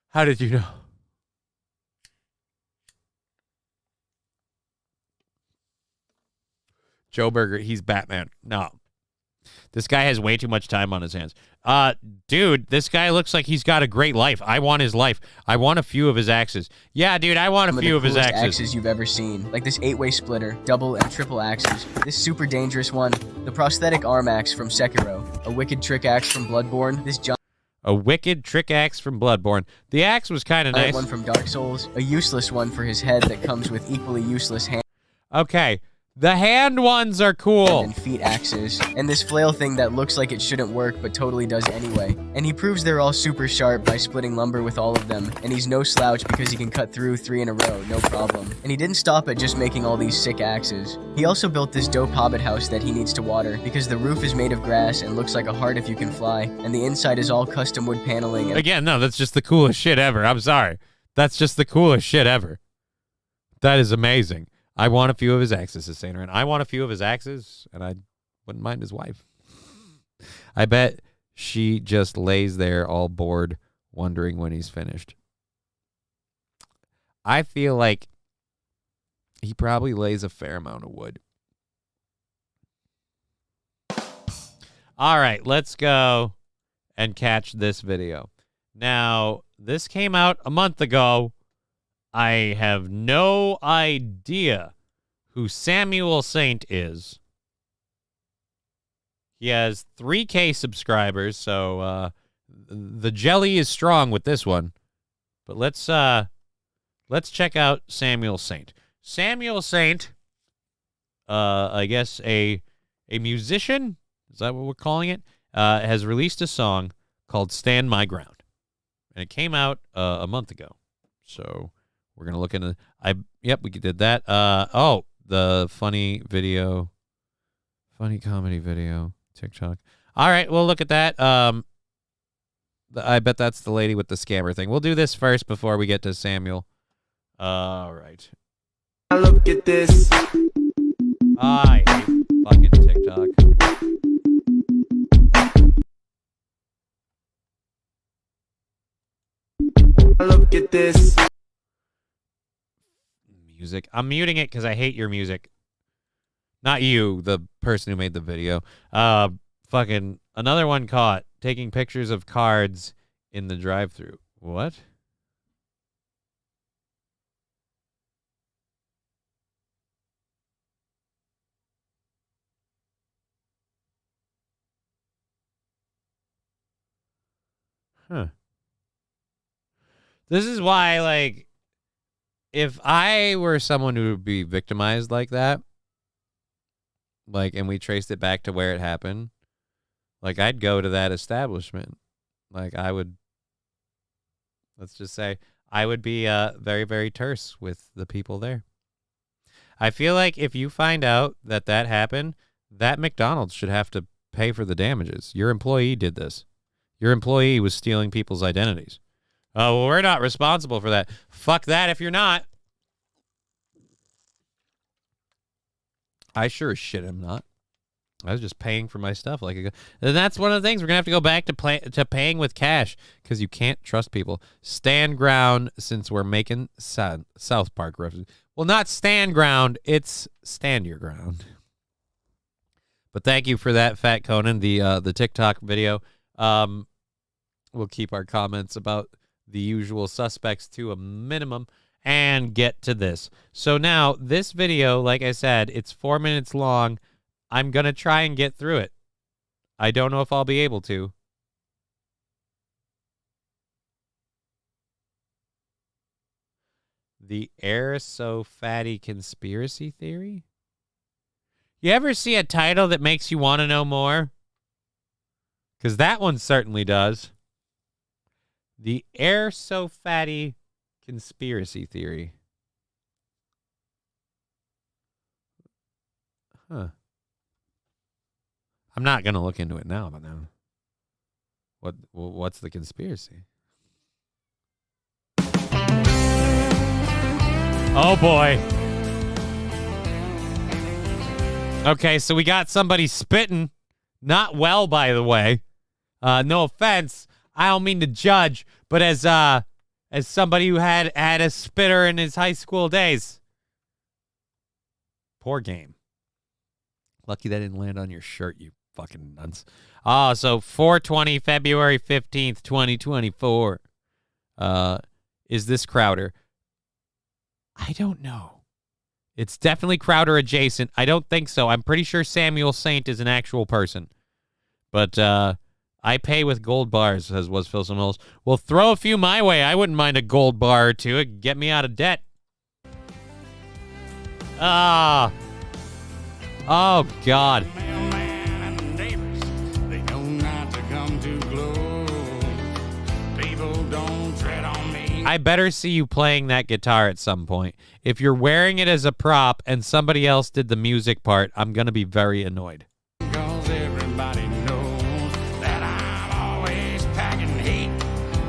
How did you know? Joe Berger, he's Batman. No. This guy has way too much time on his hands. Dude, this guy looks like he's got a great life. I want his life. I want a few of his axes. Yeah, dude, I want a few of his axes. You've ever seen, like this 8-way splitter, double and triple axes, this super dangerous one, the prosthetic arm axe from Sekiro, a wicked trick axe from Bloodborne, this a wicked trick axe from Bloodborne. The axe was kind of nice. One from Dark Souls, a useless one for his head that comes with equally useless hand. Okay. The hand ones are cool. And feet axes, and this flail thing that looks like it shouldn't work but totally does anyway. And he proves they're all super sharp by splitting lumber with all of them, and he's no slouch because he can cut through 3 in a row, no problem. And he didn't stop at just making all these sick axes. He also built this dope hobbit house that he needs to water because the roof is made of grass and looks like a heart if you can fly, and the inside is all custom wood paneling. Again, no, that's just the coolest shit ever. I'm sorry. That's just the coolest shit ever. That is amazing. I want a few of his axes, says Saint Aaron. I want a few of his axes, and I wouldn't mind his wife. I bet she just lays there all bored, wondering when he's finished. I feel like he probably lays a fair amount of wood. All right, let's go and catch this video. Now, this came out a month ago. I have no idea who Samuel Saint is. He has 3K subscribers, so the jelly is strong with this one. But let's check out Samuel Saint. Samuel Saint, I guess a musician, is that what we're calling it? Has released a song called "Stand My Ground," and it came out a month ago. So we're gonna look into. Yep, we did that. The funny video, funny comedy video, TikTok. All right, we'll look at that. I bet that's the lady with the scammer thing. We'll do this first before we get to Samuel. All right. Look at this. I hate fucking TikTok. Look at this. Music. I'm muting it because I hate your music. Not you, the person who made the video. Fucking another one caught taking pictures of cards in the drive-thru. What? Huh. This is why, like, if I were someone who would be victimized like that, like, and we traced it back to where it happened, like, I'd go to that establishment. Like, I would, let's just say, I would be very, very terse with the people there. I feel like if you find out that that happened, that McDonald's should have to pay for the damages. Your employee did this. Your employee was stealing people's identities. Oh, well, we're not responsible for that. Fuck that if you're not. I sure as shit am not. I was just paying for my stuff and that's one of the things we're gonna have to go back to paying with cash because you can't trust people. Stand ground, since we're making South Park references. Well, not stand ground, it's stand your ground. But thank you for that, Fat Conan, the TikTok video. We'll keep our comments about the usual suspects to a minimum and get to this. So now this video, like I said, it's 4 minutes long. I'm going to try and get through it. I don't know if I'll be able to. The Air So Fatty Conspiracy Theory? You ever see a title that makes you want to know more? Because that one certainly does. The Air So Fatty Conspiracy Theory. Huh. I'm not going to look into it now, but now. What's the conspiracy? Oh, boy. Okay, so we got somebody spitting. Not well, by the way. No offense. I don't mean to judge, but as somebody who had a spitter in his high school days. Poor game. Lucky that didn't land on your shirt, you fucking nuts. Oh, so 4/20, February 15th, 2024. Is this Crowder? I don't know. It's definitely Crowder adjacent. I don't think so. I'm pretty sure Samuel Saint is an actual person. But I pay with gold bars, as was Phil Mills. Well, throw a few my way. I wouldn't mind a gold bar or two. It'd get me out of debt. Ah. Oh, God. I better see you playing that guitar at some point. If you're wearing it as a prop and somebody else did the music part, I'm going to be very annoyed. Because everybody knows that I'm always packing heat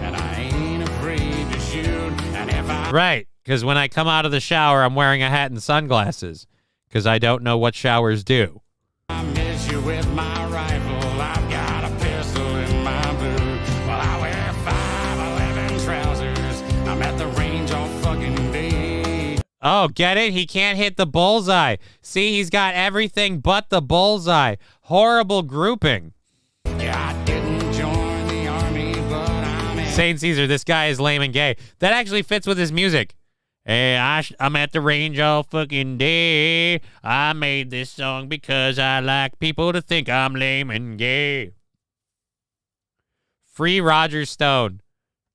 and I ain't afraid to shoot. And if I... Right, because when I come out of the shower, I'm wearing a hat and sunglasses because I don't know what showers do. I miss you with my rifle. I've got a pistol in my boot. Well, I wear 5'11" trousers. I'm at the range all fucking day. Oh, get it? He can't hit the bullseye. See, he's got everything but the bullseye. Horrible grouping. Yeah, I didn't join the army, but I'm in. Saint Caesar, this guy is lame and gay. That actually fits with his music. Hey, I'm at the range all fucking day. I made this song because I like people to think I'm lame and gay. Free Roger Stone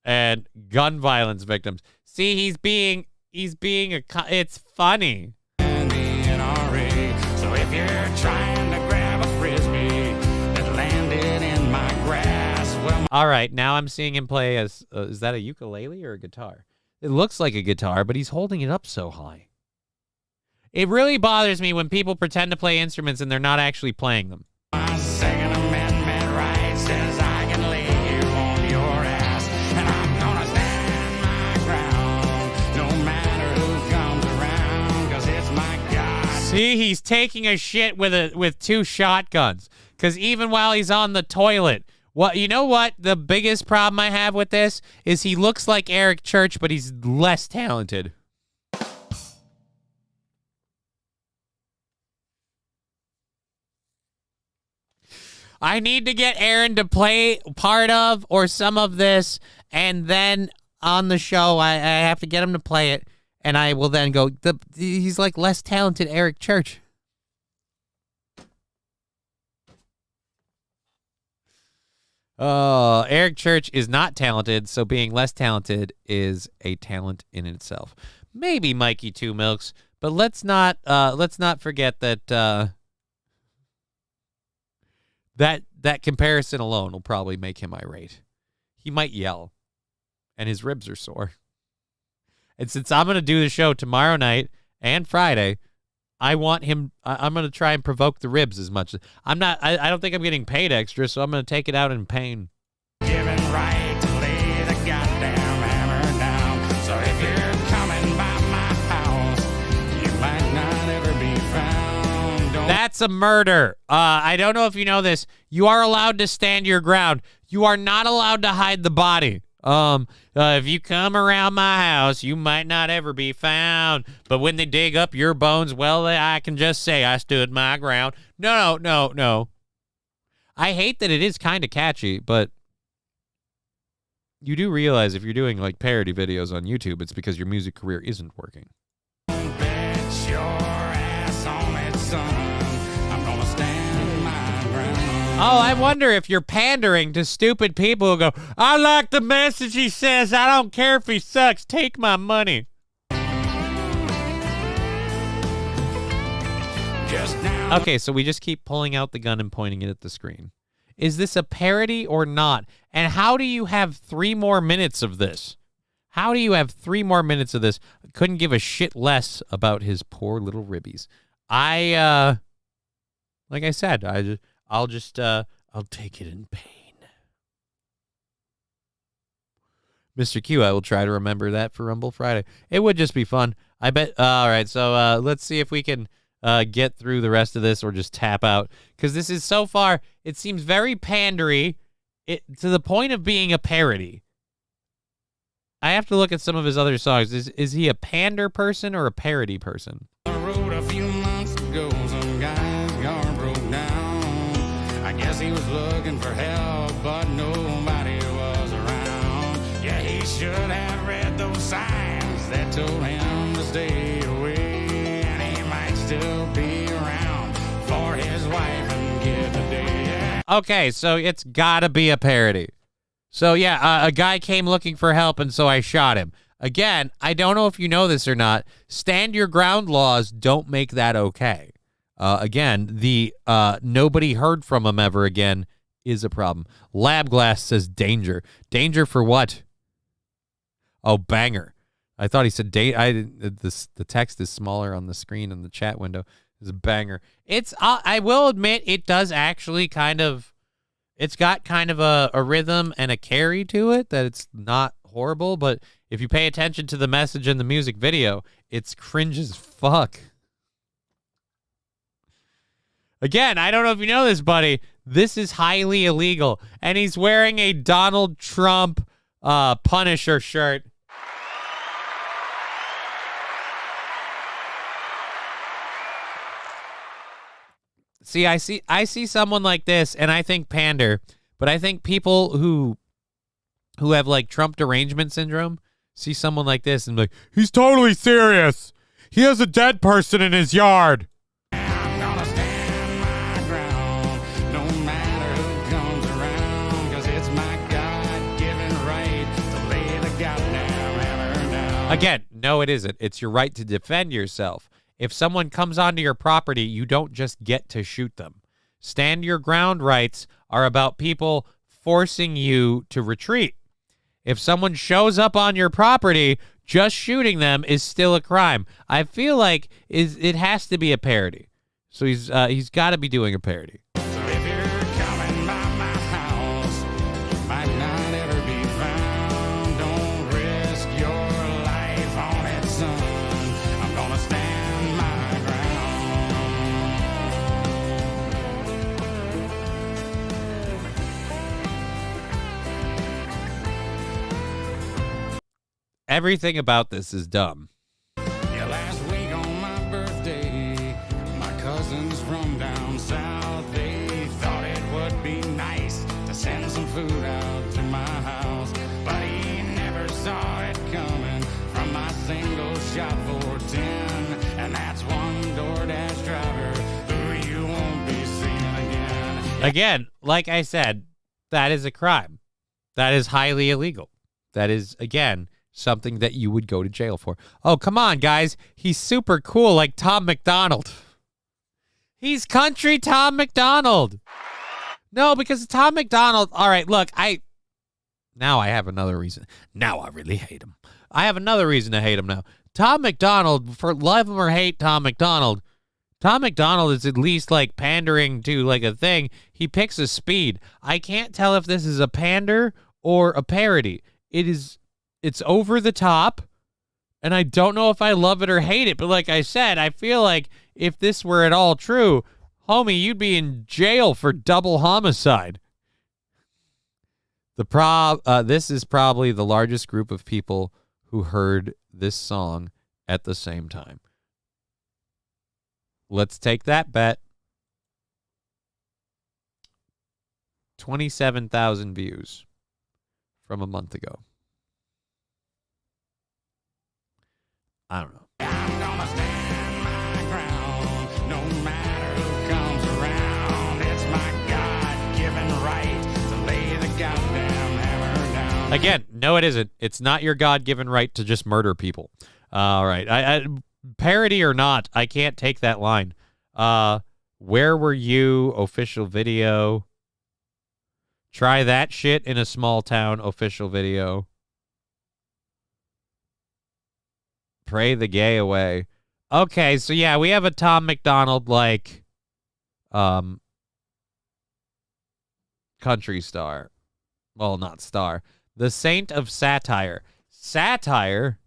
and gun violence victims. See, he's being it's funny. And the NRA. So if you're trying to grab a frisbee that landed in my grass, well. All right, now I'm seeing him play as is that a ukulele or a guitar? It looks like a guitar, but he's holding it up so high. It really bothers me when people pretend to play instruments and they're not actually playing them. My Second Amendment right says I can lay you on your ass, and I'm gonna stand my ground, no matter who comes around, 'cause it's my God. See, he's taking a shit with two shotguns. 'Cause even while he's on the toilet, you know what? The biggest problem I have with this is he looks like Eric Church, but he's less talented. I need to get Aaron to play part of or some of this, and then on the show, I have to get him to play it, and I will then go, he's like less talented Eric Church. Eric Church is not talented, so being less talented is a talent in itself. Maybe Mikey Two Milks, but let's not forget that that comparison alone will probably make him irate. He might yell, and his ribs are sore. And since I'm going to do the show tomorrow night and Friday, I want him. I'm going to try and provoke the ribs as much. I don't think I'm getting paid extra, so I'm going to take it out in pain. Given right to lay the goddamn hammer down. So if you're coming by my house, you might not ever be found. That's a murder. I don't know if you know this. You are allowed to stand your ground. You are not allowed to hide the body. If you come around my house, you might not ever be found. But when they dig up your bones, well, I can just say I stood my ground. No. I hate that it is kind of catchy, but you do realize if you're doing like parody videos on YouTube, it's because your music career isn't working. Bet your ass on it, son. I'm gonna stand my ground. Oh, I wonder if you're pandering to stupid people who go, I like the message he says. I don't care if he sucks. Take my money. Okay, so we just keep pulling out the gun and pointing it at the screen. Is this a parody or not? And how do you have 3 more minutes of this? How do you have 3 more minutes of this? I couldn't give a shit less about his poor little ribbies. Like I said, I'll take it in pain. Mr. Q, I will try to remember that for Rumble Friday. It would just be fun. I bet. All right, so let's see if we can get through the rest of this or just tap out. Because this is so far, it seems very pandery to the point of being a parody. I have to look at some of his other songs. Is he a pander person or a parody person? I wrote a few months ago, some guy's car broke down. I guess he was looking for help, but nobody was around. Yeah, he should have read those signs that told him to stay away. And he might still be around for his wife and kid today. Yeah. Okay, so it's gotta be a parody. So yeah, a guy came looking for help, and so I shot him. Again, I don't know if you know this or not. Stand your ground laws don't make that okay. Again, the nobody heard from him ever again is a problem. Lab Glass says danger. Danger for what? Oh, banger. I thought he said the text is smaller on the screen in the chat window. It's a banger. It's I will admit it does actually kind of. It's got kind of a rhythm and a carry to it that it's not horrible, but if you pay attention to the message in the music video, it's cringe as fuck. Again, I don't know if you know this, buddy. This is highly illegal, and he's wearing a Donald Trump Punisher shirt. See, I see someone like this, and I think pander, but I think people who have like Trump derangement syndrome see someone like this and be like, he's totally serious. He has a dead person in his yard. I'm gonna stand my ground, no matter who comes around, 'cause it's my God-given right to lay the goddamn hammer down. Again, no, it isn't. It's your right to defend yourself. If someone comes onto your property, you don't just get to shoot them. Stand your ground rights are about people forcing you to retreat. If someone shows up on your property, just shooting them is still a crime. I feel like it has to be a parody. So he's got to be doing a parody. So if you're coming by my house, you might not ever be found. Don't risk your life on it, son. I'm gonna stand my ground. Everything about this is dumb. Yeah, last week on my birthday, my cousins from down south, they thought it would be nice to send some food out to my house, but he never saw it coming from my single shop 410, and that's one DoorDash driver who you won't be seeing again. Again, like I said, that is a crime. That is highly illegal. That is, again, something that you would go to jail for. Oh, come on, guys. He's super cool like Tom McDonald. He's country Tom McDonald. No, because Tom McDonald... All right, look, now I have another reason. Now I really hate him. I have another reason to hate him now. Tom McDonald, for love him or hate Tom McDonald is at least like pandering to like a thing. He picks a speed. I can't tell if this is a pander or a parody. It's over the top, and I don't know if I love it or hate it. But like I said, I feel like if this were at all true, Homie, you'd be in jail for double homicide. This is probably the largest group of people who heard this song at the same time. Let's take that bet. 27,000 views from a month ago. I don't know. I'm gonna stand my ground, no matter who comes around. It's my God-given right to lay the goddamn hammer down. Again, no, it isn't. It's not your God-given right to just murder people. All right. I parody or not, I can't take that line. Where were you? Official video. Try that shit in a small town. Official video. Pray the gay away. Okay, so yeah, we have a Tom McDonald like country star. Well, not star. The Saint of Satire. Satire.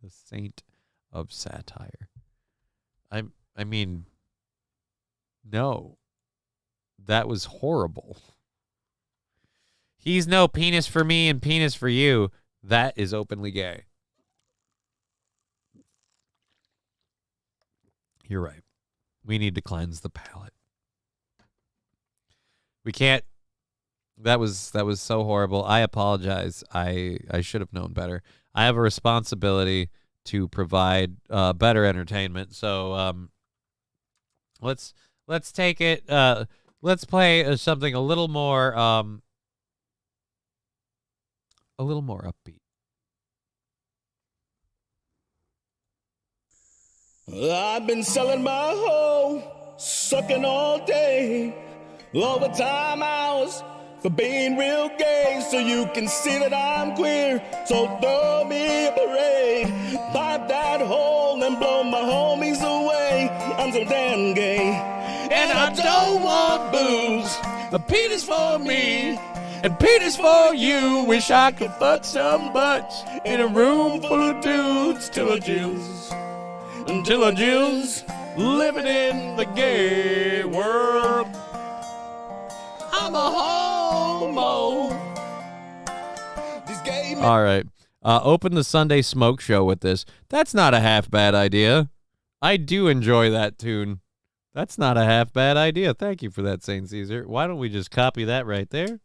The Saint of Satire. I mean, no. That was horrible. He's no penis for me and penis for you. That is openly gay. You're right. We need to cleanse the palate. We can't. That was so horrible. I apologize. I should have known better. I have a responsibility to provide better entertainment. So let's take it. Let's play something a little more upbeat. I've been selling my hoe, sucking all day, overtime hours for being real gay, so you can see that I'm queer. So throw me a parade, pipe that hole and blow my homies away. I'm so damn gay, and I don't want booze. A penis for me, and penis for you. Wish I could fuck some butts in a room full of dudes till I jills. Until I jills, living in the gay world. I'm a homo. All right. Open the Sunday Smoke Show with this. That's not a half bad idea. I do enjoy that tune. That's not a half bad idea. Thank you for that, St. Caesar. Why don't we just copy that right there?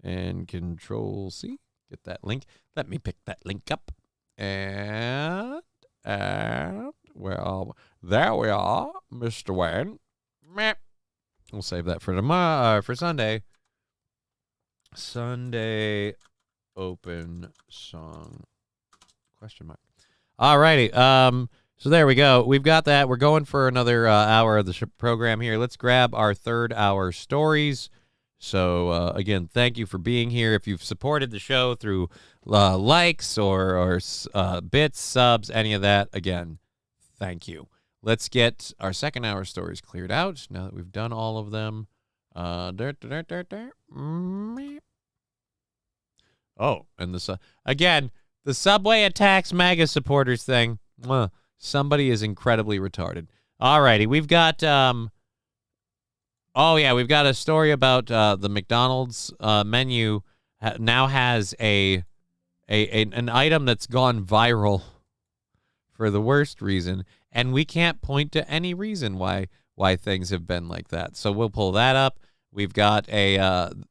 And Control C. Get that link. Let me pick that link up. And well, there we are, Mr. Wayne. We'll save that for tomorrow, for Sunday. Sunday open song question mark. All righty. So there we go. We've got that. We're going for another hour of the program here. Let's grab our third hour stories. So, again, thank you for being here. If you've supported the show through likes or bits, subs, any of that, again, thank you. Let's get our second hour stories cleared out now that we've done all of them. Oh, and again, the Subway attacks MAGA supporters thing. Somebody is incredibly retarded. All righty, we've got... Oh, yeah, we've got a story about the McDonald's menu now has an item that's gone viral for the worst reason, and we can't point to any reason why things have been like that. So we'll pull that up. We've got the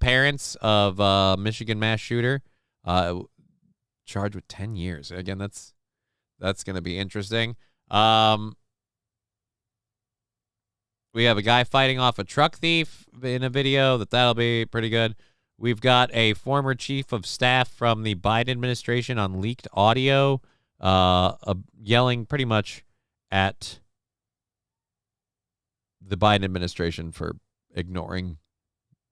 parents of Michigan mass shooter charged with 10 years. Again, that's going to be interesting. We have a guy fighting off a truck thief in a video. That'll be pretty good. We've got a former chief of staff from the Biden administration on leaked audio yelling pretty much at the Biden administration for ignoring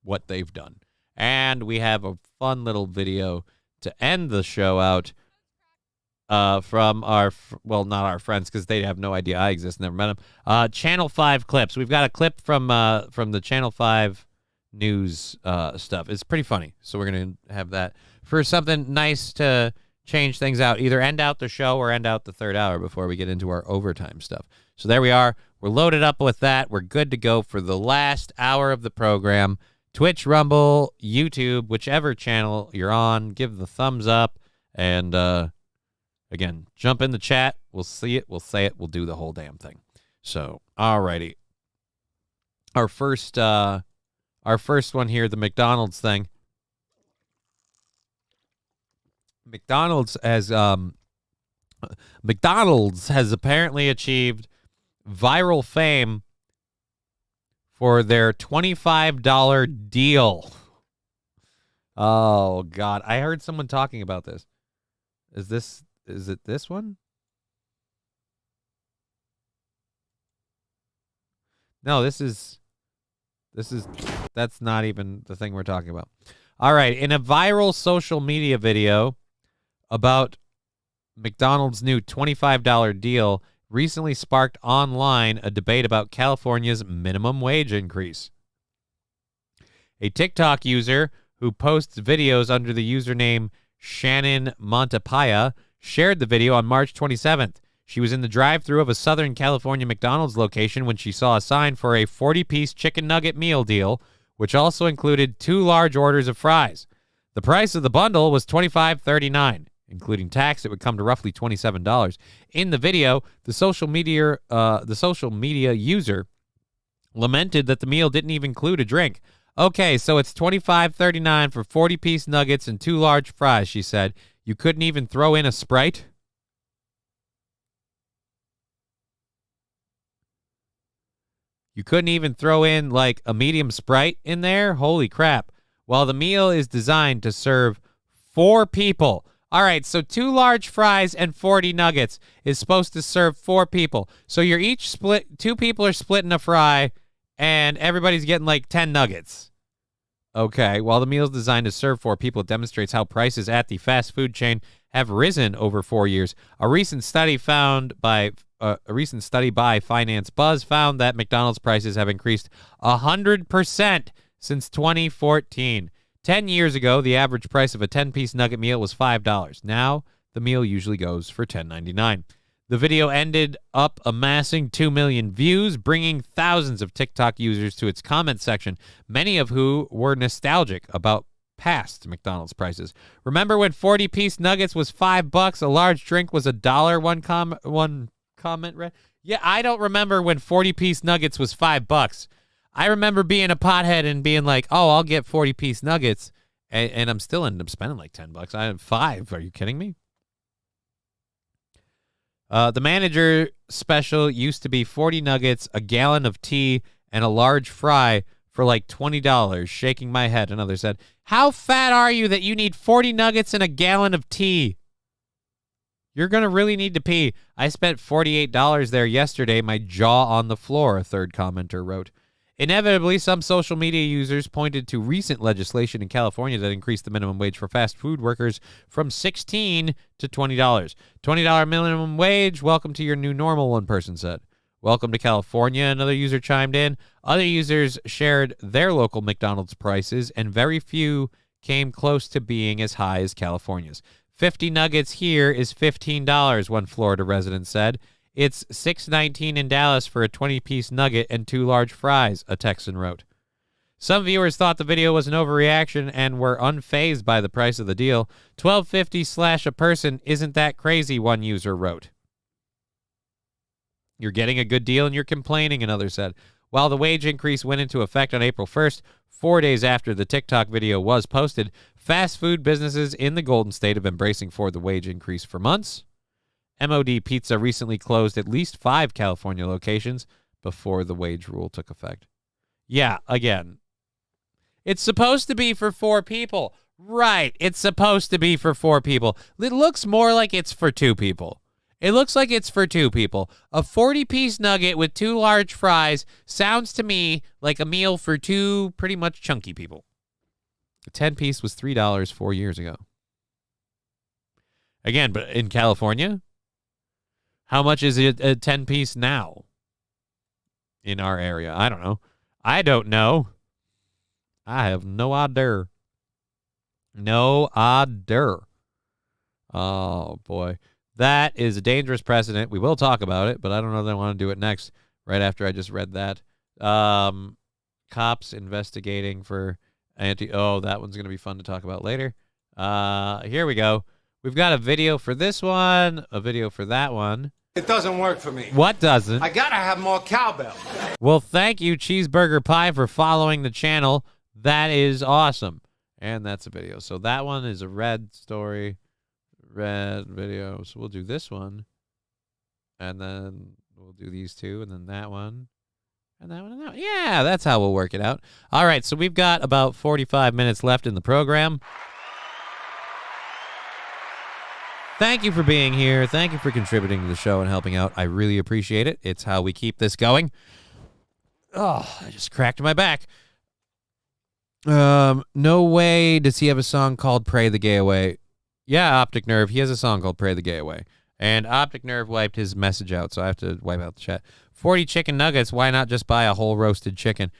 what they've done. And we have a fun little video to end the show out from our, well, not our friends, because they have no idea I exist, never met them. Channel 5 clips. We've got a clip from the Channel 5 news stuff. It's pretty funny, so we're going to have that for something nice to change things out, either end out the show or end out the third hour before we get into our overtime stuff. So there we are. We're loaded up with that. We're good to go for the last hour of the program. Twitch, Rumble, YouTube, whichever channel you're on, give the thumbs up. And, again, jump in the chat. We'll see it. We'll say it. We'll do the whole damn thing. So, alrighty. Our first one here, the McDonald's thing. McDonald's has apparently achieved viral fame for their $25 deal. Oh God, I heard someone talking about this. Is it this one? No, that's not even the thing we're talking about. All right, in a viral social media video about McDonald's new $25 deal recently sparked online a debate about California's minimum wage increase. A TikTok user who posts videos under the username Shannon Montepaya shared the video on March 27th. She was in the drive-thru of a Southern California McDonald's location when she saw a sign for a 40-piece chicken nugget meal deal, which also included 2 large orders of fries. The price of the bundle was $25.39. Including tax, it would come to roughly $27. In the video, the social media user lamented that the meal didn't even include a drink. Okay, so it's $25.39 for 40-piece nuggets and 2 large fries, she said. You couldn't even throw in a Sprite? You couldn't even throw in, like, a medium Sprite in there? Holy crap. While the meal is designed to serve 4 people. All right, so 2 large fries and 40 nuggets is supposed to serve 4 people. So you're each split, 2 people are splitting a fry, and everybody's getting like 10 nuggets. Okay, while the meal is designed to serve 4 people, it demonstrates how prices at the fast food chain have risen over 4 years. A recent study by Finance Buzz found that McDonald's prices have increased 100% since 2014. 10 years ago, the average price of a 10-piece nugget meal was $5. Now, the meal usually goes for $10.99. The video ended up amassing 2 million views, bringing thousands of TikTok users to its comment section, many of who were nostalgic about past McDonald's prices. Remember when 40-piece nuggets was $5, a large drink was $1? One comment read. Yeah, I don't remember when 40-piece nuggets was $5. I remember being a pothead and being like, oh, I'll get 40-piece nuggets, and I'm still ended up spending like $10. I had 5. Are you kidding me? The manager special used to be 40 nuggets, a gallon of tea, and a large fry for like $20. Shaking my head, another said. How fat are you that you need 40 nuggets and a gallon of tea? You're going to really need to pee. I spent $48 there yesterday, my jaw on the floor, a third commenter wrote. Inevitably, some social media users pointed to recent legislation in California that increased the minimum wage for fast food workers from $16 to $20. $20 minimum wage, welcome to your new normal, one person said. Welcome to California, another user chimed in. Other users shared their local McDonald's prices, and very few came close to being as high as California's. 50 nuggets here is $15, one Florida resident said. It's $6.19 in Dallas for a 20-piece nugget and 2 large fries, a Texan wrote. Some viewers thought the video was an overreaction and were unfazed by the price of the deal. $12.50 a person isn't that crazy, one user wrote. You're getting a good deal and you're complaining, another said. While the wage increase went into effect on April 1st, 4 days after the TikTok video was posted, fast food businesses in the Golden State have been bracing for the wage increase for months. MOD Pizza recently closed at least 5 California locations before the wage rule took effect. Yeah, again, it's supposed to be for 4 people. Right, it's supposed to be for 4 people. It looks more like it's for 2 people. It looks like it's for 2 people. A 40-piece nugget with 2 large fries sounds to me like a meal for 2 pretty much chunky people. A 10-piece was $3 4 years ago. Again, but in California, how much is it a 10-piece now in our area? I don't know. I don't know. I have no idea. No idea. Oh, boy. That is a dangerous precedent. We will talk about it, but I don't know that I want to do it next, right after I just read that. Cops investigating for Oh, that one's going to be fun to talk about later. Here we go. We've got a video for this one, a video for that one. It doesn't work for me. What doesn't? I gotta have more cowbell. Well, thank you, Cheeseburger Pie, for following the channel. That is awesome. And that's a video. So that one is a red story, red video. So we'll do this one. And then we'll do these two, and then that one. And that one and that one. Yeah, that's how we'll work it out. All right, so we've got about 45 minutes left in the program. Thank you for being here. Thank you for contributing to the show and helping out. I really appreciate it. It's how we keep this going. Oh, I just cracked my back. No way does he have a song called Pray the Gay Away. Yeah, Optic Nerve. He has a song called Pray the Gay Away. And Optic Nerve wiped his message out, so I have to wipe out the chat. 40 chicken nuggets. Why not just buy a whole roasted chicken?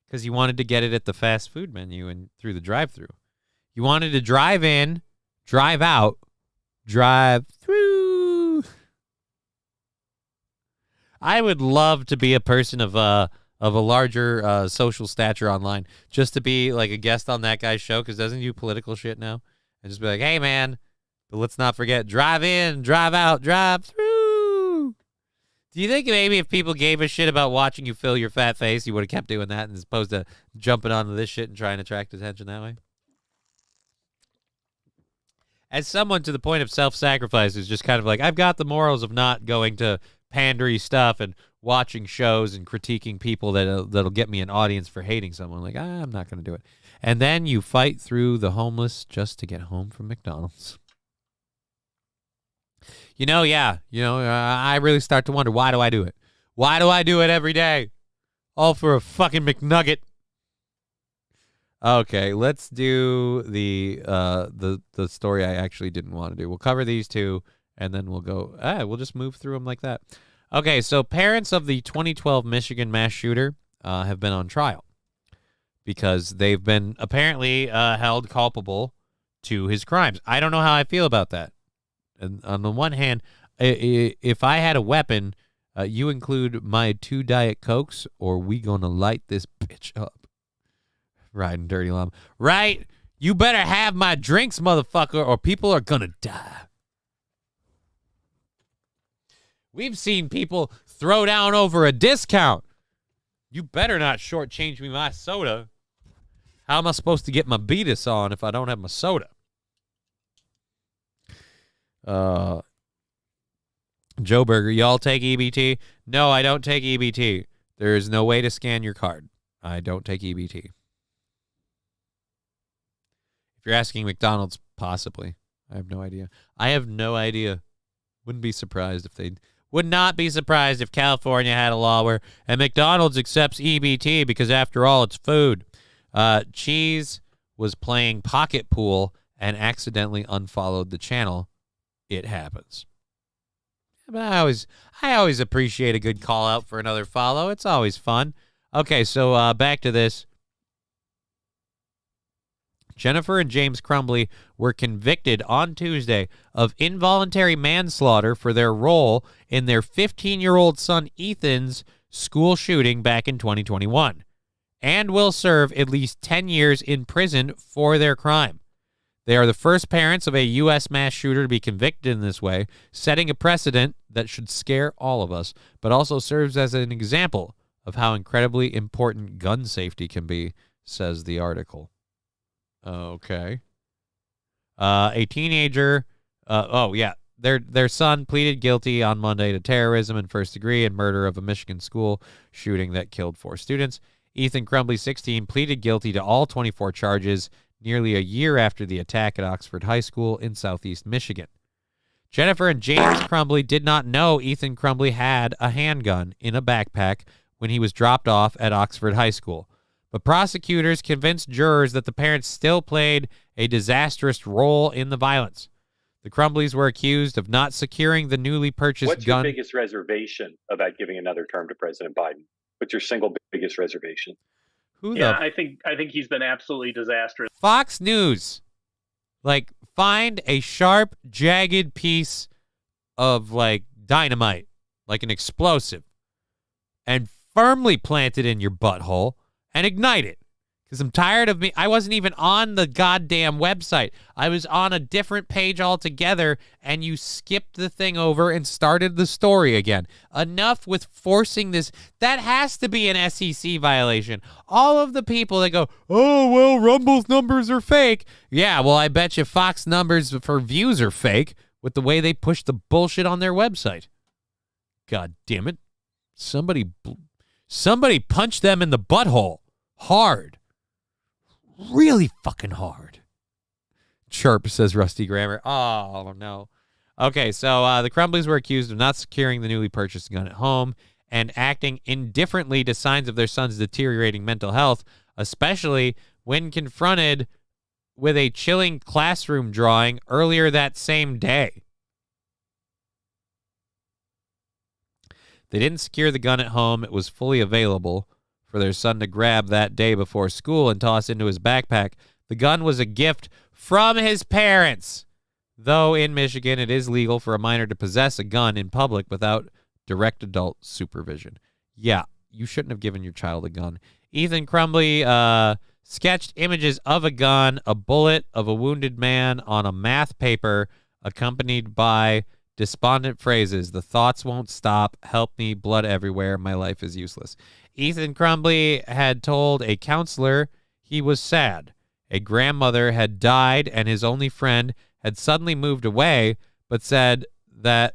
Because you wanted to get it at the fast food menu and through the drive-thru. You wanted to drive in, drive out, drive through. I would love to be a person of a larger social stature online, just to be like a guest on that guy's show, because doesn't he do political shit now? And just be like, hey, man, but let's not forget, drive in, drive out, drive through. Do you think maybe if people gave a shit about watching you fill your fat face, you would have kept doing that as opposed to jumping onto this shit and trying to attract attention that way? As someone to the point of self-sacrifice who's just kind of like, I've got the morals of not going to pandery stuff and watching shows and critiquing people that'll get me an audience for hating someone. Like, I'm not going to do it. And then you fight through the homeless just to get home from McDonald's. I really start to wonder, why do I do it? Why do I do it every day? All for a fucking McNugget. Okay, let's do the story I actually didn't want to do. We'll cover these two, and then we'll go. We'll just move through them like that. Okay, so parents of the 2012 Michigan mass shooter have been on trial because they've been apparently held culpable to his crimes. I don't know how I feel about that. And on the one hand, if I had a weapon, you include my 2 Diet Cokes, or we gonna light this bitch up. Riding Dirty Llama. Right? You better have my drinks, motherfucker, or people are gonna die. We've seen people throw down over a discount. You better not shortchange me my soda. How am I supposed to get my Beatus on if I don't have my soda? Joe Burger, y'all take EBT? No, I don't take EBT. There is no way to scan your card. I don't take EBT. If you're asking McDonald's, possibly. I have no idea. Wouldn't be surprised if they would not be surprised if California had a law where and McDonald's accepts EBT because after all, it's food. Cheese was playing pocket pool and accidentally unfollowed the channel. It happens. But I always appreciate a good call out for another follow. It's always fun. Okay, so back to this. Jennifer and James Crumbly were convicted on Tuesday of involuntary manslaughter for their role in their 15-year-old son Ethan's school shooting back in 2021 and will serve at least 10 years in prison for their crime. They are the first parents of a U.S. mass shooter to be convicted in this way, setting a precedent that should scare all of us, but also serves as an example of how incredibly important gun safety can be, says the article. Okay. A teenager, their son pleaded guilty on Monday to terrorism and first degree and murder of a Michigan school shooting that killed 4 students. Ethan Crumbly, 16, pleaded guilty to all 24 charges nearly a year after the attack at Oxford High School in southeast Michigan. Jennifer and James Crumbly did not know Ethan Crumbly had a handgun in a backpack when he was dropped off at Oxford High School. But prosecutors convinced jurors that the parents still played a disastrous role in the violence. The Crumblies were accused of not securing the newly purchased What's gun. your biggest reservation about giving another term to President Biden? What's your single biggest reservation? I think he's been absolutely disastrous. Fox News. Like, find a sharp, jagged piece of, like, dynamite, like an explosive, and firmly plant it in your butthole and ignite it. Because I'm tired of I wasn't even on the goddamn website. I was on a different page altogether, and you skipped the thing over and started the story again. Enough with forcing this. That has to be an SEC violation. All of the people that go, oh, well, Rumble's numbers are fake. Yeah, well, I bet you Fox numbers for views are fake with the way they push the bullshit on their website. God damn it. Somebody punch them in the butthole. Hard. Really fucking hard. Chirp, says Rusty Grammar. Oh, no. Okay, so the Crumblies were accused of not securing the newly purchased gun at home and acting indifferently to signs of their son's deteriorating mental health, especially when confronted with a chilling classroom drawing earlier that same day. They didn't secure the gun at home. It was fully available for their son to grab that day before school and toss into his backpack. The gun was a gift from his parents. Though in Michigan, it is legal for a minor to possess a gun in public without direct adult supervision. Yeah, you shouldn't have given your child a gun. Ethan Crumbly sketched images of a gun, a bullet, of a wounded man on a math paper, accompanied by despondent phrases. The thoughts won't stop. Help me. Blood everywhere. My life is useless. Ethan Crumbly had told a counselor he was sad. A grandmother had died and his only friend had suddenly moved away, but said the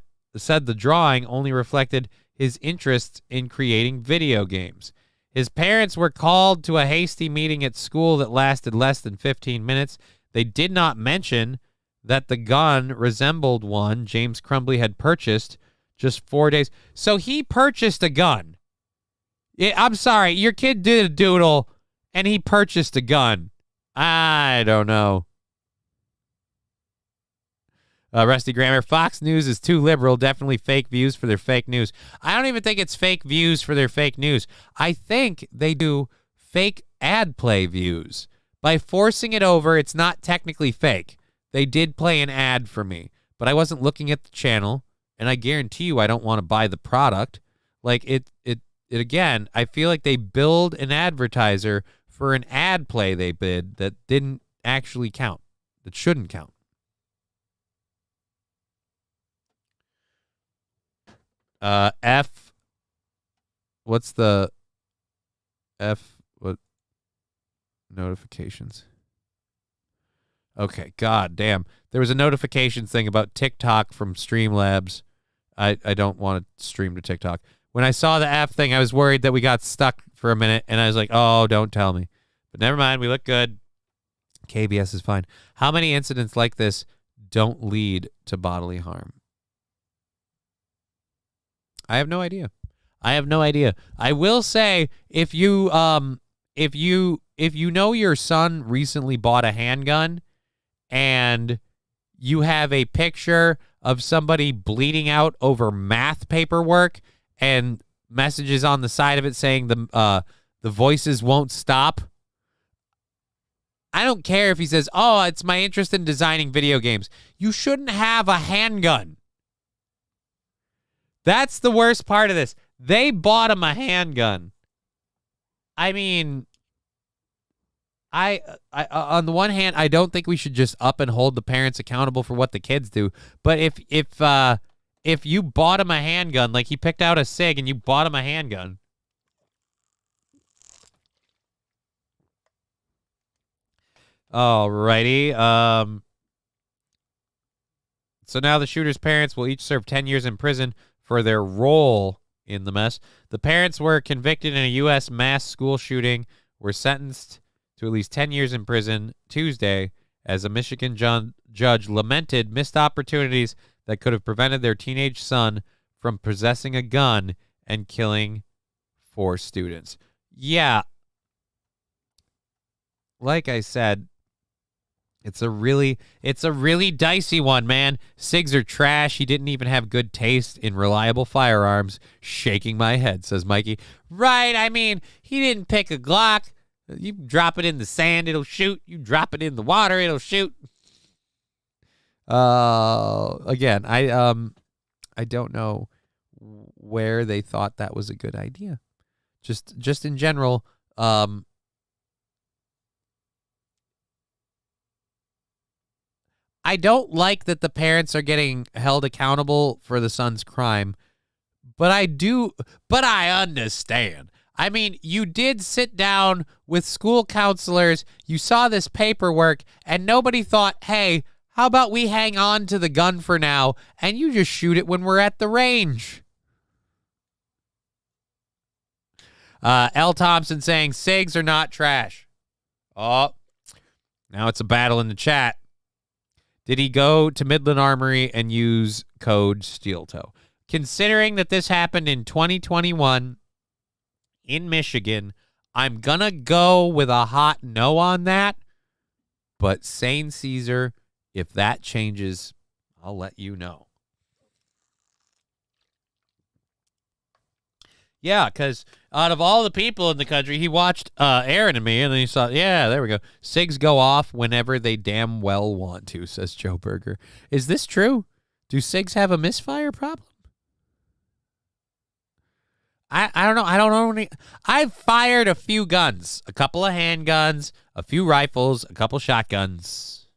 drawing only reflected his interest in creating video games. His parents were called to a hasty meeting at school that lasted less than 15 minutes. They did not mention that the gun resembled one James Crumbly had purchased just 4 days. So he purchased a gun. Yeah, I'm sorry, your kid did a doodle and he purchased a gun. I don't know. Rusty Grammar, Fox News is too liberal. Definitely fake views for their fake news. I don't even think it's fake views for their fake news. I think they do fake ad play views. By forcing it over, it's not technically fake. They did play an ad for me, but I wasn't looking at the channel, and I guarantee you I don't want to buy the product. Like, it again, I feel like they billed an advertiser for an ad play they bid that didn't actually count, that shouldn't count. What's the F? What? Notifications. Okay, god damn. There was a notifications thing about TikTok from Streamlabs. I don't want to stream to TikTok. When I saw the F thing, I was worried that we got stuck for a minute, and I was like, oh, don't tell me. But never mind, we look good. KBS is fine. How many incidents like this don't lead to bodily harm? I have no idea. I will say, if you know your son recently bought a handgun and you have a picture of somebody bleeding out over math paperwork and messages on the side of it saying the voices won't stop, I don't care if he says, oh, it's my interest in designing video games. You shouldn't have a handgun. That's the worst part of this. They bought him a handgun. I mean, I on the one hand, I don't think we should just up and hold the parents accountable for what the kids do. But if you bought him a handgun, like he picked out a SIG and you bought him a handgun, alrighty. So now the shooter's parents will each serve 10 years in prison for their role in the mess. The parents were convicted in a U.S. mass school shooting, were sentenced to at least 10 years in prison Tuesday as a Michigan judge lamented missed opportunities that could have prevented their teenage son from possessing a gun and killing 4 students. Yeah. Like I said, it's a really dicey one, man. SIGs are trash. He didn't even have good taste in reliable firearms. Shaking my head, says Mikey. Right, I mean, he didn't pick a Glock. You drop it in the sand, it'll shoot. You drop it in the water, it'll shoot. Again, I don't know where they thought that was a good idea. Just in general, I don't like that the parents are getting held accountable for the son's crime, but I understand. I mean, you did sit down with school counselors, you saw this paperwork, and nobody thought, hey, how about we hang on to the gun for now, and you just shoot it when we're at the range? L. Thompson saying, SIGs are not trash. Oh, now it's a battle in the chat. Did he go to Midland Armory and use code Steel Toe? Considering that this happened in 2021 in Michigan, I'm going to go with a hot no on that. But Sane Caesar, if that changes, I'll let you know. Yeah, because out of all the people in the country, he watched Aaron and me, and then he saw, yeah, there we go. SIGs go off whenever they damn well want to, says Joe Berger. Is this true? Do SIGs have a misfire problem? I don't know. I don't own any. I've fired a few guns, a couple of handguns, a few rifles, a couple shotguns.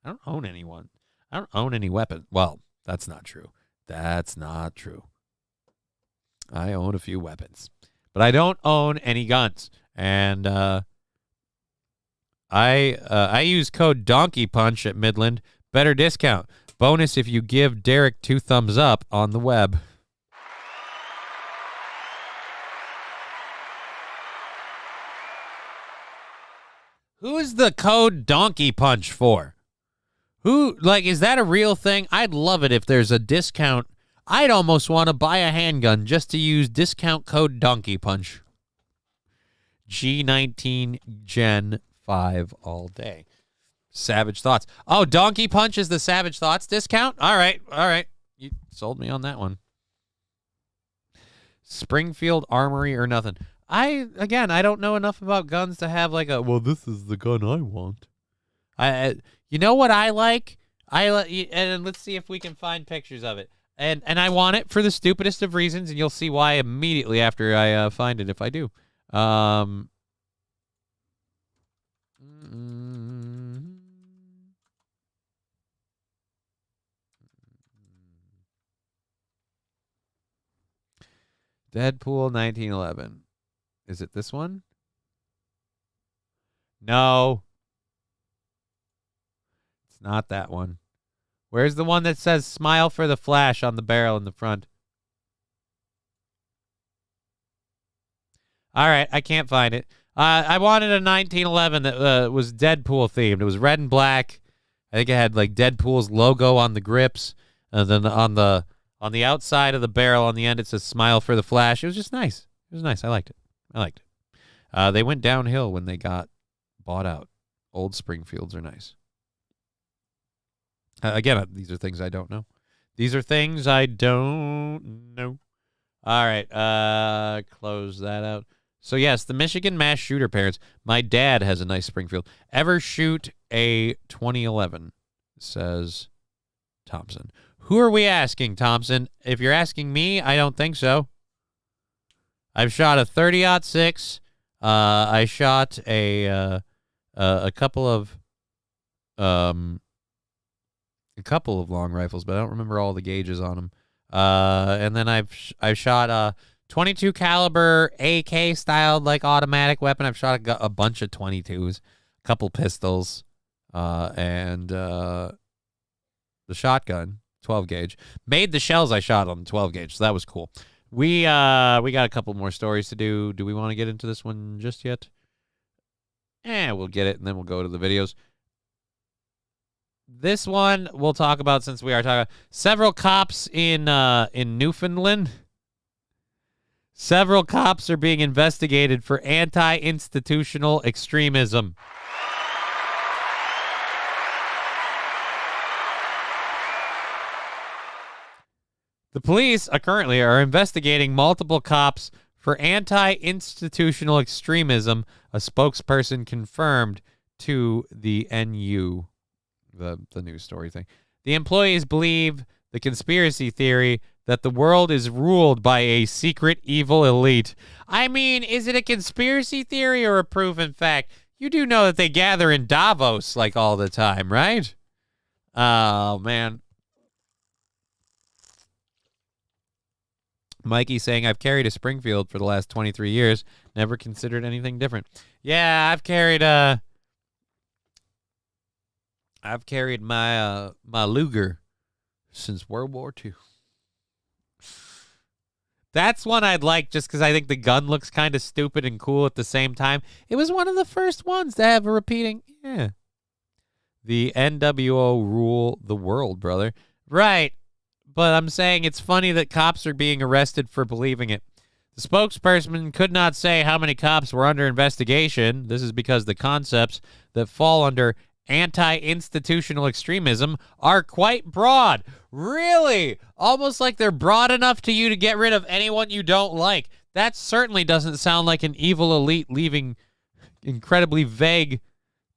I don't own anyone. I don't own any weapons. Well, that's not true. That's not true. I own a few weapons, but I don't own any guns. And I use code Donkey Punch at Midland. Better discount. Bonus if you give Derek 2 thumbs up on the web. Who is the code Donkey Punch for? Who, like, is that a real thing? I'd love it if there's a discount. I'd almost want to buy a handgun just to use discount code Donkey Punch. G19 Gen 5 all day. Savage Thoughts. Oh, Donkey Punch is the Savage Thoughts discount? All right. You sold me on that one. Springfield Armory or nothing. I don't know enough about guns to have like well, this is the gun I want. You know what I like? And let's see if we can find pictures of it. And I want it for the stupidest of reasons, and you'll see why immediately after I find it if I do. Deadpool 1911. Is it this one? No. It's not that one. Where's the one that says smile for the flash on the barrel in the front? All right, I can't find it. I wanted a 1911 that was Deadpool themed. It was red and black. I think it had like Deadpool's logo on the grips, and then on the outside of the barrel on the end it says smile for the flash. It was just nice. It was nice. I liked it. They went downhill when they got bought out. Old Springfields are nice. Again, these are things I don't know. All right, close that out. So, yes, the Michigan mass shooter parents. My dad has a nice Springfield. Ever shoot a 2011, says Thompson. Who are we asking, Thompson? If you're asking me, I don't think so. I've shot a 30-06. I shot a couple of long rifles, but I don't remember all the gauges on them. And then I've shot a 22 caliber AK styled like automatic weapon. I've shot a bunch of 22s, a couple pistols, and the shotgun 12 gauge. Made the shells I shot on the 12 gauge, so that was cool. We got a couple more stories to do. Do we want to get into this one just yet? We'll get it, and then we'll go to the videos. This one we'll talk about since we are talking about several cops in Newfoundland. Several cops are being investigated for anti-institutional extremism. The police currently are investigating multiple cops for anti-institutional extremism, a spokesperson confirmed to the NU, the news story thing. The employees believe the conspiracy theory that the world is ruled by a secret evil elite. I mean, is it a conspiracy theory or a proven fact? You do know that they gather in Davos like all the time, right? Oh, man. Mikey saying, I've carried a Springfield for the last 23 years. Never considered anything different. Yeah, I've carried my my Luger since World War II. That's one I'd like just because I think the gun looks kind of stupid and cool at the same time. It was one of the first ones to have a repeating. Yeah. The NWO rule the world, brother. Right. But I'm saying it's funny that cops are being arrested for believing it. The spokesperson could not say how many cops were under investigation. This is because the concepts that fall under anti-institutional extremism are quite broad. Really? Almost like they're broad enough to you to get rid of anyone you don't like. That certainly doesn't sound like an evil elite leaving incredibly vague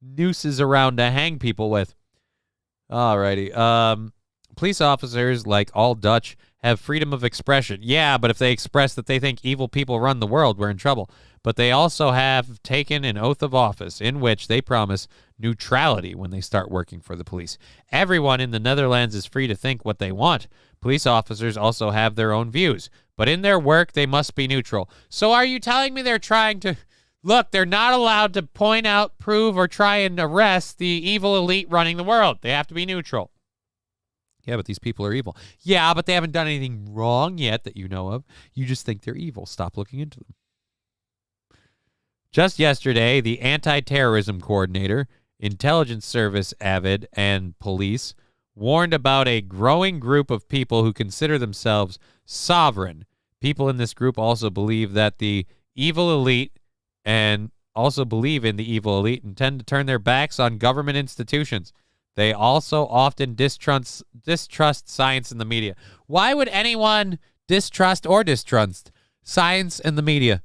nooses around to hang people with. Alrighty. Police officers, like all Dutch, have freedom of expression. Yeah, but if they express that they think evil people run the world, we're in trouble. But they also have taken an oath of office in which they promise neutrality when they start working for the police. Everyone in the Netherlands is free to think what they want. Police officers also have their own views, but in their work, they must be neutral. So are you telling me they're trying to... Look, they're not allowed to point out, prove, or try and arrest the evil elite running the world. They have to be neutral. Yeah, but these people are evil. Yeah, but they haven't done anything wrong yet that you know of. You just think they're evil. Stop looking into them. Just yesterday, the anti-terrorism coordinator, intelligence service avid, and police warned about a growing group of people who consider themselves sovereign. People in this group also believe that the evil elite and also believe in the evil elite and tend to turn their backs on government institutions. They also often distrust science and the media. Why would anyone distrust science and the media?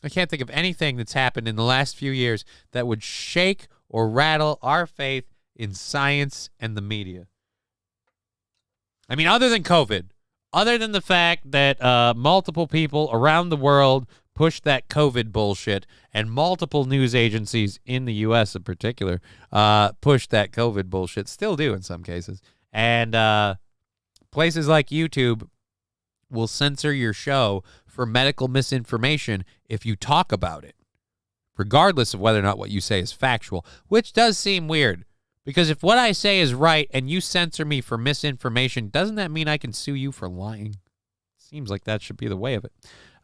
I can't think of anything that's happened in the last few years that would shake or rattle our faith in science and the media. I mean, other than COVID, other than the fact that multiple people around the world pushed that COVID bullshit, and multiple news agencies in the U.S. in particular pushed that COVID bullshit, still do in some cases. And places like YouTube will censor your show for medical misinformation if you talk about it, regardless of whether or not what you say is factual, which does seem weird. Because if what I say is right and you censor me for misinformation, doesn't that mean I can sue you for lying? Seems like that should be the way of it.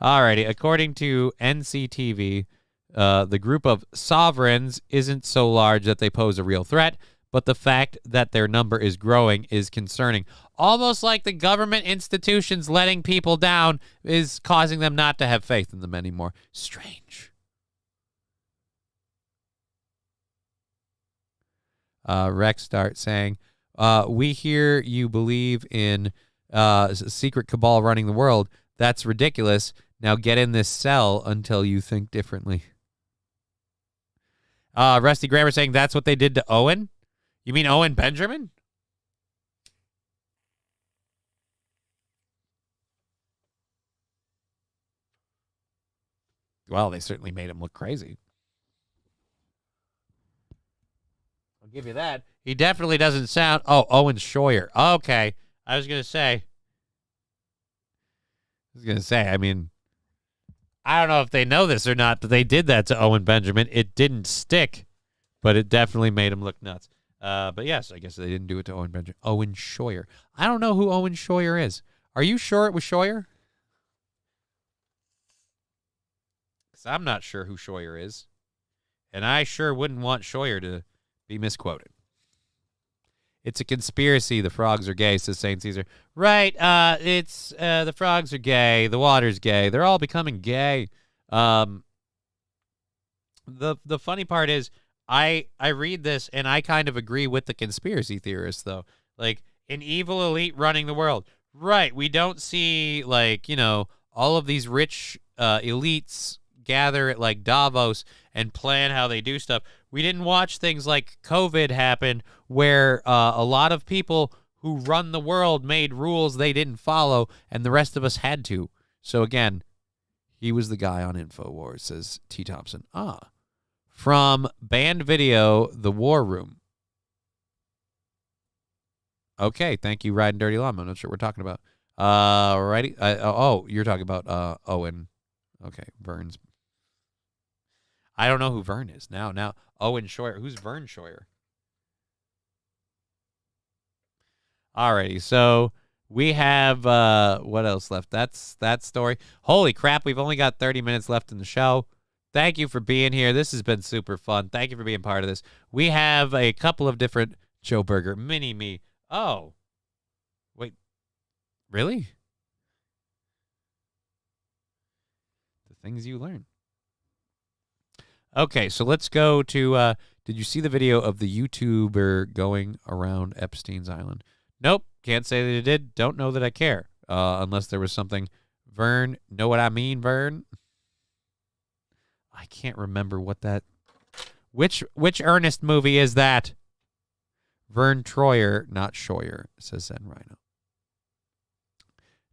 Alrighty, according to NCTV, the group of sovereigns isn't so large that they pose a real threat, but the fact that their number is growing is concerning. Almost like the government institutions letting people down is causing them not to have faith in them anymore. Strange. Rex starts saying, we hear you believe in secret cabal running the world. That's ridiculous. Now get in this cell until you think differently. Rusty Grammer saying that's what they did to Owen? You mean Owen Benjamin? Well, they certainly made him look crazy. I'll give you that. He definitely doesn't sound... Oh, Owen Schroyer. Okay. I was going to say, I mean, I don't know if they know this or not, but they did that to Owen Benjamin. It didn't stick, but it definitely made him look nuts. But yes, I guess they didn't do it to Owen Benjamin. Owen Schroyer. I don't know who Owen Schroyer is. Are you sure it was Schroyer? Because I'm not sure who Schroyer is. And I sure wouldn't want Schroyer to be misquoted. It's a conspiracy. The frogs are gay, says St. Caesar. Right. It's the frogs are gay. The water's gay. They're all becoming gay. The funny part is I read this and I kind of agree with the conspiracy theorists, though. Like, an evil elite running the world. Right. We don't see, like, all of these rich elites gather at, like, Davos and plan how they do stuff. We didn't watch things like COVID happen where a lot of people who run the world made rules they didn't follow, and the rest of us had to. So again, he was the guy on InfoWars, says T. Thompson. From banned video, The War Room. Okay, thank you, Riding Dirty Llama. I'm not sure what we're talking about. Righty. You're talking about Owen. Okay, Vern's. I don't know who Vern is now. Owen Scheuer. Who's Vern Scheuer? Alrighty, so we have what else left? That's that story. Holy crap, we've only got 30 minutes left in the show. Thank you for being here. This has been super fun. Thank you for being part of this. We have a couple of different Joe Burger mini-me. Oh. Wait. Really? The things you learn. Okay, so let's go to did you see the video of the YouTuber going around Epstein's Island? Nope, can't say that I did. Don't know that I care. Unless there was something. Vern, know what I mean, Vern? I can't remember what that. Which Ernest movie is that? Vern Troyer, not Scheuer, says Zen Rhino.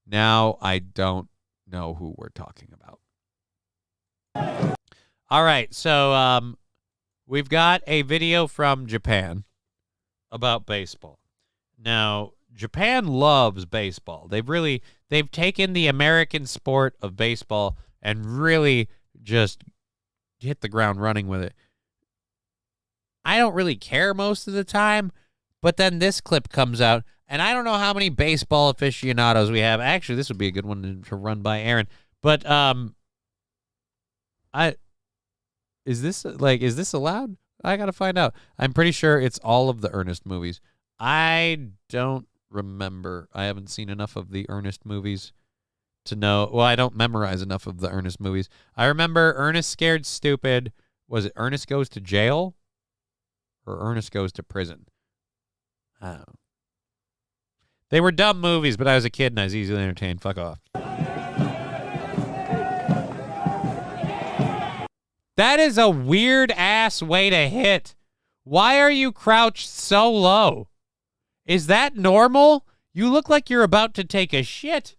Now I don't know who we're talking about. All right, so we've got a video from Japan about baseball. Now, Japan loves baseball. They've taken the American sport of baseball and really just hit the ground running with it. I don't really care most of the time, but then this clip comes out, and I don't know how many baseball aficionados we have. Actually, this would be a good one to run by Aaron. But is this allowed? I gotta find out. I'm pretty sure it's all of the Ernest movies. I don't remember. I haven't seen enough of the Ernest movies to know. Well, I don't memorize enough of the Ernest movies. I remember Ernest Scared Stupid. Was it Ernest Goes to Jail? Or Ernest Goes to Prison? I don't know. They were dumb movies, but I was a kid and I was easily entertained. Fuck off. That is a weird-ass way to hit. Why are you crouched so low? Is that normal? You look like you're about to take a shit.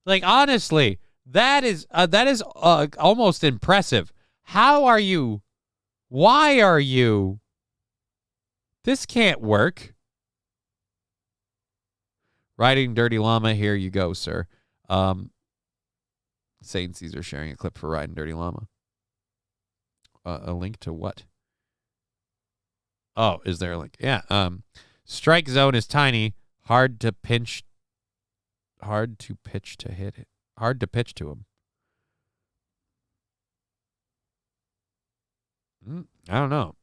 Like, honestly, that is almost impressive. How are you? Why are you? This can't work. Riding Dirty Llama, here you go, sir. Saint Caesar sharing a clip for Riding Dirty Llama. A link to what? Oh, is there a link? Yeah. Strike zone is tiny. Hard to pitch to hit it. Hard to pitch to him. I don't know.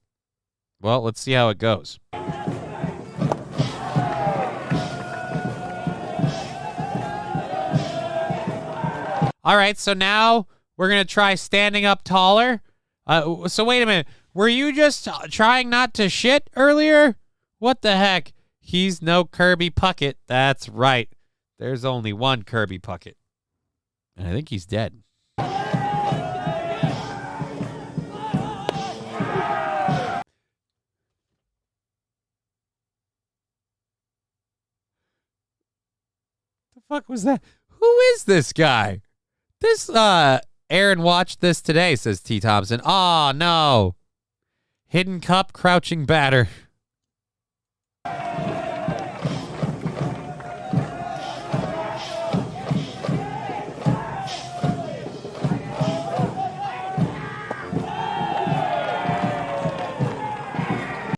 Well, let's see how it goes. All right, so now we're going to try standing up taller. So wait a minute. Were you just trying not to shit earlier? What the heck? He's no Kirby Puckett. That's right. There's only one Kirby Puckett. And I think he's dead. The fuck was that? Who is this guy? This, Aaron watched this today, says T. Thompson. Oh, no. Hidden cup, crouching batter.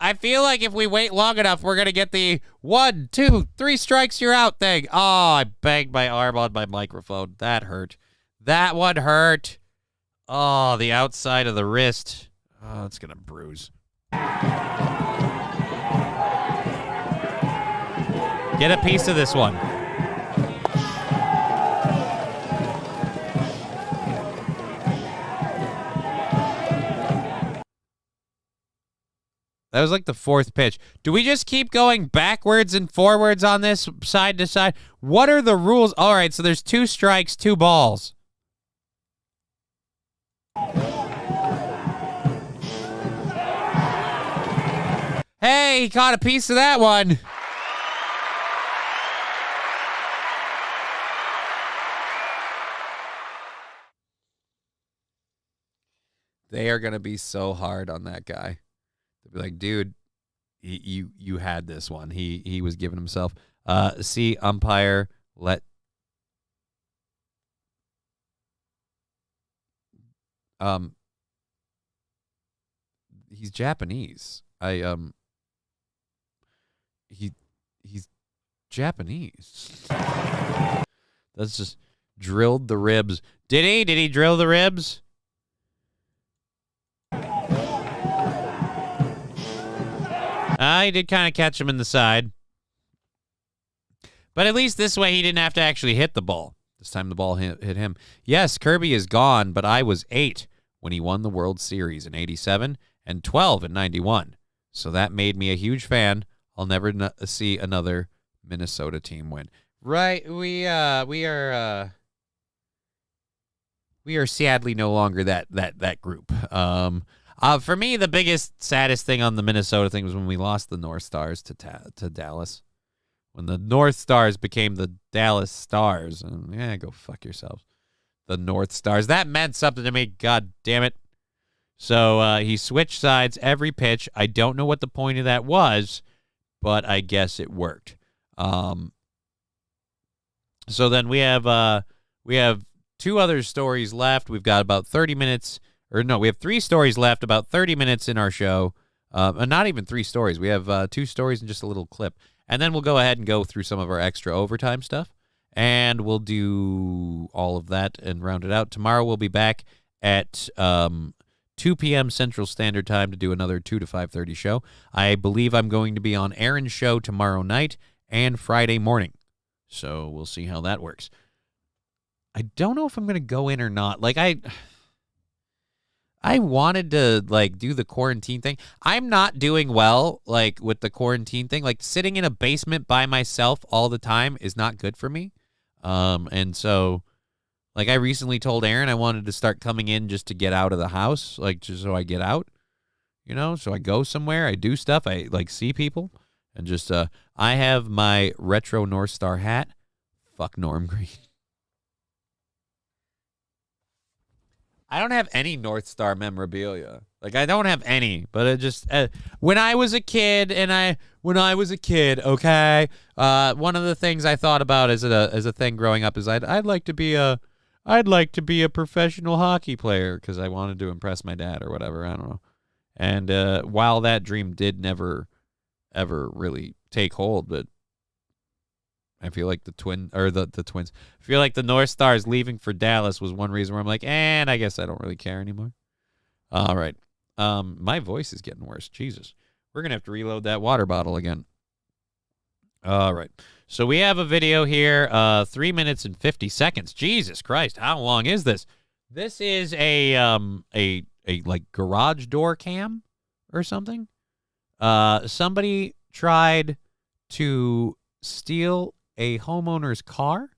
I feel like if we wait long enough, we're going to get the 1, 2, 3 strikes, you're out thing. Oh, I banged my arm on my microphone. That hurt. That one hurt. Oh, the outside of the wrist. Oh, it's going to bruise. Get a piece of this one. That was like the 4th pitch. Do we just keep going backwards and forwards on this side to side? What are the rules? All right, so there's 2 strikes, 2 balls. Hey, he caught a piece of that one. They are gonna be so hard on that guy. They'll be like, dude, you had this one. He was giving himself. See umpire let. He's Japanese. He's Japanese. That's just drilled the ribs. Did he drill the ribs? He did kind of catch him in the side. But at least this way he didn't have to actually hit the ball. This time the ball hit him. Yes, Kirby is gone, but I was 8 when he won the World Series in 87 and 12 in 91. So that made me a huge fan. I'll never see another Minnesota team win. Right, we are sadly no longer that group. For me, the biggest, saddest thing on the Minnesota thing was when we lost the North Stars to Dallas. When the North Stars became the Dallas Stars. And, go fuck yourselves. The North Stars. That meant something to me, god damn it. So he switched sides every pitch. I don't know what the point of that was, but I guess it worked. So then we have 2 other stories left. We've got about 30 minutes. We have 3 stories left, about 30 minutes in our show. Not even 3 stories. We have 2 stories and just a little clip. And then we'll go ahead and go through some of our extra overtime stuff. And we'll do all of that and round it out. Tomorrow we'll be back at 2 p.m. Central Standard Time to do another 2 to 5:30 show. I believe I'm going to be on Aaron's show tomorrow night and Friday morning. So we'll see how that works. I don't know if I'm going to go in or not. Like, I wanted to, like, do the quarantine thing. I'm not doing well, like, with the quarantine thing. Like, sitting in a basement by myself all the time is not good for me. And so, like, I recently told Aaron I wanted to start coming in just to get out of the house, like, just so I get out, so I go somewhere, I do stuff, I, like, see people, and just, I have my retro North Star hat. Fuck Norm Green. I don't have any North Star memorabilia. Like, I don't have any, but it just, when I was a kid, okay, one of the things I thought about as a thing growing up is I'd like to be a professional hockey player because I wanted to impress my dad or whatever. I don't know. And while that dream did never, ever really take hold, but I feel like the twins. I feel like the North Stars leaving for Dallas was one reason where I'm like, and I guess I don't really care anymore. All right. My voice is getting worse. Jesus. We're going to have to reload that water bottle again. All right. So we have a video here, 3 minutes and 50 seconds. Jesus Christ. How long is this? This is a like garage door cam or something. Somebody tried to steal a homeowner's car,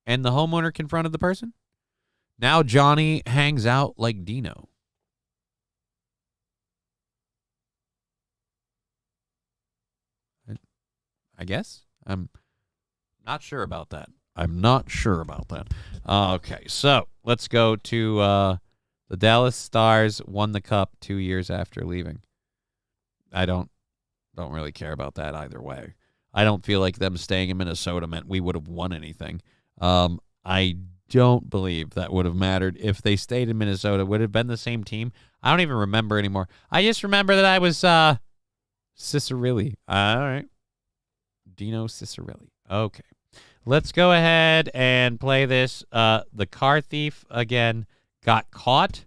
and the homeowner confronted the person. Now Johnny hangs out like Dino. I guess. I'm not sure about that. Okay, so let's go to the Dallas Stars won the cup 2 years after leaving. I don't really care about that either way. I don't feel like them staying in Minnesota meant we would have won anything. I don't believe that would have mattered if they stayed in Minnesota. Would it have been the same team? I don't even remember anymore. I just remember that I was Cicerilli. All right. Dino Cicerilli. Okay. Let's go ahead and play this. The car thief, again, got caught,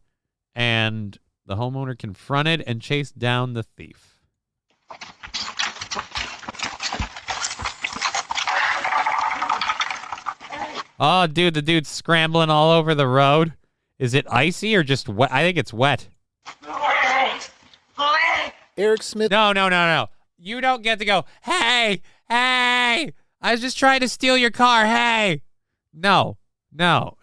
and the homeowner confronted and chased down the thief. Oh, dude, the dude's scrambling all over the road. Is it icy or just wet? I think it's wet. Eric Smith. No. You don't get to go, hey, I was just trying to steal your car, hey. No.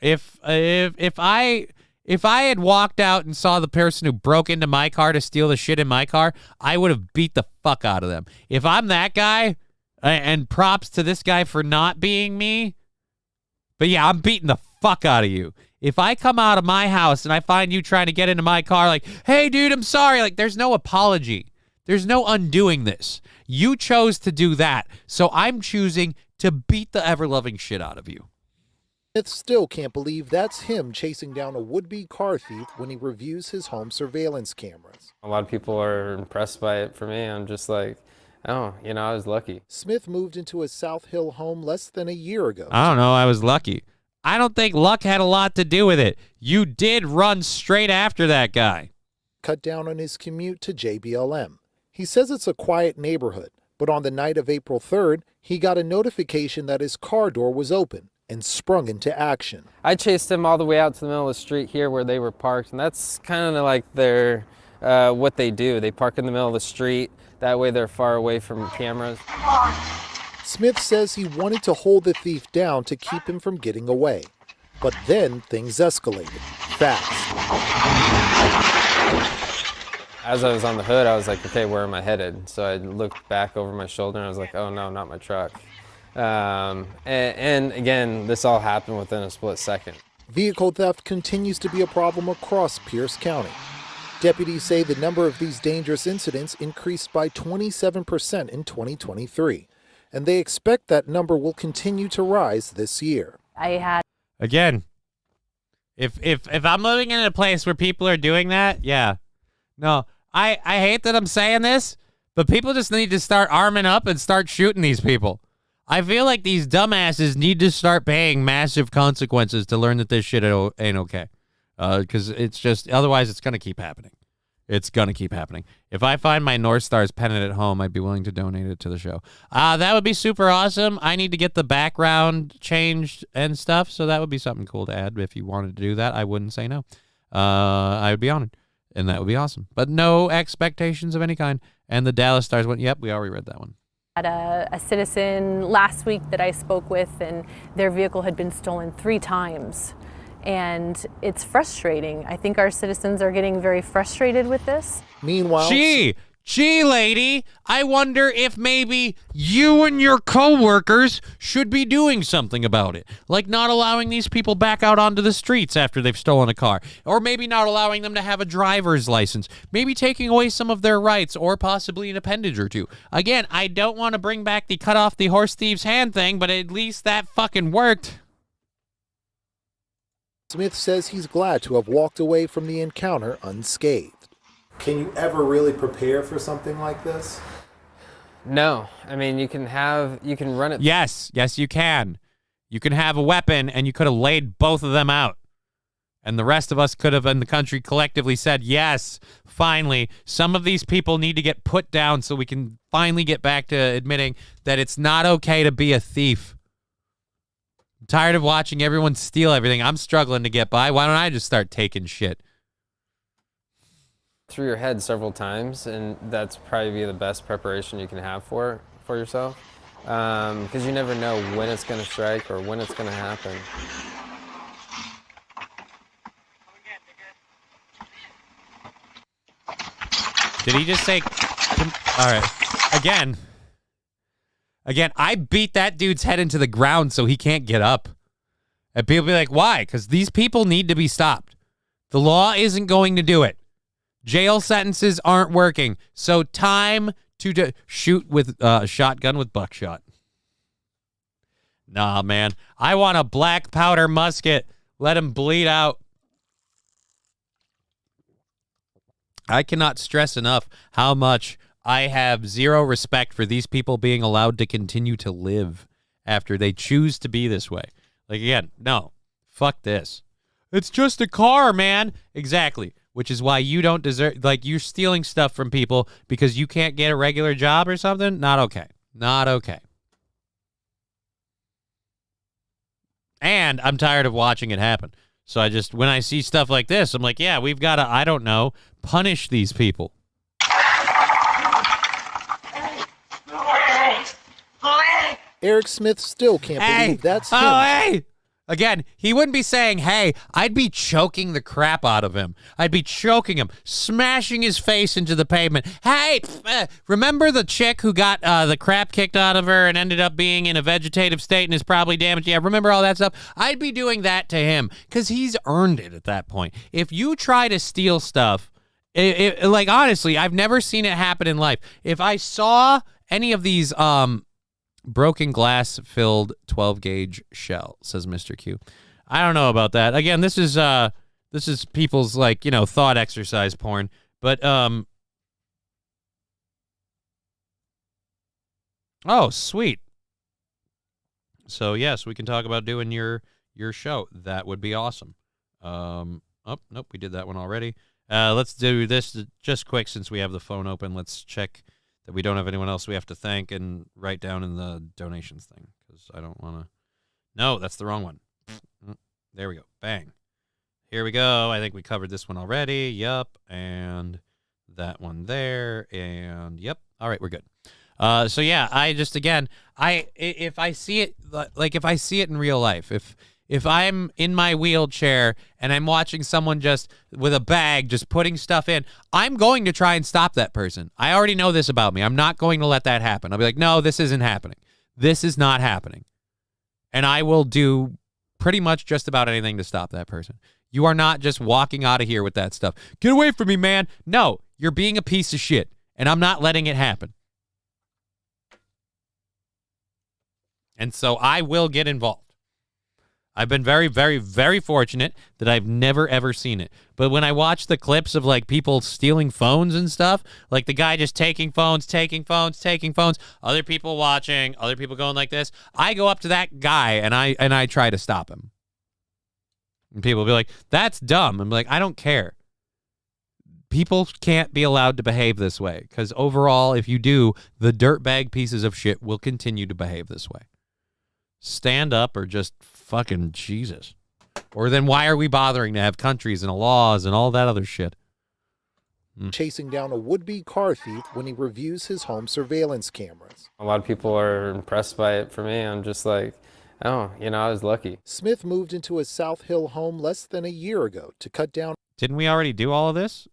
If I had walked out and saw the person who broke into my car to steal the shit in my car, I would have beat the fuck out of them. If I'm that guy, and props to this guy for not being me, but yeah, I'm beating the fuck out of you. If I come out of my house and I find you trying to get into my car, like, hey, dude, I'm sorry. Like, there's no apology. There's no undoing this. You chose to do that. So I'm choosing to beat the ever-loving shit out of you. Smith still can't believe that's him chasing down a would-be car thief when he reviews his home surveillance cameras. A lot of people are impressed by it. For me, I'm just like, oh, you know, I was lucky. Smith moved into his South Hill home less than a year ago. I don't know. I was lucky. I don't think luck had a lot to do with it. You did run straight after that guy. Cut down on his commute to JBLM. He says it's a quiet neighborhood, but on the night of April 3rd, he got a notification that his car door was open and sprung into action. I chased him all the way out to the middle of the street here where they were parked, and that's kind of like their what they do. They park in the middle of the street. That way they're far away from cameras. Smith says he wanted to hold the thief down to keep him from getting away. But then things escalated fast. As I was on the hood, I was like, okay, where am I headed? So I looked back over my shoulder and I was like, oh no, not my truck. And again, this all happened within a split second. Vehicle theft continues to be a problem across Pierce County. Deputies say the number of these dangerous incidents increased by 27% in 2023, and they expect that number will continue to rise this year. Again, if I'm living in a place where people are doing that, yeah. No, I hate that I'm saying this, but people just need to start arming up and start shooting these people. I feel like these dumbasses need to start paying massive consequences to learn that this shit ain't okay. Because it's just, otherwise it's going to keep happening. It's going to keep happening. If I find my North Stars pennant at home, I'd be willing to donate it to the show. That would be super awesome. I need to get the background changed and stuff, so that would be something cool to add. If you wanted to do that, I wouldn't say no. I would be honored, and that would be awesome. But no expectations of any kind. And the Dallas Stars went, yep, we already read that one. Had a citizen last week that I spoke with, and their vehicle had been stolen 3 times. And it's frustrating. I think our citizens are getting very frustrated with this. Meanwhile, Gee, lady, I wonder if maybe you and your co-workers should be doing something about it. Like not allowing these people back out onto the streets after they've stolen a car. Or maybe not allowing them to have a driver's license. Maybe taking away some of their rights or possibly an appendage or two. Again, I don't want to bring back the cut off the horse thief's hand thing, but at least that fucking worked. Smith says he's glad to have walked away from the encounter unscathed. Can you ever really prepare for something like this? No, I mean, you can run it. Yes, you can. You can have a weapon, and you could have laid both of them out. And the rest of us could have in the country collectively said, yes, finally, some of these people need to get put down so we can finally get back to admitting that it's not okay to be a thief. I'm tired of watching everyone steal everything. I'm struggling to get by. Why don't I just start taking shit? Through your head several times, and that's probably the best preparation you can have for yourself, because you never know when it's going to strike or when it's going to happen. Did he just say, all right, again, I beat that dude's head into the ground so he can't get up. And people be like, why? Because these people need to be stopped. The law isn't going to do it. Jail sentences aren't working. So time to shoot with shotgun with buckshot. Nah, man. I want a black powder musket. Let him bleed out. I cannot stress enough how much I have zero respect for these people being allowed to continue to live after they choose to be this way. Like, again, no. Fuck this. It's just a car, man. Exactly. Which is why you don't deserve, like, you're stealing stuff from people because you can't get a regular job or something. Not okay. Not okay. And I'm tired of watching it happen. So I just, when I see stuff like this, I'm like, yeah, we've got to, I don't know, punish these people. Eric Smith still can't believe that's him. Oh, hey! Again, he wouldn't be saying, hey, I'd be choking the crap out of him. I'd be choking him, smashing his face into the pavement. Hey, remember the chick who got the crap kicked out of her and ended up being in a vegetative state and is probably damaged? Yeah, remember all that stuff? I'd be doing that to him because he's earned it at that point. If you try to steal stuff, like, honestly, I've never seen it happen in life. If I saw any of these broken glass filled 12 gauge shell, says Mr. Q. I don't know about that. Again, this is people's, like, you know, thought exercise porn. But oh, sweet. So yes, we can talk about doing your show. That would be awesome. Oh, nope, we did that one already. Let's do this just quick since we have the phone open. Let's check that we don't have anyone else we have to thank and write down in the donations thing, because I don't want to. No, that's the wrong one. There we go. Bang. Here we go. I think we covered this one already. Yup. And that one there. And yep. All right, we're good. So yeah, I just, again, if I see it, like if I see it in real life, if I'm in my wheelchair and I'm watching someone just with a bag just putting stuff in, I'm going to try and stop that person. I already know this about me. I'm not going to let that happen. I'll be like, no, this isn't happening. This is not happening. And I will do pretty much just about anything to stop that person. You are not just walking out of here with that stuff. Get away from me, man. No, you're being a piece of shit, and I'm not letting it happen. And so I will get involved. I've been very, very, very fortunate that I've never, ever seen it. But when I watch the clips of, like, people stealing phones and stuff, like the guy just taking phones, other people watching, other people going like this, I go up to that guy and I try to stop him. And people will be like, that's dumb. I'm like, I don't care. People can't be allowed to behave this way, because overall, if you do, the dirtbag pieces of shit will continue to behave this way. Stand up or just fucking Jesus. Or then why are we bothering to have countries and laws and all that other shit? Chasing down a would-be car thief when he reviews his home surveillance cameras. A lot of people are impressed by it. For me, I'm just like, oh, you know, I was lucky. Smith moved into his South Hill home less than a year ago to cut down. Didn't we already do all of this?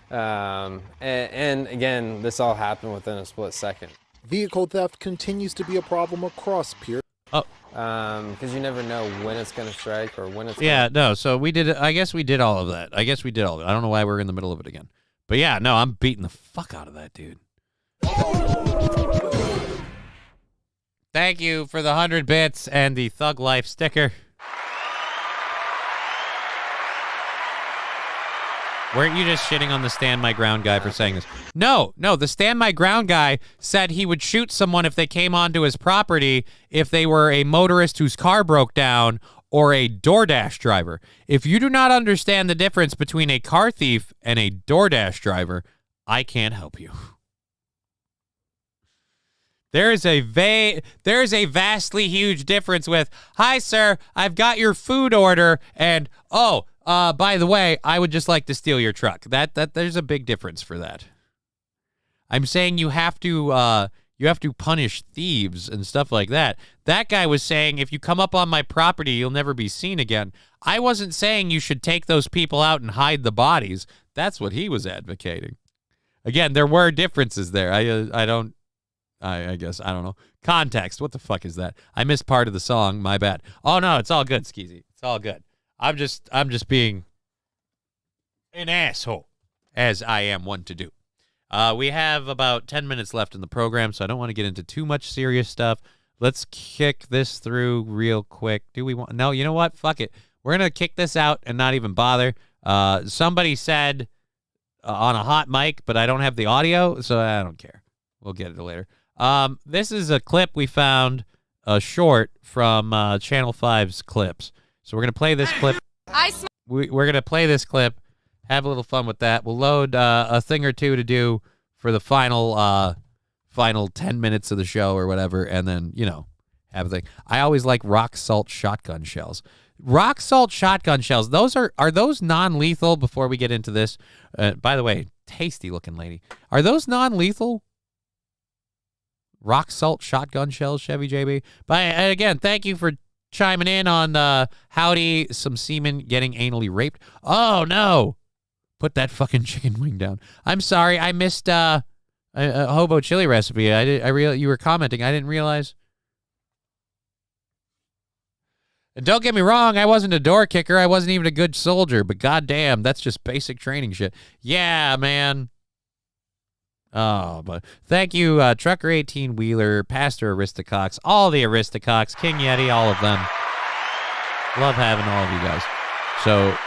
And again, this all happened within a split second. Vehicle theft continues to be a problem across Pierce. Oh, because you never know when it's going to strike or when it's. Yeah, no. So we did. I guess we did all of that. I don't know why we're in the middle of it again. But yeah, no, I'm beating the fuck out of that dude. Thank you for the 100 bits and the Thug Life sticker. Weren't you just shitting on the Stand My Ground guy for saying this? No, the Stand My Ground guy said he would shoot someone if they came onto his property if they were a motorist whose car broke down or a DoorDash driver. If you do not understand the difference between a car thief and a DoorDash driver, I can't help you. There is a vastly huge difference with, hi, sir, I've got your food order, and, by the way, I would just like to steal your truck. That there's a big difference for that. I'm saying you have to punish thieves and stuff like that. That guy was saying, if you come up on my property, you'll never be seen again. I wasn't saying you should take those people out and hide the bodies. That's what he was advocating. Again, there were differences there. I guess, I don't know. Context. What the fuck is that? I missed part of the song. My bad. Oh, no, it's all good, Skeezy. It's all good. I'm just being an asshole, as I am one to do. We have about 10 minutes left in the program, so I don't want to get into too much serious stuff. Let's kick this through real quick. Do we want? No, you know what? Fuck it. We're going to kick this out and not even bother. Somebody said on a hot mic, but I don't have the audio, so I don't care. We'll get it later. This is a clip we found, short from Channel 5's clips. So we're going to play this clip. We're going to play this clip, have a little fun with that. We'll load a thing or two to do for the final 10 minutes of the show or whatever, and then, have a thing. I always like rock salt shotgun shells. Rock salt shotgun shells, are those non-lethal before we get into this? By the way, tasty looking lady. Are those non-lethal? Rock salt shotgun shells, Chevy JB. But again, thank you for chiming in on howdy, some semen getting anally raped. Oh, no. Put that fucking chicken wing down. I'm sorry. I missed a hobo chili recipe. You were commenting. I didn't realize. And don't get me wrong, I wasn't a door kicker. I wasn't even a good soldier, but goddamn, that's just basic training shit. Yeah, man. Oh, but thank you, Trucker 18 Wheeler, Pastor Aristocox, all the Aristocox, King Yeti, all of them. Love having all of you guys. So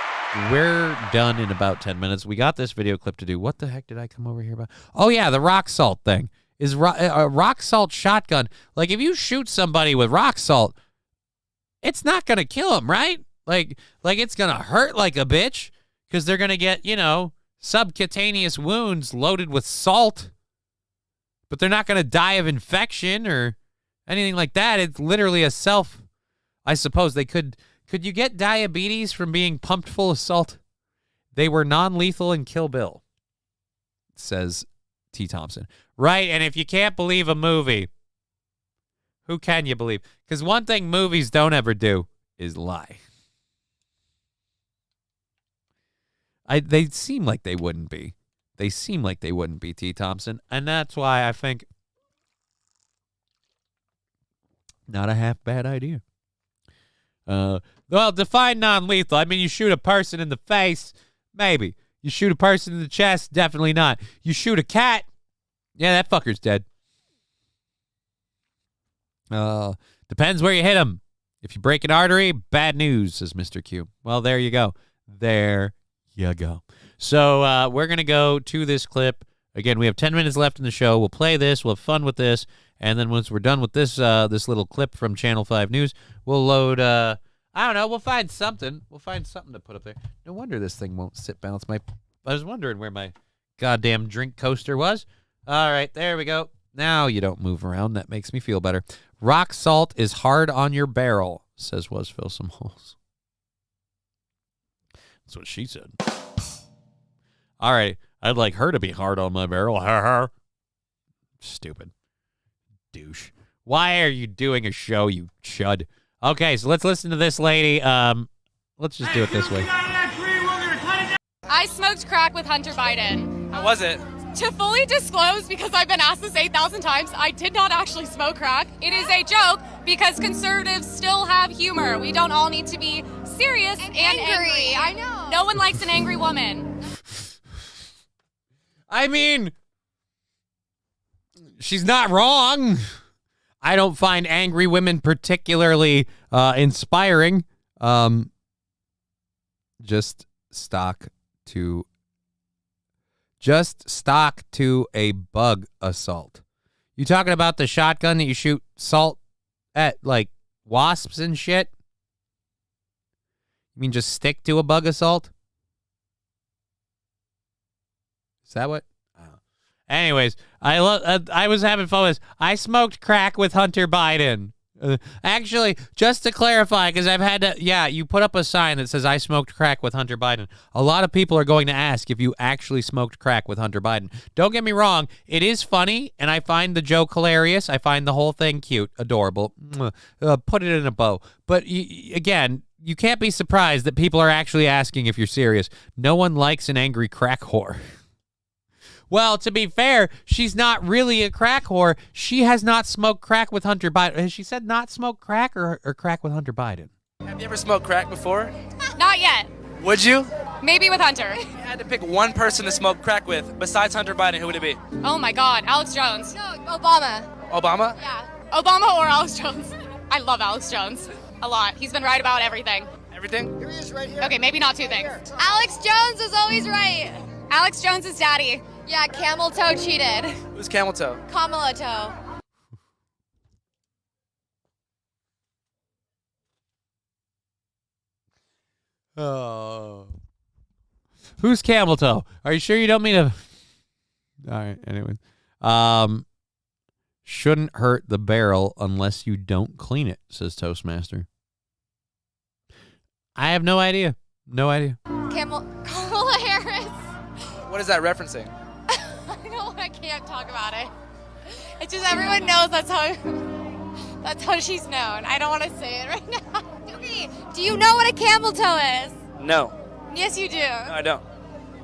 we're done in about 10 minutes. We got this video clip to do. What the heck did I come over here about? Oh, yeah, the rock salt thing. Is a rock salt shotgun. Like, if you shoot somebody with rock salt, it's not going to kill them, right? Like it's going to hurt like a bitch because they're going to get, subcutaneous wounds loaded with salt. But they're not going to die of infection or anything like that. It's literally a I suppose they could you get diabetes from being pumped full of salt? They were non-lethal in Kill Bill, says T. Thompson. Right, and if you can't believe a movie, who can you believe? Because one thing movies don't ever do is lie. They seem like they wouldn't be. They seem like they wouldn't be, T. Thompson. And that's why I think not a half bad idea. Well, define non-lethal. I mean, you shoot a person in the face, maybe. You shoot a person in the chest, definitely not. You shoot a cat, yeah, that fucker's dead. Depends where you hit him. If you break an artery, bad news, says Mr. Q. Well, there you go. There you go. So we're going to go to this clip. Again, we have 10 minutes left in the show. We'll play this. We'll have fun with this. And then once we're done with this this little clip from Channel 5 News, we'll load, I don't know, we'll find something. We'll find something to put up there. No wonder this thing won't sit balance. I was wondering where my goddamn drink coaster was. All right, there we go. Now you don't move around. That makes me feel better. Rock salt is hard on your barrel, says Was Fill Some Holes. That's what she said. All right, I'd like her to be hard on my barrel. Stupid. Douche. Why are you doing a show, you chud? Okay, so let's listen to this lady. Let's just do it this way. I smoked crack with Hunter Biden. How was it? To fully disclose, because I've been asked this 8,000 times, I did not actually smoke crack. It is a joke because conservatives still have humor. We don't all need to be serious and angry. I know. No one likes an angry woman. I mean, she's not wrong. I don't find angry women particularly inspiring. Just stock to a bug assault. You talking about the shotgun that you shoot salt at, like wasps and shit? You mean just stick to a bug assault? Is that what? Anyways, I was having fun with this. I smoked crack with Hunter Biden. Actually, just to clarify, because I've had to, you put up a sign that says I smoked crack with Hunter Biden. A lot of people are going to ask if you actually smoked crack with Hunter Biden. Don't get me wrong. It is funny, and I find the joke hilarious. I find the whole thing cute, adorable. Put it in a bow. But again, you can't be surprised that people are actually asking if you're serious. No one likes an angry crack whore. Well, to be fair, she's not really a crack whore. She has not smoked crack with Hunter Biden. Has she said not smoke crack or crack with Hunter Biden? Have you ever smoked crack before? Not yet. Would you? Maybe with Hunter. If you had to pick one person to smoke crack with besides Hunter Biden, who would it be? Oh my God, Alex Jones. No, Obama. Obama? Yeah. Obama or Alex Jones. I love Alex Jones a lot. He's been right about everything. Everything? Here he is right here. Okay, maybe not two things. Alex Jones is always right. Alex Jones is daddy. Yeah, camel toe cheated. Who's camel toe? Kamala toe. Oh. Who's camel toe? Are you sure you don't mean to? All right, anyways. Shouldn't hurt the barrel unless you don't clean it, says Toastmaster. I have no idea. No idea. Kamala Harris. What is that referencing? I can't talk about it. It's just everyone knows that's how she's known. I don't want to say it right now. Okay, do you know what a camel toe is? No. Yes, you do. No, I don't.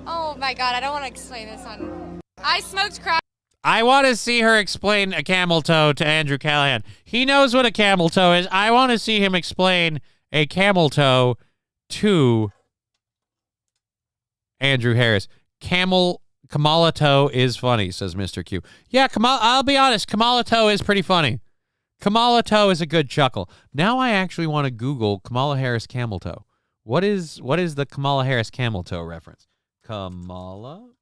Oh my god, I don't want to explain this one. I smoked crack. I want to see her explain a camel toe to Andrew Callahan. He knows what a camel toe is. I want to see him explain a camel toe to Andrew Harris. Kamala toe is funny, says Mr. Q. Yeah, I'll be honest. Kamala toe is pretty funny. Kamala toe is a good chuckle. Now I actually want to Google Kamala Harris camel toe. What is the Kamala Harris camel toe reference? Kamala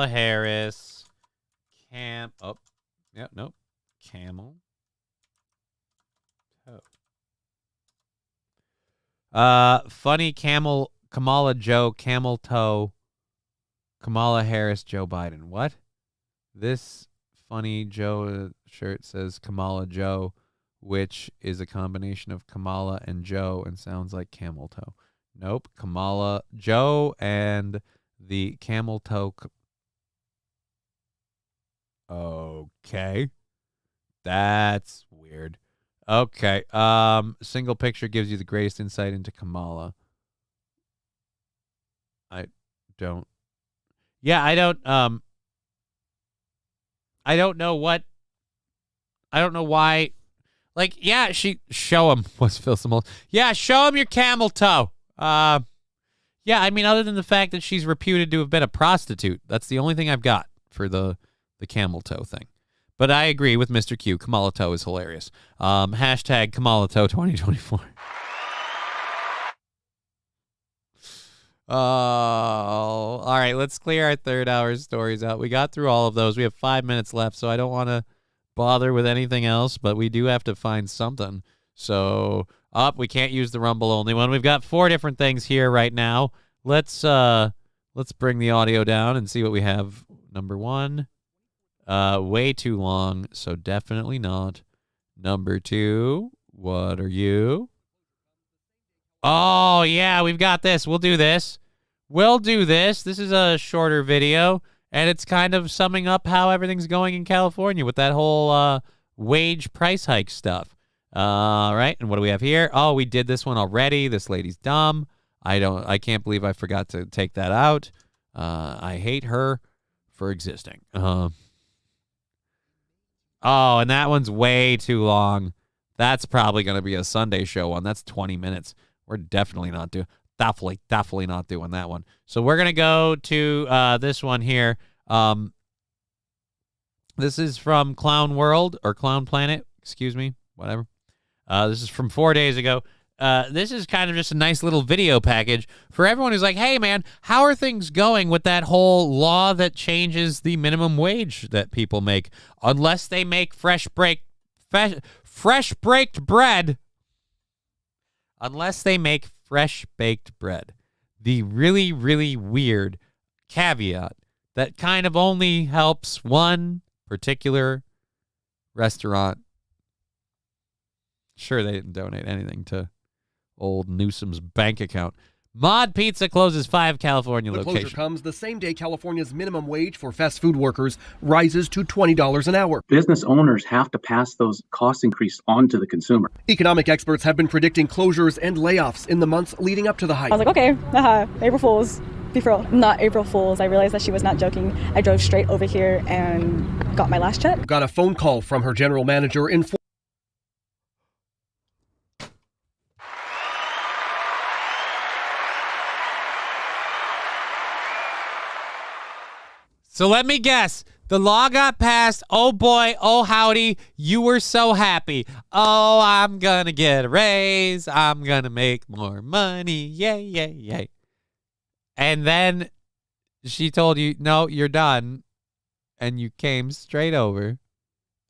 Harris camel toe. Funny Kamala Joe camel toe. Kamala Harris Joe Biden. What? This funny Joe shirt says Kamala Joe, which is a combination of Kamala and Joe and sounds like camel toe. Nope. Kamala Joe and the camel toe. Okay. That's weird. Okay. Single picture gives you the greatest insight into Kamala. I don't know why. Like, yeah, show him what's Phil Simone. Yeah, show him your camel toe. Yeah, I mean, other than the fact that she's reputed to have been a prostitute, that's the only thing I've got for the camel toe thing. But I agree with Mr. Q. Kamala toe is hilarious. Hashtag Kamala toe 2024. Oh, all right. Let's clear our third hour stories out. We got through all of those. We have 5 minutes left, so I don't want to bother with anything else, but we do have to find something. So, we can't use the Rumble only one. We've got 4 different things here right now. Let's bring the audio down and see what we have. Number 1, way too long, so definitely not. Number 2, what are you? Oh, yeah, we've got this. We'll do this. This is a shorter video, and it's kind of summing up how everything's going in California with that whole wage price hike stuff. All right, and what do we have here? Oh, we did this one already. This lady's dumb. I can't believe I forgot to take that out. I hate her for existing. Oh, and that one's way too long. That's probably going to be a Sunday show one. That's 20 minutes. We're definitely not doing that one. So we're going to go to this one here. This is from Clown World or Clown Planet. Excuse me. Whatever. This is from 4 days ago. This is kind of just a nice little video package for everyone who's like, hey, man, how are things going with that whole law that changes the minimum wage that people make unless they make fresh baked bread? Unless they make fresh baked bread. The really, really weird caveat that kind of only helps one particular restaurant. Sure, they didn't donate anything to old Newsom's bank account. Mod Pizza closes 5 California locations. The closure comes the same day California's minimum wage for fast food workers rises to $20 an hour. Business owners have to pass those cost increases on to the consumer. Economic experts have been predicting closures and layoffs in the months leading up to the hike. I was like, okay, April Fools. Be for real. Not April Fools. I realized that she was not joking. I drove straight over here and got my last check. Got a phone call from her general manager in So let me guess. The law got passed. Oh boy, oh howdy. You were so happy. Oh, I'm gonna get a raise. I'm gonna make more money. Yay, yay, yay. And then she told you, no, you're done. And you came straight over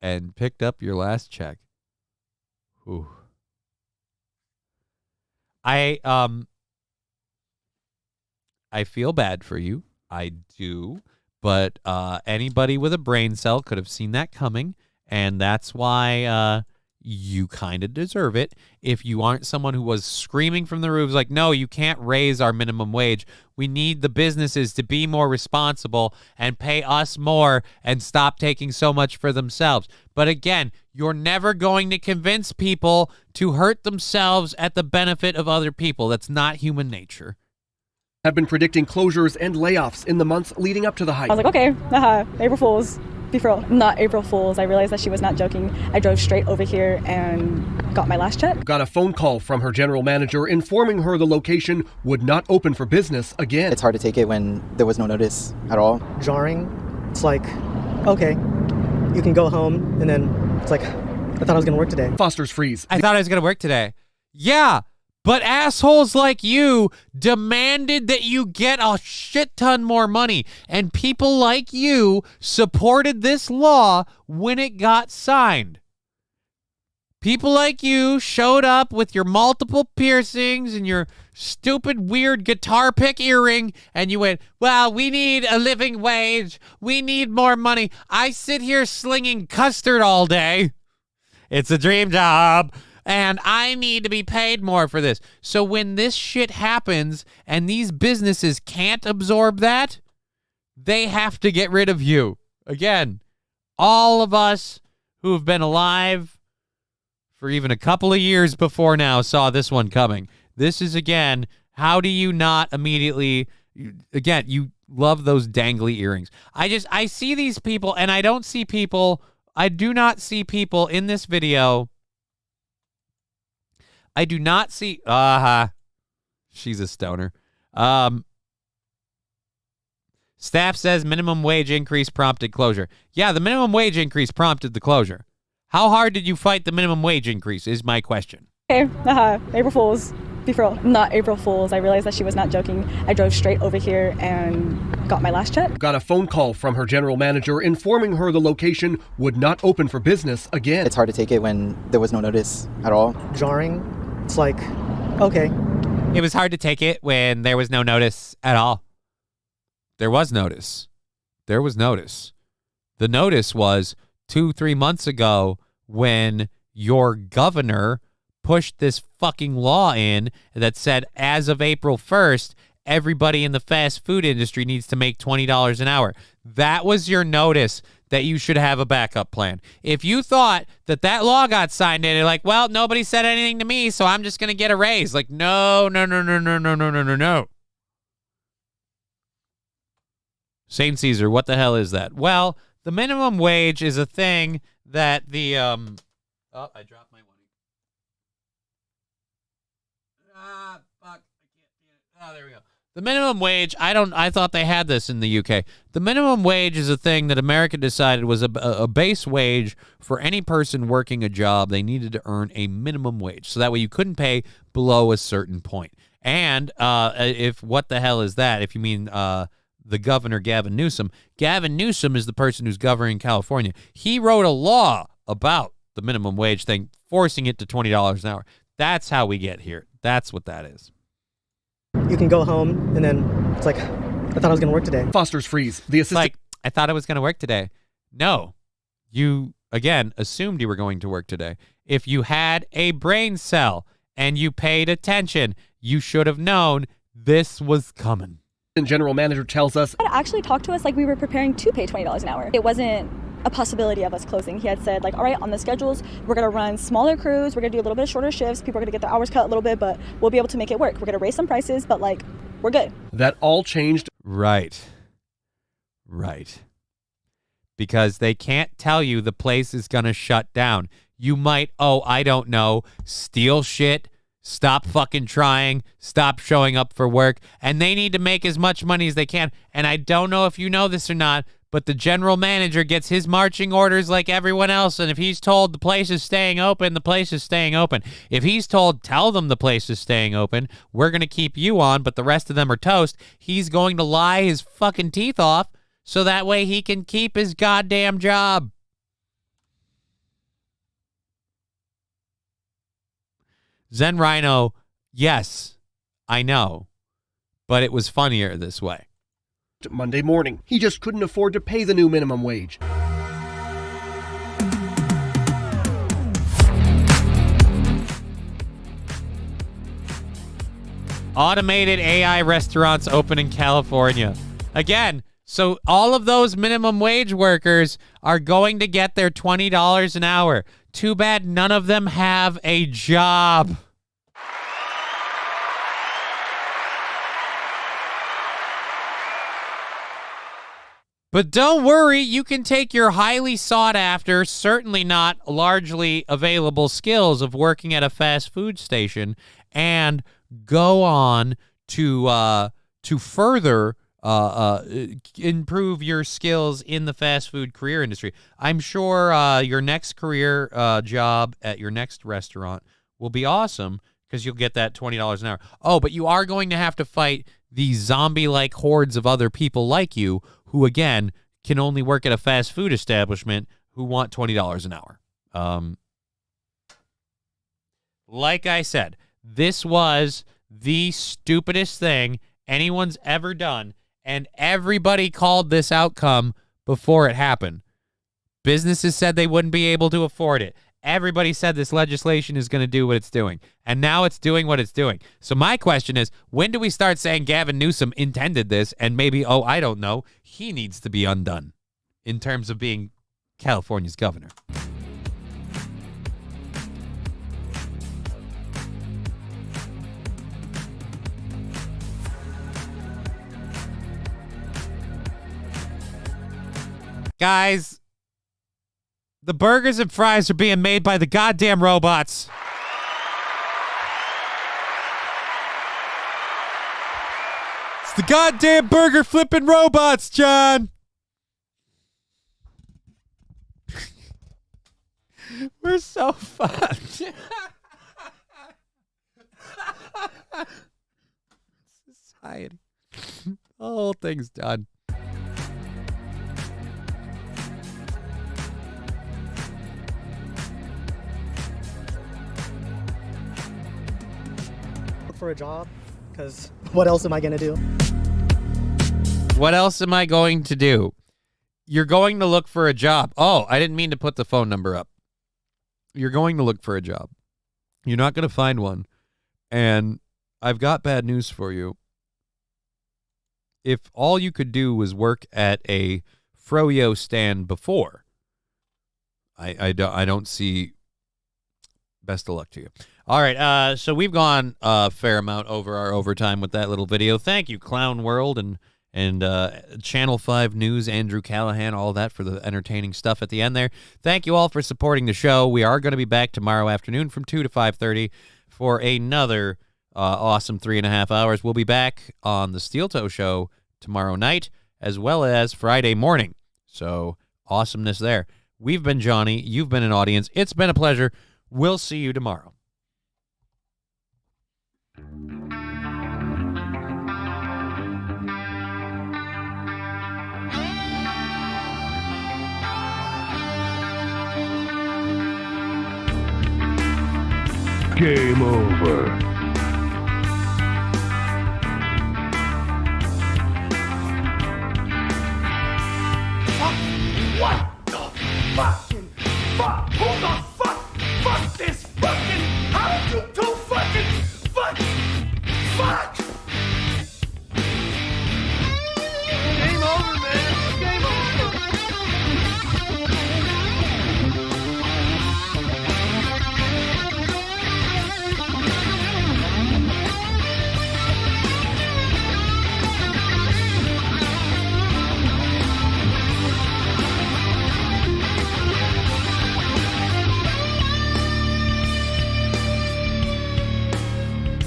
and picked up your last check. Ooh. I feel bad for you. I do. But anybody with a brain cell could have seen that coming, and that's why you kind of deserve it if you aren't someone who was screaming from the roofs like, no, you can't raise our minimum wage. We need the businesses to be more responsible and pay us more and stop taking so much for themselves. But again, you're never going to convince people to hurt themselves at the benefit of other people. That's not human nature. Have been predicting closures and layoffs in the months leading up to the hike. I was like, okay, April Fools. Be for real. Not April Fools. I realized that she was not joking. I drove straight over here and got my last check. Got a phone call from her general manager informing her the location would not open for business again. It's hard to take it when there was no notice at all. Jarring. It's like, okay, you can go home, and then it's like, I thought I was going to work today. Foster's Freeze. I thought I was going to work today. Yeah, but assholes like you demanded that you get a shit ton more money. And people like you supported this law when it got signed. People like you showed up with your multiple piercings and your stupid, weird guitar pick earring, and you went, well, we need a living wage. We need more money. I sit here slinging custard all day. It's a dream job. And I need to be paid more for this. So when this shit happens and these businesses can't absorb that, they have to get rid of you. Again, all of us who have been alive for even a couple of years before now saw this one coming. This is, again, how do you not immediately, again, you love those dangly earrings. I see these people, and I do not see people in this video. I do not see, she's a stoner. Staff says minimum wage increase prompted closure. Yeah, the minimum wage increase prompted the closure. How hard did you fight the minimum wage increase is my question. Okay, April Fools. Be for real. Not April Fools. I realized that she was not joking. I drove straight over here and got my last check. Got a phone call from her general manager informing her the location would not open for business again. It's hard to take it when there was no notice at all. Jarring. It's like, okay. It was hard to take it when there was no notice at all. There was notice. There was notice. The notice was 2-3 months ago when your governor pushed this fucking law in that said as of April 1st, everybody in the fast food industry needs to make $20 an hour. That was your notice that you should have a backup plan. If you thought that that law got signed and you're like, well, nobody said anything to me, so I'm just going to get a raise. Like, no. St. Caesar, what the hell is that? Well, the minimum wage is a thing that the, oh, I dropped my money. Ah, fuck. I can't get it. Oh, there we go. The minimum wage, I thought they had this in the UK. The minimum wage is a thing that America decided was a base wage for any person working a job. They needed to earn a minimum wage. So that way you couldn't pay below a certain point. And if what the hell is that? If you mean the governor, Gavin Newsom is the person who's governing California. He wrote a law about the minimum wage thing, forcing it to $20 an hour. That's how we get here. That's what that is. You can go home, and then it's like, I thought I was going to work today. Foster's Freeze. The assistant. Like, I thought I was going to work today. No. You, again, assumed you were going to work today. If you had a brain cell and you paid attention, you should have known this was coming. And general manager tells us. He had actually talked to us like we were preparing to pay $20 an hour. It wasn't a possibility of us closing. He had said, like, all right, on the schedules, we're going to run smaller crews. We're going to do a little bit of shorter shifts. People are going to get their hours cut a little bit, but we'll be able to make it work. We're going to raise some prices, but, like, we're good. That all changed. Right. Because they can't tell you the place is going to shut down. You might, I don't know, steal shit, stop fucking trying, stop showing up for work, and they need to make as much money as they can. And I don't know if you know this or not, but the general manager gets his marching orders like everyone else, and if he's told the place is staying open, the place is staying open. If he's told, tell them the place is staying open, we're going to keep you on, but the rest of them are toast, he's going to lie his fucking teeth off so that way he can keep his goddamn job. Zen Rhino, yes, I know, but it was funnier this way. Monday morning, he just couldn't afford to pay the new minimum wage. Automated AI restaurants open in California. Again, so all of those minimum wage workers are going to get their $20 an hour. Too bad none of them have a job. But don't worry, you can take your highly sought after, certainly not largely available skills of working at a fast food station and go on to further improve your skills in the fast food career industry. I'm sure your next career job at your next restaurant will be awesome because you'll get that $20 an hour. Oh, but you are going to have to fight these zombie-like hordes of other people like you who, again, can only work at a fast food establishment who want $20 an hour. Like I said, this was the stupidest thing anyone's ever done, and everybody called this outcome before it happened. Businesses said they wouldn't be able to afford it. Everybody said this legislation is going to do what it's doing, and now it's doing what it's doing. So my question is, when do we start saying Gavin Newsom intended this, and maybe, oh, I don't know, he needs to be undone in terms of being California's governor? Guys, the burgers and fries are being made by the goddamn robots. It's the goddamn burger flipping robots, John. We're so fucked. Society. The whole thing's done. For a job, because what else am I going to do? What else am I going to do? You're going to look for a job. Oh, I didn't mean to put the phone number up. You're going to look for a job. You're not going to find one. And I've got bad news for you. If all you could do was work at a froyo stand before, I don't see. Best of luck to you. All right, so we've gone a fair amount over our overtime with that little video. Thank you, Clown World and Channel 5 News, Andrew Callahan, all that for the entertaining stuff at the end there. Thank you all for supporting the show. We are going to be back tomorrow afternoon from 2 to 5:30 for another awesome 3.5 hours. We'll be back on the Steel Toe Show tomorrow night as well as Friday morning. So awesomeness there. We've been Johnny. You've been an audience. It's been a pleasure. We'll see you tomorrow. Game over. What the fucking fuck? Who the fuck? Fuck this fucking. How did you do fucking fuck? Fuck! Game over, man. Game over.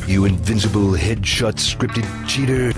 You invincible headshot scripted cheater.